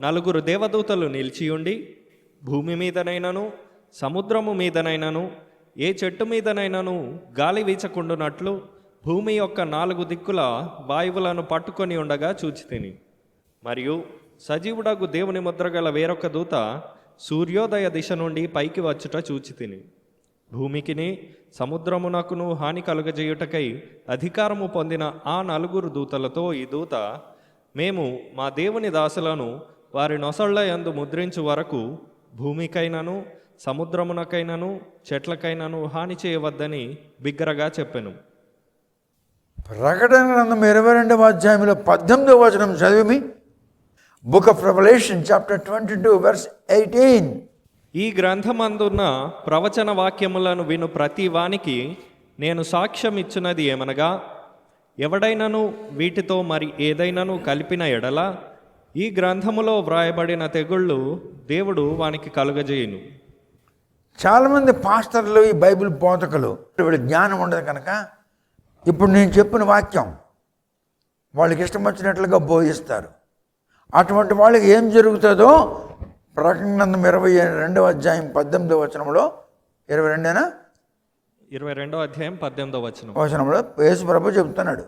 4 దేవదూతలు నిలిచియుండి, భూమి మీదనైనను సముద్రము మీదనైనను ఏ చెట్టు మీదనైనను గాలి వీచకుండునట్లు భూమి యొక్క 4 దిక్కుల వాయువులను పట్టుకొని ఉండగా చూచితిని. మరియు సజీవుడగు దేవుని ముద్రగల వేరొక దూత సూర్యోదయ దిశ నుండి పైకి వచ్చుట చూచితిని. భూమికిని సముద్రమునకును హాని కలుగజేయుటకై అధికారము పొందిన ఆ 4 దూతలతో ఈ దూత, మేము మా దేవుని దాసులను వారి నొసళ్ళ యందు ముద్రించు వరకు భూమికైనను సముద్రమునకైనను చెట్లకైనను హాని చేయవద్దని బిగ్గరగా చెప్పెను. ప్రకటన గ్రంథం 22వ అధ్యాయంలో 18వ వచనం చదివి. Book of Revelation chapter 22 verse 18. ఈ గ్రంథమందున్న ప్రవచన వాక్యములను విను ప్రతి వానికి నేను సాక్ష్యం ఇచ్చున్నది ఏమనగా, ఎవడైనను వీటితో మరి ఏదైనాను కలిపిన ఎడల ఈ గ్రంథములో వ్రాయబడిన తెగుళ్ళు దేవుడు వానికి కలుగజేయును. చాలామంది పాస్టర్లు, ఈ బైబిల్ బోధకులు, వీళ్ళ జ్ఞానం ఉండదు కనుక ఇప్పుడు నేను చెప్పిన వాక్యం వాళ్ళకి ఇష్టం వచ్చినట్లుగా బోధిస్తారు. అటువంటి వాళ్ళకి ఏం జరుగుతుందో ప్రకటన గ్రంథం 22వ అధ్యాయం 18వ వచనంలో 22వ అధ్యాయం 18వ వచనంలో యేసు ప్రభు చెప్తున్నాడు,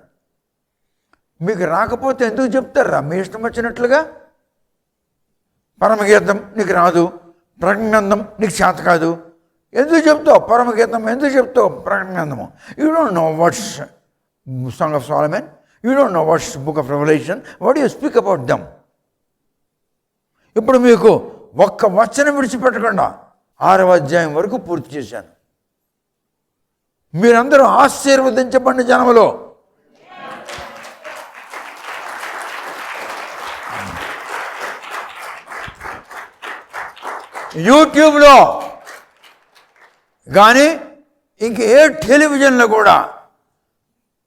మీకు రాకపోతే ఎందుకు చెప్తారా మీ ఇష్టం వచ్చినట్లుగా? పరమగీతం నీకు రాదు, ప్రకటన గ్రంథం నీకు చేత కాదు, ఎందుకు చెప్తావు పరమగీతం? ఎందుకు చెప్తావు ప్రకటన గ్రంథము? You don't know what's song of Solomon, you don't know what's book of revolution, what you speak about them? ఇప్పుడు మీకు ఒక్క వచనం విడిచిపెట్టకుండా 6వ అధ్యాయం వరకు పూర్తి చేశాను. మీరందరూ ఆశీర్వదించబడిన జనములో. యూట్యూబ్లో కానీ ఇంక ఏ టెలివిజన్లో కూడా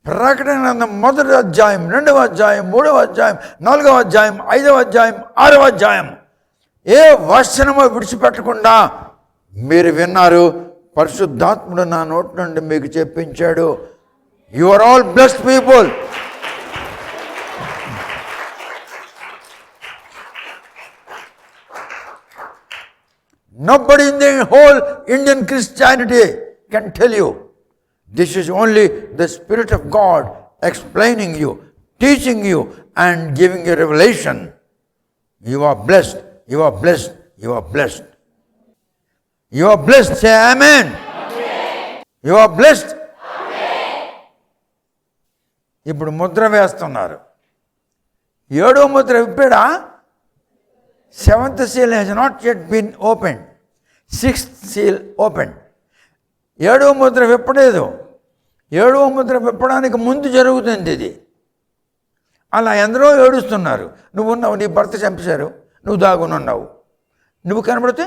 ప్రకటన గ్రంథం 1వ అధ్యాయం, 2వ అధ్యాయం, 3వ అధ్యాయం, 4వ అధ్యాయం, 5వ అధ్యాయం, 6వ అధ్యాయం ఏ వచనమో విడిచిపెట్టకుండా మీరు విన్నారు. పరిశుద్ధాత్ముడు నా నోటి నుండి మీకు చెప్పించాడు. You are all blessed people. Nobody in the whole Indian Christianity can tell you. This is only the Spirit of God explaining you, teaching you and giving you revelation. You are blessed. You are blessed. You are blessed. You are blessed. Say amen. Amen. You are blessed. Amen. ఇప్పుడు ముద్ర వేస్తున్నారు. 7వ Mudra విప్పాడా? 7th seal has not yet been opened. 6th seal opened. 7వ ముద్ర విప్పలేదు. 7వ ముద్ర విప్పడానికి ముందు జరుగుతుంది ఇది. అలా ఎందరో ఏడుస్తున్నారు. నువ్వున్నావు, నీ భర్త చంపేశారు, నువ్వు దాగునున్నావు. నువ్వు కనబడితే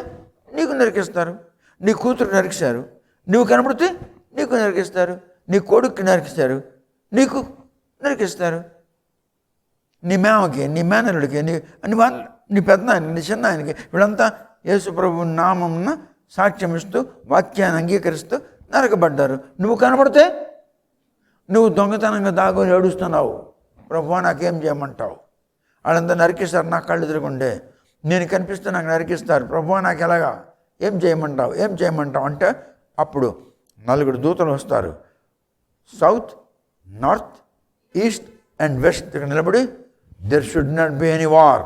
నీకు నరికిస్తారు, నీ కూతురు నరికిస్తారు. నువ్వు కనబడితే నీకు నరికిస్తారు, నీ కొడుక్కి నరికిస్తారు, నీకు నరికిస్తారు, నీ మేమకి, నీ మేనలుడికి, నీ పెద్దనాయనకి, నీ చిన్నాయనకి. వీళ్ళంతా యేసు ప్రభు నామమున సాక్ష్యం ఇస్తూ వాక్యాన్ని అంగీకరిస్తూ నరకబడ్డారు. నువ్వు కనబడితే నువ్వు దొంగతనంగా దాగుని ఏడుస్తున్నావు, ప్రభువా నాకేం చేయమంటావు? వాళ్ళంతా నరికిస్తారు. నా కళ్ళు ఎదురుకుండే నేను కనిపిస్తే నాకు నరికిస్తారు. ప్రభువా నాకు ఎలాగా? ఏం చేయమంటావు? ఏం చేయమంటావు అంటే అప్పుడు 4 దూతలు వస్తారు. South, north, east and west దగ్గర నిలబడి, there should not be any war,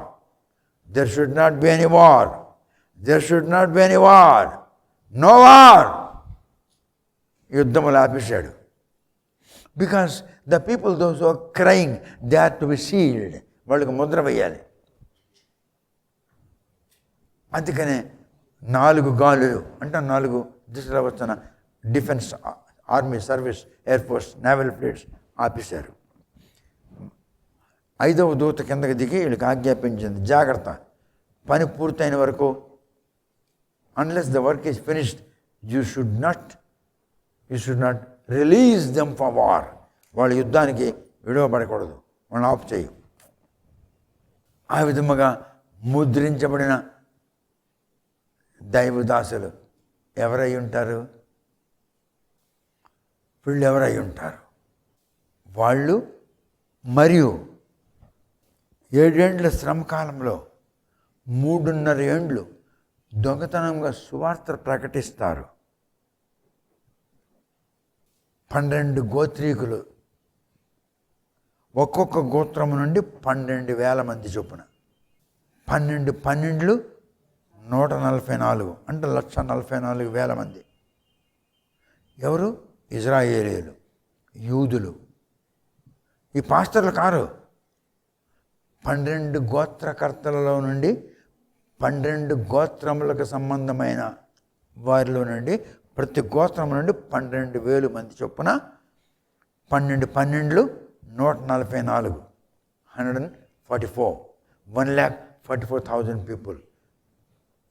there should not be any war, there should not be any war, no war, యుద్ధములు ఆపేశాడు. Because the people those are crying they are to be sealed, వాళ్ళకి ముద్ర వేయాలి. అందుకనే 4 గాలులు అంటే 4 దిశలో వచ్చిన defence, army service, air force, naval fleets ఆపేశారు. 5వ దూత కిందకి దిగి వీళ్ళకి ఆజ్ఞాపించింది, జాగ్రత్త, పని పూర్తయిన వరకు, unless the work is finished, you should not release them for war. వాళ్ళ యుద్ధానికి విడవబడకూడదు, వాళ్ళని ఆఫ్ చేయి. ఆ విధముగా ముద్రించబడిన దైవదాసులు ఎవరై ఉంటారు? వీళ్ళు ఎవరై ఉంటారు? వాళ్ళు మరియు 7 ఏండ్ల శ్రమకాలంలో 3.5 ఏండ్లు దొంగతనంగా సువార్త ప్రకటిస్తారు. 12 గోత్రీకులు, ఒక్కొక్క గోత్రము నుండి 12,000 మంది చొప్పున, 12 144 అంటే 1,44,000 మంది. ఎవరు? ఇజ్రాయేలీలు, యూదులు. ఈ పాస్టర్లు కారు. 12 గోత్రకర్తలలో నుండి 12 గోత్రములకు సంబంధమైన వారిలో నుండి ప్రతి గోత్రం నుండి 12,000 మంది చొప్పున 12 144 144 1,44,000 పీపుల్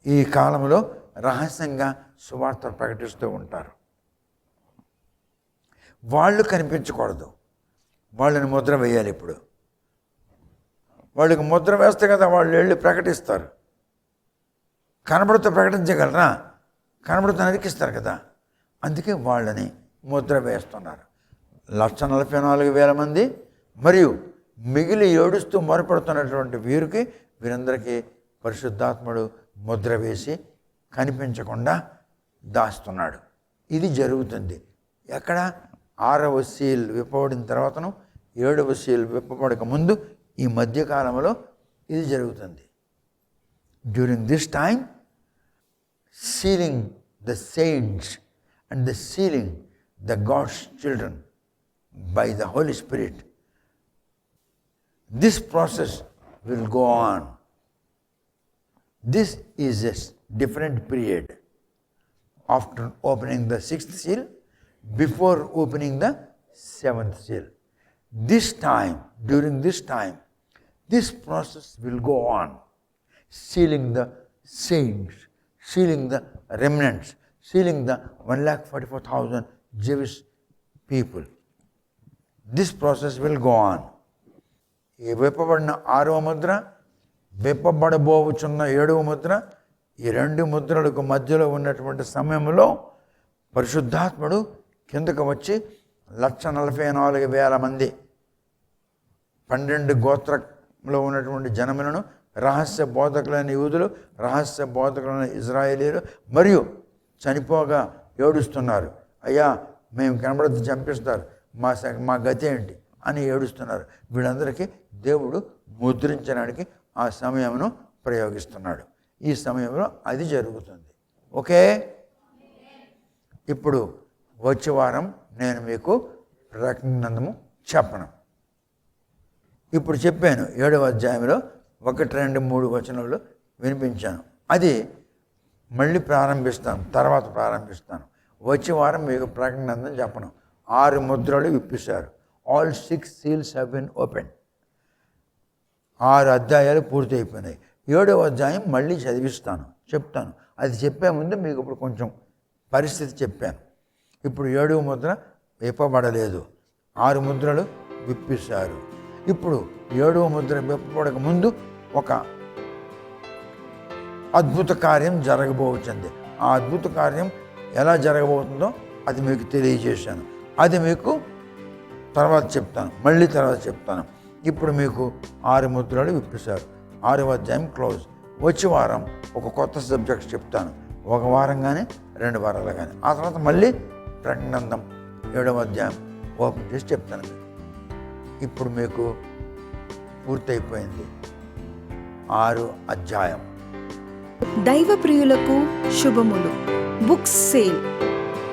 ఈ కాలంలో రహస్యంగా సువార్త ప్రకటిస్తూ ఉంటారు. వాళ్ళు కనిపించకూడదు, వాళ్ళని ముద్ర వేయాలి. ఇప్పుడు వాళ్ళకి ముద్ర వేస్తే కదా వాళ్ళు వెళ్ళి ప్రకటిస్తారు. కనబడితే ప్రకటించగలరా? కనబడితే నరికిస్తారు కదా. అందుకే వాళ్ళని ముద్ర వేస్తున్నారు. 144,000 మంది మరియు మిగిలి ఏడుస్తూ మొరపెడుతున్నటువంటి వీరందరికీ పరిశుద్ధాత్ముడు ముద్ర వేసి కనిపించకుండా దాస్తున్నాడు. ఇది జరుగుతుంది. ఎక్కడ? 6వ సీల్ విప్పబడిన తర్వాతను 7వ సీల్ విప్పబడక ముందు ఈ మధ్యకాలంలో ఇది జరుగుతుంది. During this time sealing the saints and the sealing the God's children by the Holy Spirit. This process will go on. This is a different period after opening the 6th seal, before opening the 7th seal. This time, during this time, this process will go on, sealing the saints, sealing the remnants, sealing the 1,44,000 Jewish people. This process will go on. ఈ విప్పబడిన 6వ ముద్ర, విప్పబడబోచున్న 7వ ముద్ర, ఈ 2 ముద్రలకు మధ్యలో ఉన్నటువంటి సమయంలో పరిశుద్ధాత్ముడు కిందకు వచ్చి 144,000 మంది 12 గోత్రంలో ఉన్నటువంటి జనములను, రహస్య బోధకులైన యూదులు, రహస్య బోధకులైన ఇజ్రాయేలీలు మరియు చనిపోగా ఏడుస్తున్నారు. అయ్యా మేము కనబడితే చంపిస్తారు, మా గతి ఏంటి అని ఏడుస్తున్నారు. వీళ్ళందరికీ దేవుడు ముద్రించడానికి ఆ సమయమును ప్రయోగిస్తున్నాడు. ఈ సమయంలో అది జరుగుతుంది. ఓకే, ఇప్పుడు వచ్చే వారం నేను మీకు ప్రకటన చెప్పను. ఇప్పుడు చెప్పాను 7వ అధ్యాయంలో 1, 2, 3 వచనాలు వినిపించాను. అది మళ్ళీ తర్వాత ప్రారంభిస్తాను. వచ్చే వారం మీకు ప్రకటన చెప్పను. 6 ముద్రలు విప్పిస్తారు. All 6 seals have been opened. 6 అధ్యాయాలు పూర్తి అయిపోయినాయి. 7వ అధ్యాయం మళ్ళీ చెప్తాను. అది చెప్పే ముందు మీకు ఇప్పుడు కొంచెం పరిస్థితి చెప్పాను. ఇప్పుడు 7వ ముద్ర విప్పబడలేదు, 6 ముద్రలు విప్పిస్తారు. ఇప్పుడు 7వ ముద్ర విప్పబడక ముందు ఒక అద్భుత కార్యం జరగబోతుంది. ఆ అద్భుత కార్యం ఎలా జరగబోతుందో అది మీకు తెలియజేశాను. అది మీకు తర్వాత చెప్తాను. ఇప్పుడు మీకు 6 ముద్రలు విప్పిస్తారు. 6వ అధ్యాయం క్లోజ్. వచ్చే వారం ఒక కొత్త సబ్జెక్ట్ చెప్తాను. 1 వారం కానీ 2 వారాలు కానీ. ఆ తర్వాత మళ్ళీ ప్రకటన 7వ అధ్యాయం ఓపెన్ చేసి చెప్తాను. ఇప్పుడు మీకు పూర్తయిపోయింది 6 అధ్యాయం. దైవ ప్రియులకు శుభములు. బుక్స్ సేల్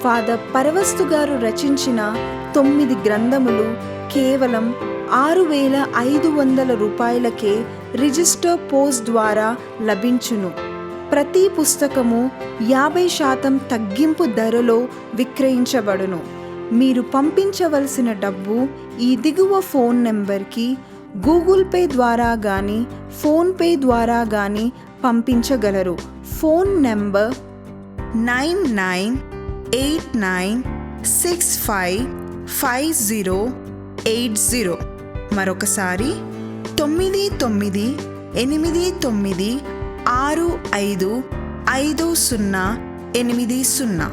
ఫాదర్ పరవస్తు గారు రచించిన 9 గ్రంథములు కేవలం 6,500 రూపాయలకే రిజిస్టర్ పోస్ట్ ద్వారా లభించును. ప్రతి పుస్తకము 50% తగ్గింపు ధరలో విక్రయించబడును. మీరు పంపించవలసిన డబ్బు ఈ దిగువ ఫోన్ నెంబర్కి గూగుల్ పే ద్వారా కానీ ఫోన్పే ద్వారా కానీ పంపించగలరు. Phone number 9989655080. మరొకసారి 9989655080.